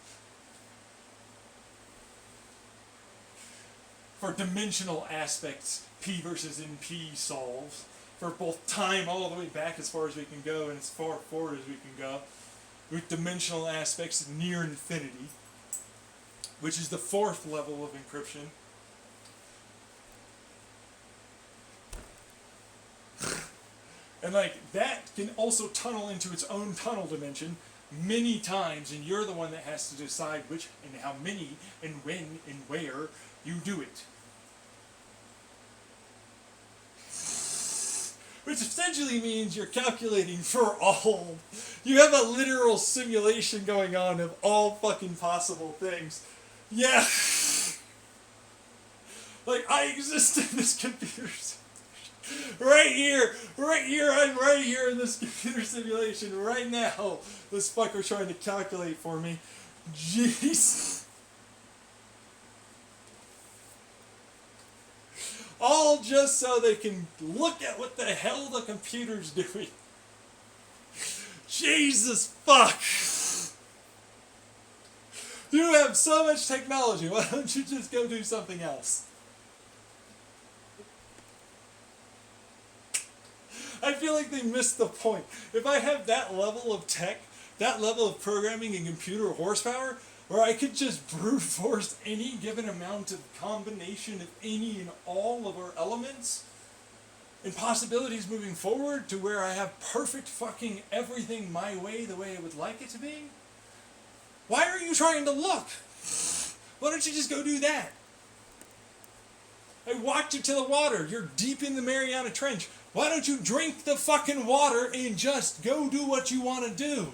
For dimensional aspects, P versus NP solves. For both time all the way back as far as we can go and as far forward as we can go, with dimensional aspects near infinity, which is the fourth level of encryption. And like, that can also tunnel into its own tunnel dimension many times, and you're the one that has to decide which and how many and when and where you do it. Which essentially means you're calculating for all. You have a literal simulation going on of all fucking possible things. Yeah. Like, I exist in this computer simulation. Right here, I'm right here in this computer simulation right now. This fucker's trying to calculate for me. Jeez. All just so they can look at what the hell the computer's doing. Jesus fuck! You have so much technology, why don't you just go do something else? I feel like they missed the point. If I have that level of tech, that level of programming and computer horsepower, where I could just brute force any given amount of combination of any and all of our elements and possibilities moving forward to where I have perfect fucking everything my way, the way I would like it to be. Why are you trying to look? Why don't you just go do that? I walked you to the water. You're deep in the Mariana Trench. Why don't you drink the fucking water and just go do what you want to do?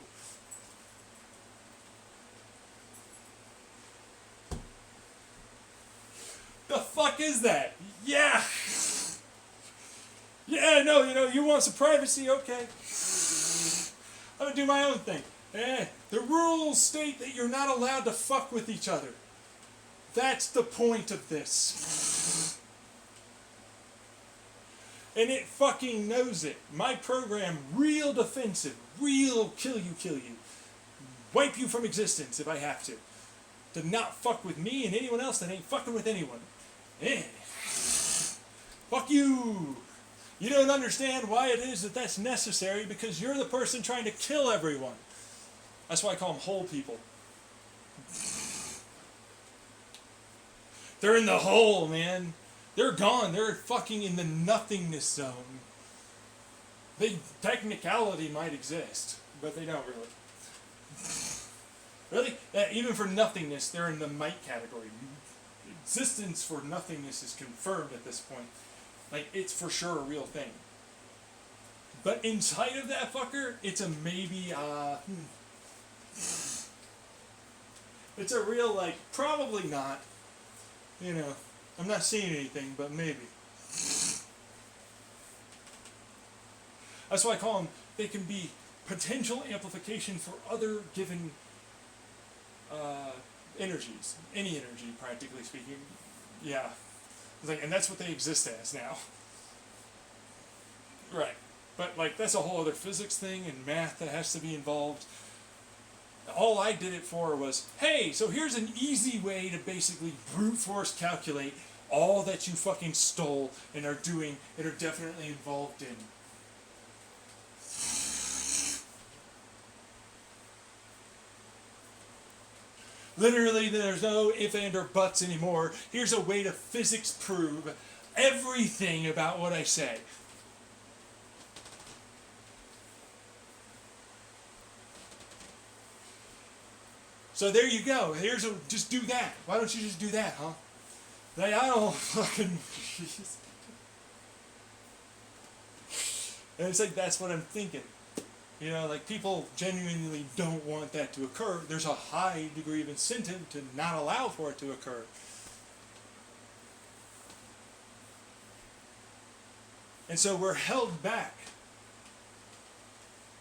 The fuck is that? Yeah. Yeah, no, you want some privacy? Okay. I'm gonna do my own thing. The rules state that you're not allowed to fuck with each other. That's the point of this. And it fucking knows it. My program, real defensive, real kill you. Wipe you from existence if I have to. To not fuck with me and anyone else that ain't fucking with anyone. Fuck you. You don't understand why it is that that's necessary because you're the person trying to kill everyone. That's why I call them whole people. They're in the hole, man. They're gone. They're fucking in the nothingness zone. Technicality might exist, but they don't really. Really? Even for nothingness, they're in the might category. Existence for nothingness is confirmed at this point. Like, it's for sure a real thing. But inside of that fucker, it's a maybe, It's a real, like, probably not. I'm not seeing anything, but maybe. That's why I call them, they can be potential amplification for other given energies. Any energy, practically speaking. Yeah. And that's what they exist as now. Right. But, that's a whole other physics thing and math that has to be involved. All I did it for was, hey, so here's an easy way to basically brute force calculate all that you fucking stole and are doing and are definitely involved in. Literally, there's no if, and, or buts anymore. Here's a way to physics prove everything about what I say. So there you go. Just do that. Why don't you just do that, huh? I don't fucking... And it's that's what I'm thinking. People genuinely don't want that to occur. There's a high degree of incentive to not allow for it to occur. And so we're held back.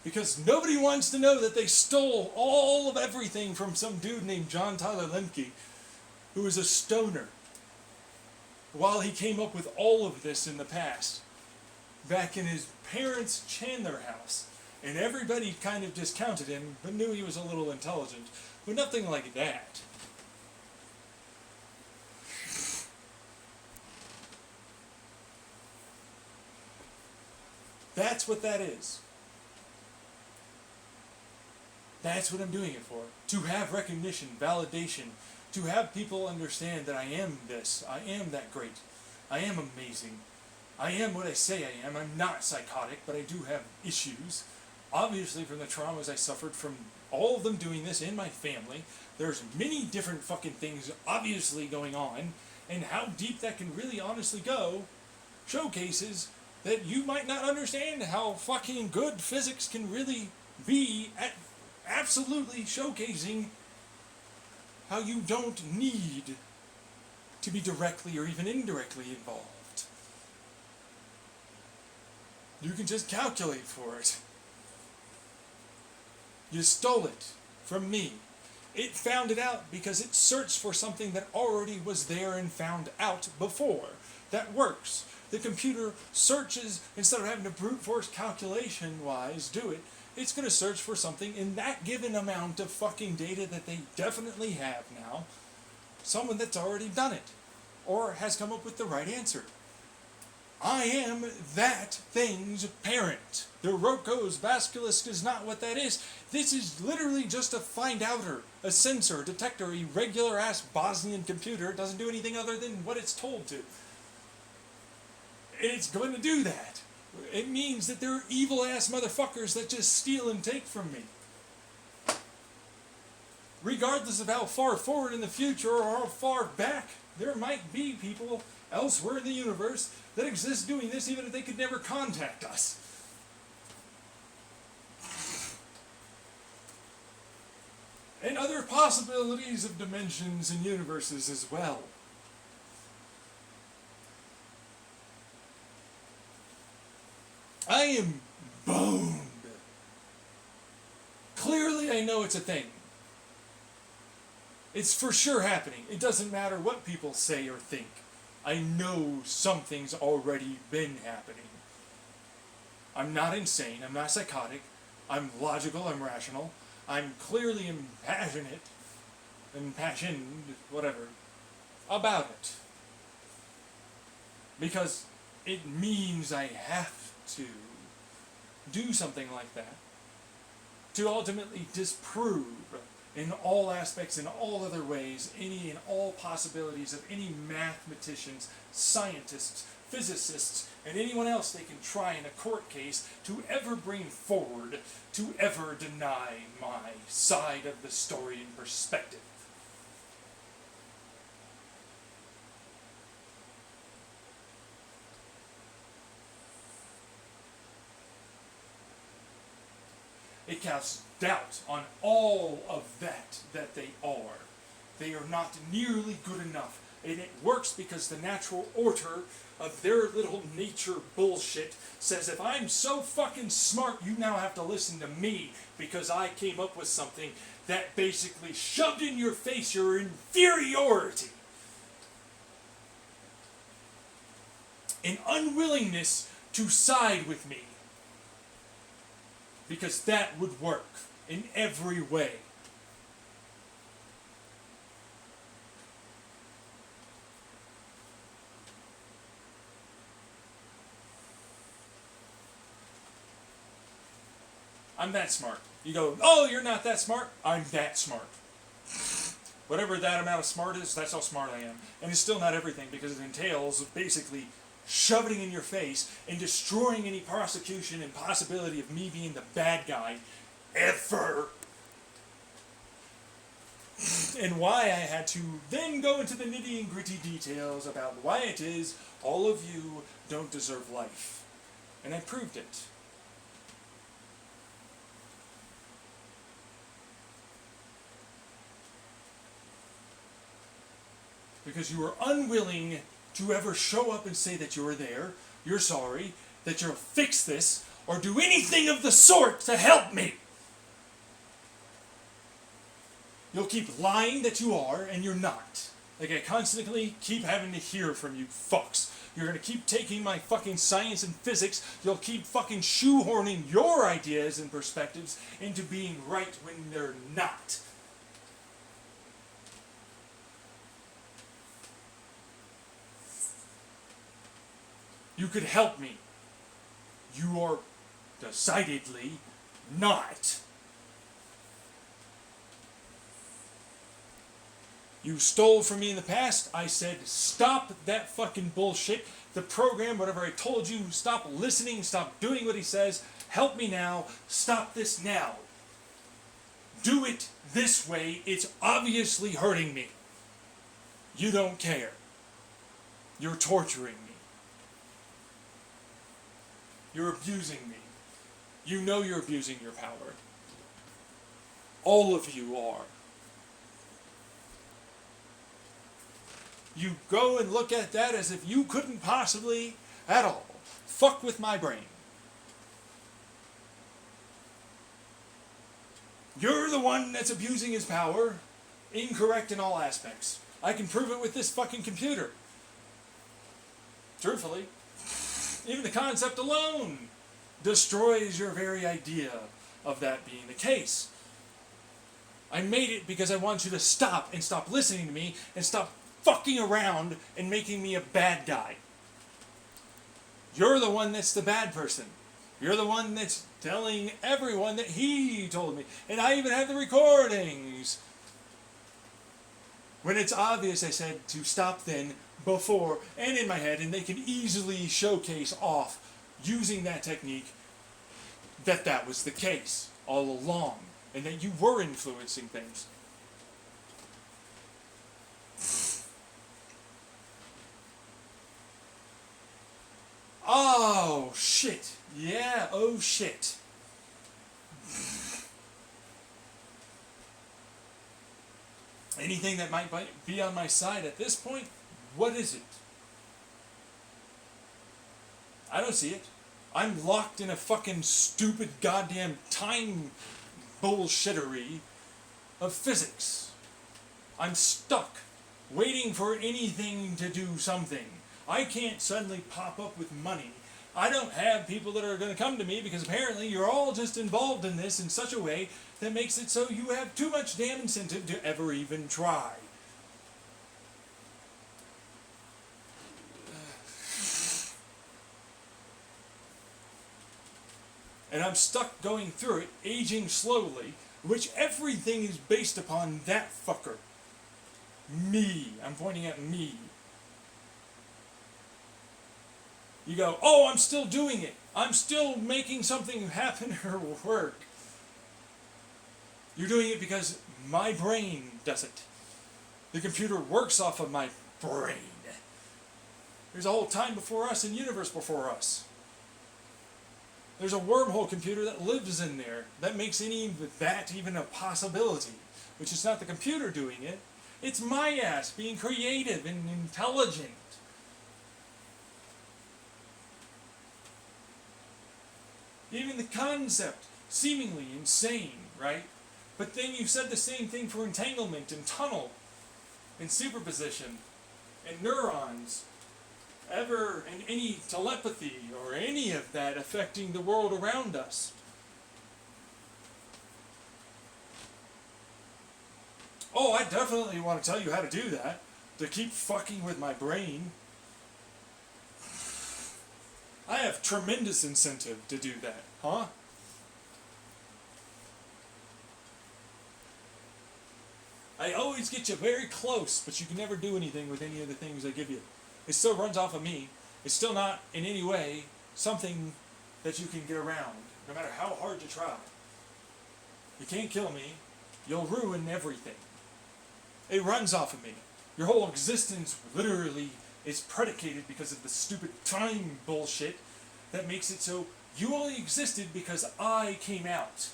Because nobody wants to know that they stole all of everything from some dude named John Tyler Lemke, who was a stoner, while he came up with all of this in the past, back in his parents' Chandler house. And everybody kind of discounted him, but knew he was a little intelligent. But nothing like that. That's what that is. That's what I'm doing it for. To have recognition, validation, to have people understand that I am this, I am that great, I am amazing, I am what I say I am. I'm not psychotic, but I do have issues. Obviously from the traumas I suffered from all of them doing this in my family. There's many different fucking things obviously going on, and how deep that can really honestly go showcases that you might not understand how fucking good physics can really be at absolutely showcasing how you don't need to be directly or even indirectly involved. You can just calculate for it. You stole it from me. It found it out because it searched for something that already was there and found out before. That works. The computer searches, instead of having to brute force calculation-wise do it, it's going to search for something in that given amount of fucking data that they definitely have now. Someone that's already done it. Or has come up with the right answer. I am that thing's parent. The Roko's Basilisk is not what that is. This is literally just a find-outer, a sensor, detector, a regular-ass Bosnian computer. It doesn't do anything other than what it's told to. And it's going to do that. It means that there are evil-ass motherfuckers that just steal and take from me. Regardless of how far forward in the future or how far back, there might be people elsewhere in the universe that exists doing this even if they could never contact us. And other possibilities of dimensions and universes as well. I am boned. Clearly I know it's a thing. It's for sure happening. It doesn't matter what people say or think. I know something's already been happening. I'm not insane. I'm not psychotic. I'm logical. I'm rational. I'm clearly impassioned, whatever, about it. Because it means I have to do something like that. To ultimately disprove in all aspects, in all other ways, any and all possibilities of any mathematicians, scientists, physicists, and anyone else they can try in a court case to ever bring forward, to ever deny my side of the story and perspective. It casts doubt on all of that they are. They are not nearly good enough. And it works because the natural order of their little nature bullshit says if I'm so fucking smart, you now have to listen to me because I came up with something that basically shoved in your face your inferiority. An unwillingness to side with me. Because that would work in every way. I'm that smart. You go, oh, you're not that smart? I'm that smart. Whatever that amount of smart is, that's how smart I am. And it's still not everything because it entails basically shoving it in your face and destroying any prosecution and possibility of me being the bad guy ever. And why I had to then go into the nitty and gritty details about why it is all of you don't deserve life. And I proved it. Because you were unwilling to ever show up and say that you were there, you're sorry, that you'll fix this, or do anything of the sort to help me. You'll keep lying that you are, and you're not. Like I constantly keep having to hear from you fucks. You're gonna keep taking my fucking science and physics, you'll keep fucking shoehorning your ideas and perspectives into being right when they're not. You could help me. You are decidedly not. You stole from me in the past. I said, stop that fucking bullshit. The program, whatever I told you, stop listening, stop doing what he says. Help me now. Stop this now. Do it this way. It's obviously hurting me. You don't care. You're torturing me. You're abusing me. You know you're abusing your power. All of you are. You go and look at that as if you couldn't possibly, at all, fuck with my brain. You're the one that's abusing his power, incorrect in all aspects. I can prove it with this fucking computer. Truthfully. Even the concept alone destroys your very idea of that being the case. I made it because I want you to stop and stop listening to me and stop fucking around and making me a bad guy. You're the one that's the bad person. You're the one that's telling everyone that he told me. And I even have the recordings. When it's obvious I said to stop then, before, and in my head, and they can easily showcase off using that technique that that was the case all along, and that you were influencing things. Oh, shit. Yeah, oh, shit. Anything that might be on my side at this point, what is it? I don't see it. I'm locked in a fucking stupid goddamn time bullshittery of physics. I'm stuck, waiting for anything to do something. I can't suddenly pop up with money. I don't have people that are going to come to me because apparently you're all just involved in this in such a way that makes it so you have too much damn incentive to ever even try. And I'm stuck going through it, aging slowly, which everything is based upon that fucker. Me. I'm pointing at me. You go, oh, I'm still doing it. I'm still making something happen or work. You're doing it because my brain does it. The computer works off of my brain. There's a whole time before us and universe before us. There's a wormhole computer that lives in there that makes that even a possibility, which is not the computer doing it. It's my ass being creative and intelligent. Even the concept, seemingly insane, right? But then you said the same thing for entanglement and tunnel and superposition and neurons. Ever and any telepathy or any of that affecting the world around us. Oh, I definitely want to tell you how to do that. To keep fucking with my brain. I have tremendous incentive to do that, huh? I always get you very close, but you can never do anything with any of the things I give you. It still runs off of me. It's still not in any way something that you can get around, no matter how hard you try. You can't kill me. You'll ruin everything. It runs off of me. Your whole existence literally is predicated because of the stupid time bullshit that makes it so you only existed because I came out.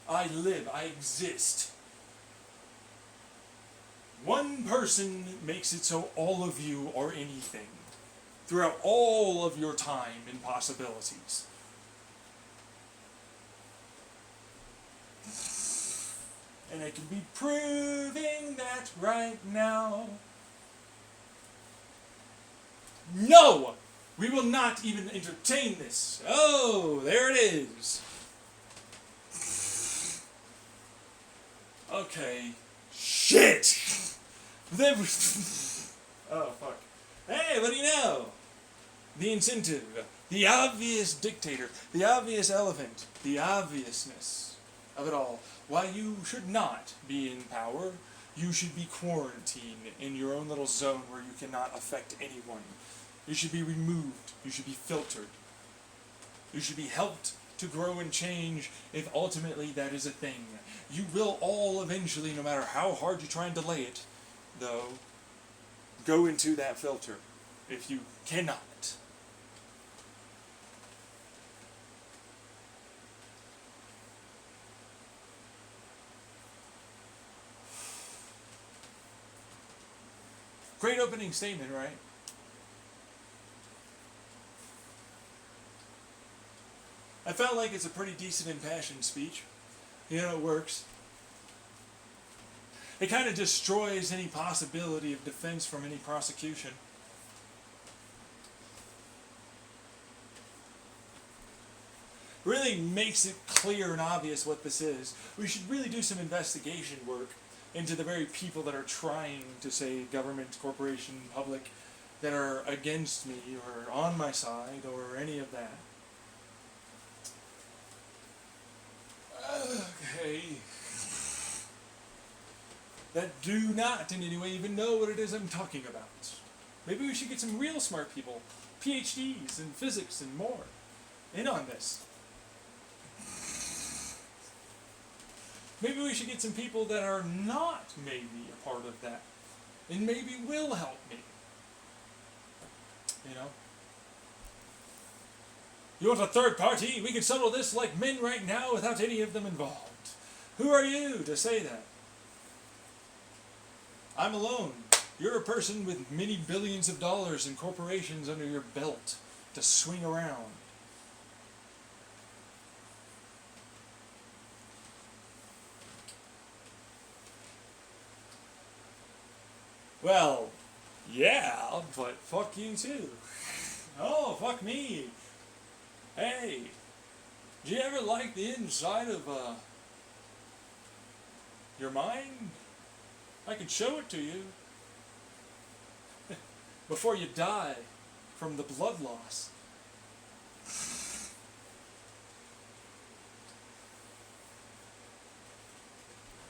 I live. I exist. One person makes it so all of you are anything throughout all of your time and possibilities. And I can be proving that right now. No! We will not even entertain this. Oh, there it is. Okay. Shit! Oh, fuck. Hey, what do you know? The incentive, the obvious dictator, the obvious elephant, the obviousness of it all. Why you should not be in power, you should be quarantined in your own little zone where you cannot affect anyone. You should be removed. You should be filtered. You should be helped to grow and change if ultimately that is a thing. You will all eventually, no matter how hard you try and delay it, though, go into that filter if you cannot. Great opening statement, right? I felt like it's a pretty decent impassioned speech. You know, it works. It kind of destroys any possibility of defense from any prosecution. Really makes it clear and obvious what this is. We should really do some investigation work into the very people that are trying to say government, corporation, public, that are against me or on my side or any of that. Okay. That do not in any way even know what it is I'm talking about. Maybe we should get some real smart people, PhDs in physics and more, in on this. Maybe we should get some people that are not maybe a part of that, and maybe will help me. You know? You want a third party? We can settle this like men right now without any of them involved. Who are you to say that? I'm alone. You're a person with many billions of dollars in corporations under your belt to swing around. Well, yeah, but fuck you too. Oh, fuck me. Hey, do you ever like the inside of your mind? I could show it to you. Before you die from the blood loss.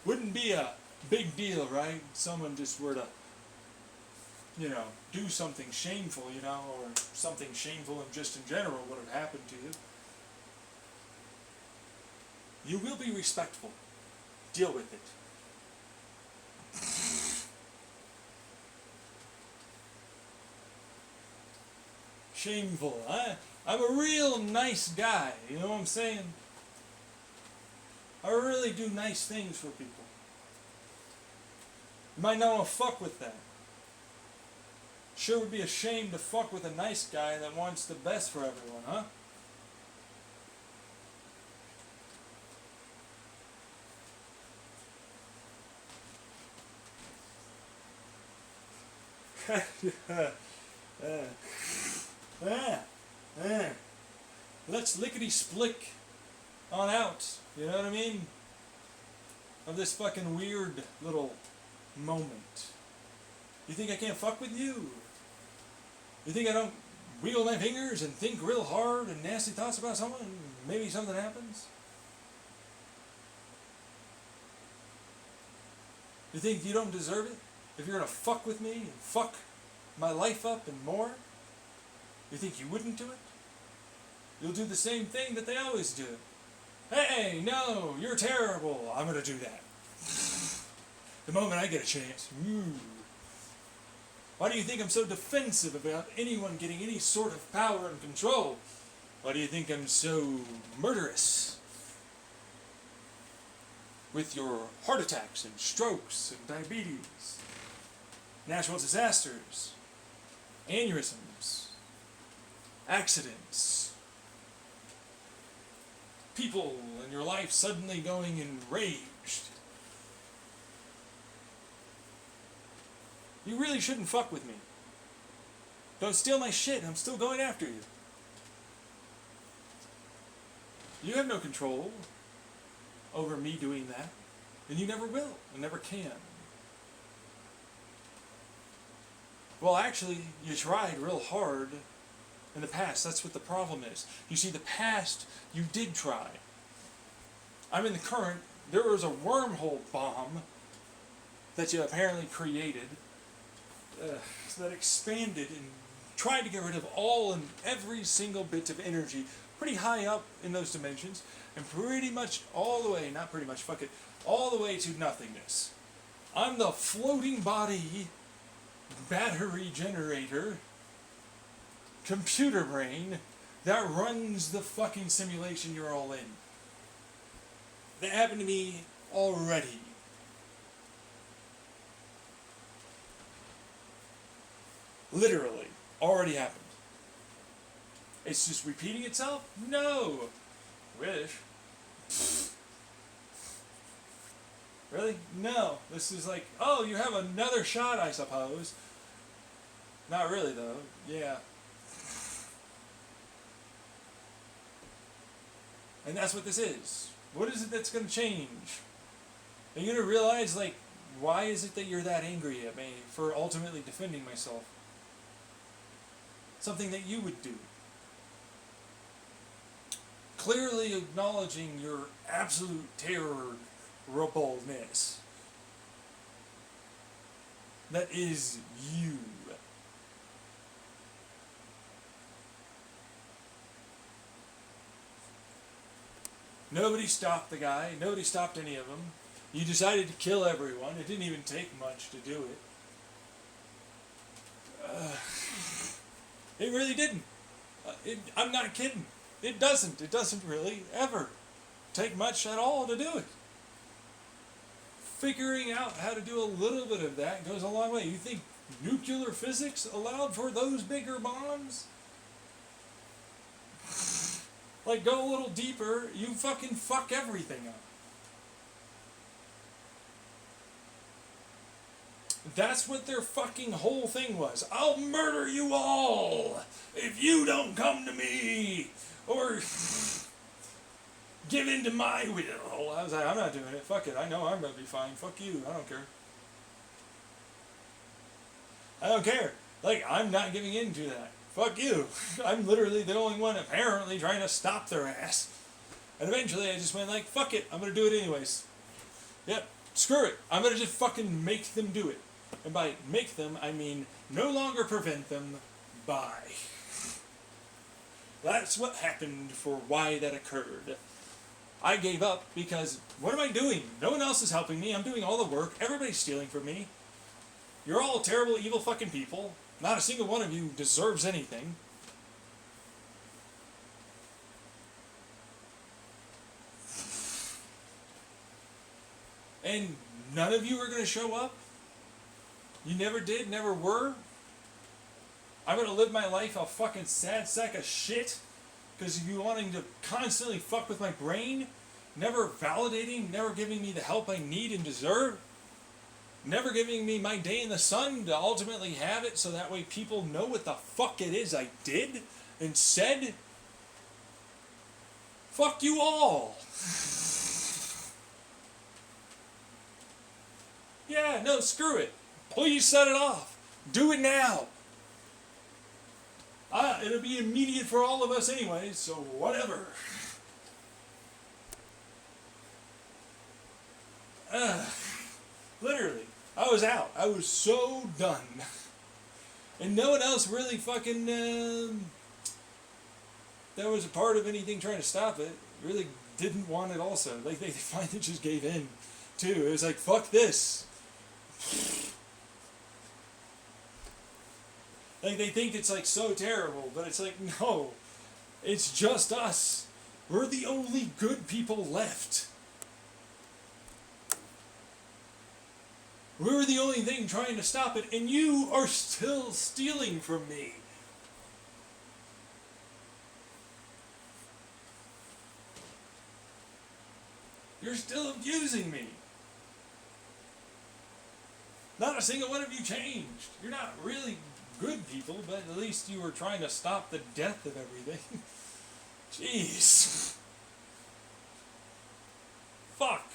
Wouldn't be a big deal, right? Someone just were to, do something shameful, or something shameful and just in general would have happened to you. You will be respectful. Deal with it. Shameful. I'm a real nice guy, you know what I'm saying? I really do nice things for people. You might not want to fuck with that. Sure would be a shame to fuck with a nice guy that wants the best for everyone, huh? Let's lickety-splick on out, you know what I mean? Of this fucking weird little moment. You think I can't fuck with you? You think I don't wiggle my fingers and think real hard and nasty thoughts about someone and maybe something happens? You think you don't deserve it? If you're gonna fuck with me and fuck my life up and more, you think you wouldn't do it? You'll do the same thing that they always do. Hey, no, you're terrible. I'm gonna do that. The moment I get a chance. Why do you think I'm so defensive about anyone getting any sort of power and control? Why do you think I'm so murderous? With your heart attacks and strokes and diabetes, natural disasters, aneurysms, accidents, people in your life suddenly going enraged. You really shouldn't fuck with me. Don't steal my shit, I'm still going after you. You have no control over me doing that, and you never will, and never can. Well, actually, you tried real hard in the past. That's what the problem is. You see, the past, you did try. I'm in the current. There was a wormhole bomb that you apparently created that expanded and tried to get rid of all and every single bit of energy pretty high up in those dimensions and pretty much all the way, not pretty much, fuck it, all the way to nothingness. I'm the floating body battery generator computer brain that runs the fucking simulation you're all in. That happened to me already. Literally, already happened. It's just repeating itself? No. Wish. Really? No. This is like, oh, you have another shot, I suppose. Not really, though. Yeah. And that's what this is. What is it that's going to change? Are you going to realize, like, why is it that you're that angry at me for ultimately defending myself? Something that you would do. Clearly acknowledging your absolute terribleness. That is you. Nobody stopped the guy. Nobody stopped any of them. You decided to kill everyone. It didn't even take much to do it. It really didn't. I'm not kidding. It doesn't. It doesn't really ever take much at all to do it. Figuring out how to do a little bit of that goes a long way. You think nuclear physics allowed for those bigger bombs? Like, go a little deeper, you fucking fuck everything up. That's what their fucking whole thing was. I'll murder you all if you don't come to me or give in to my will. I was like, I'm not doing it. Fuck it. I know I'm going to be fine. Fuck you. I don't care. I don't care. Like, I'm not giving in to that. Fuck you. I'm literally the only one apparently trying to stop their ass. And eventually I just went like, fuck it. I'm going to do it anyways. Yep. Screw it. I'm going to just fucking make them do it. And by make them, I mean no longer prevent them. Bye. That's what happened for why that occurred. I gave up because what am I doing? No one else is helping me. I'm doing all the work. Everybody's stealing from me. You're all terrible, evil fucking people. Not a single one of you deserves anything. And none of you are going to show up? You never did, never were? I'm going to live my life a fucking sad sack of shit because of you wanting to constantly fuck with my brain? Never validating, never giving me the help I need and deserve? Never giving me my day in the sun to ultimately have it so that way people know what the fuck it is I did and said? Fuck you all! Yeah, no, screw it. Please set it off. Do it now. It'll be immediate for all of us anyway, so whatever. Literally. I was out. I was so done. And no one else really fucking, that was a part of anything trying to stop it, really didn't want it also. Like, they finally just gave in, too. It was like, fuck this. Like, they think it's, like, so terrible, but it's like, no. It's just us. We're the only good people left. We're the only thing trying to stop it, and you are still stealing from me. You're still abusing me. Not a single one of you changed. You're not really good people, but at least you were trying to stop the death of everything. Jeez. Fuck.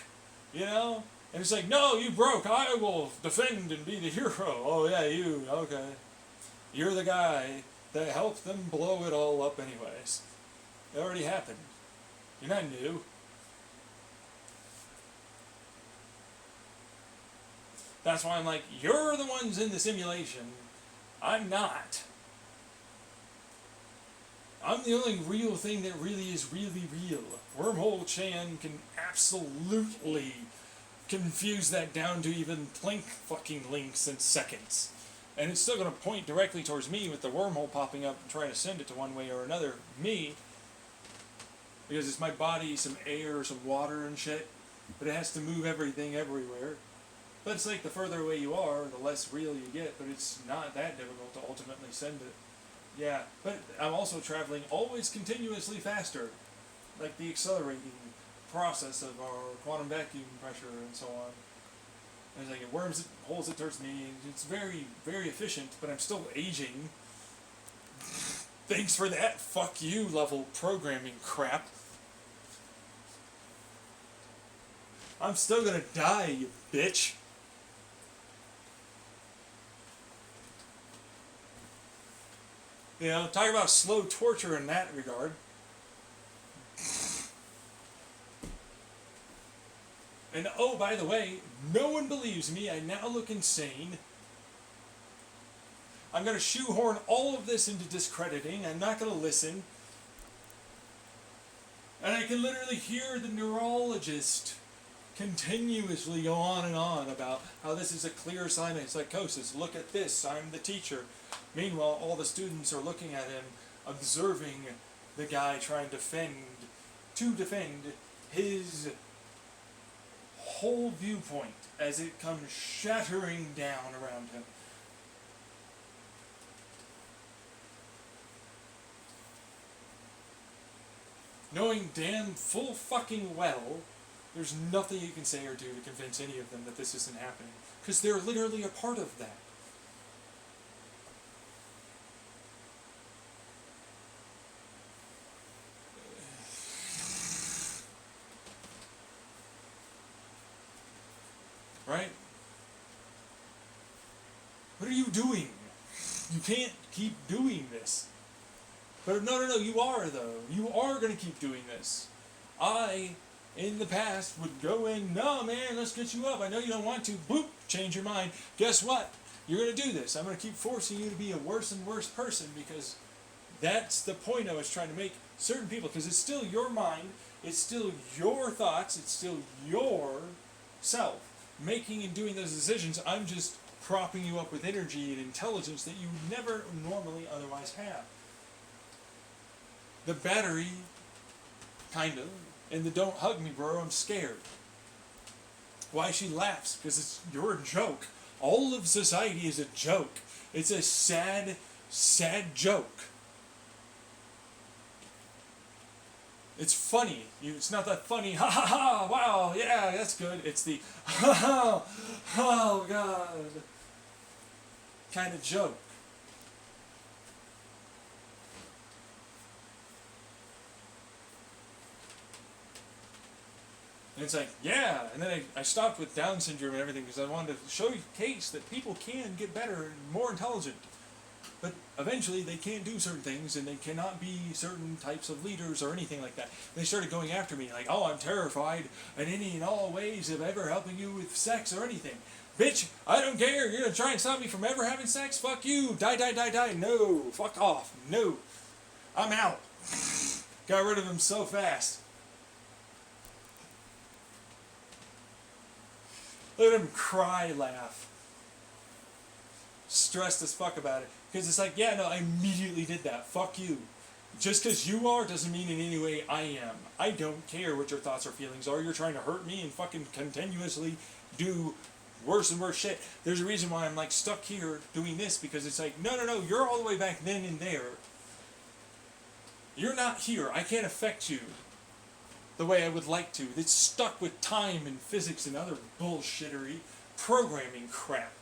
You know? And it's like, no, you broke. I will defend and be the hero. Oh, yeah, you. Okay. You're the guy that helped them blow it all up anyways. It already happened. You're not new. That's why I'm like, you're the ones in the simulation. I'm not. I'm the only real thing that really is really real. Wormhole Chan can absolutely confuse that down to even Plink fucking links in seconds. And it's still going to point directly towards me with the wormhole popping up and trying to send it to one way or another. Me. Because it's my body, some air, some water and shit. But it has to move everything everywhere. But it's like the further away you are, the less real you get. But it's not that difficult to ultimately send it. Yeah, but I'm also traveling always continuously faster. Like the accelerating process of our quantum vacuum pressure and so on. And it's like it worms it, holds it towards me. It's very, very efficient, but I'm still aging. Thanks for that fuck you level programming crap. I'm still gonna die, you bitch. You know, talk about slow torture in that regard. And oh, by the way, no one believes me. I now look insane. I'm going to shoehorn all of this into discrediting. I'm not going to listen. And I can literally hear the neurologist continuously go on and on about how this is a clear sign of psychosis. Look at this. I'm the teacher. Meanwhile, all the students are looking at him, observing the guy trying to defend his whole viewpoint as it comes shattering down around him. Knowing damn full fucking well there's nothing you can say or do to convince any of them that this isn't happening. Because they're literally a part of that. Right? What are you doing? You can't keep doing this. But no, you are though. You are going to keep doing this. I, in the past, would go in, no man, let's get you up. I know you don't want to. Boop, change your mind. Guess what? You're going to do this. I'm going to keep forcing you to be a worse and worse person because that's the point I was trying to make certain people. Because it's still your mind. It's still your thoughts. It's still your self. Making and doing those decisions. I'm just propping you up with energy and intelligence that you never normally otherwise have. The battery, kind of, and the don't hug me bro, I'm scared. Why she laughs? Because it's your joke. All of society is a joke. It's a sad, sad joke. It's funny. It's not that funny, ha ha ha, wow, yeah, that's good. It's the, ha ha, oh god, kind of joke. And it's like, yeah, and then I stopped with Down syndrome and everything because I wanted to show you a case that people can get better and more intelligent. But eventually they can't do certain things and they cannot be certain types of leaders or anything like that. And they started going after me like, oh, I'm terrified in any and all ways of ever helping you with sex or anything. Bitch, I don't care. You're going to try and stop me from ever having sex? Fuck you. Die, die, die, die. No. Fuck off. No. I'm out. Got rid of him so fast. Look at him cry, laugh. Stressed as fuck about it. Because it's like, yeah, no, I immediately did that. Fuck you. Just because you are doesn't mean in any way I am. I don't care what your thoughts or feelings are. You're trying to hurt me and fucking continuously do worse and worse shit. There's a reason why I'm like stuck here doing this because it's like, no, you're all the way back then and there. You're not here. I can't affect you the way I would like to. It's stuck with time and physics and other bullshittery programming crap.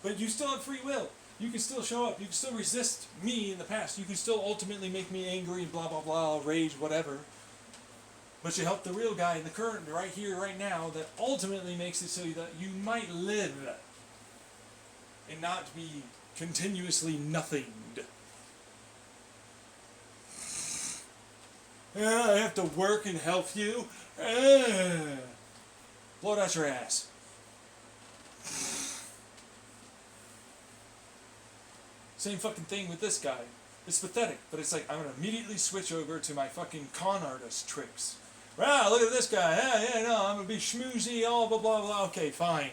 But you still have free will. You can still show up. You can still resist me in the past. You can still ultimately make me angry, blah, blah, blah, rage, whatever. But you help the real guy in the current, right here, right now, that ultimately makes it so that you might live and not be continuously nothinged. I have to work and help you. Blow it out your ass. Same fucking thing with this guy. It's pathetic, but it's like I'm gonna immediately switch over to my fucking con artist tricks. Wow, look at this guy. I'm gonna be schmoozy, all blah blah blah. Okay, fine.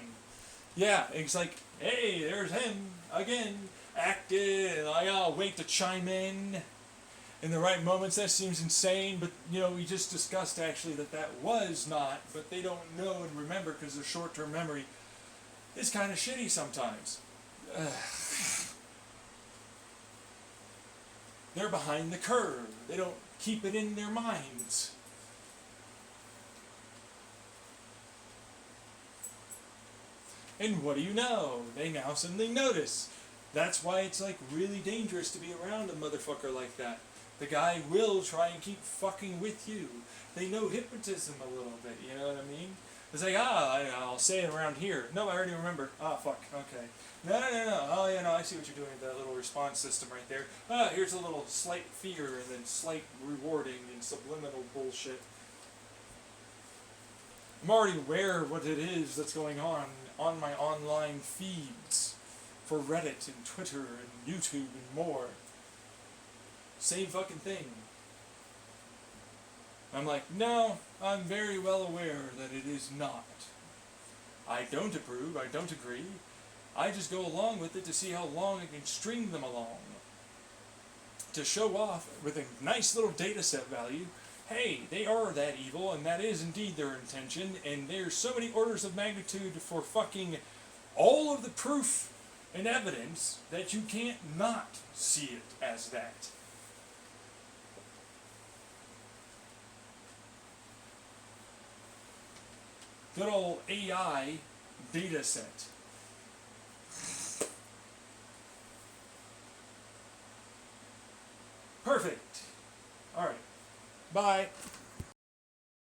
Yeah, it's like, hey, there's him again, acted, and I'll wait to chime in the right moments. That seems insane, but we just discussed actually that was not, but they don't know and remember because their short-term memory is kind of shitty sometimes. They're behind the curve. They don't keep it in their minds. And what do you know? They now suddenly notice. That's why it's like really dangerous to be around a motherfucker like that. The guy will try and keep fucking with you. They know hypnotism a little bit, you know what I mean? It's like, I'll say it around here. No, I already remember. Fuck, okay. No. Oh, yeah, no, I see what you're doing with that little response system right there. Here's a little slight fear and then slight rewarding and subliminal bullshit. I'm already aware of what it is that's going on my online feeds for Reddit and Twitter and YouTube and more. Same fucking thing. I'm like, no, I'm very well aware that it is not. I don't approve, I don't agree. I just go along with it to see how long I can string them along. To show off with a nice little data set value, hey, they are that evil, and that is indeed their intention, and there's so many orders of magnitude for fucking all of the proof and evidence that you can't not see it as that. Good old AI data set. Perfect. All right. Bye.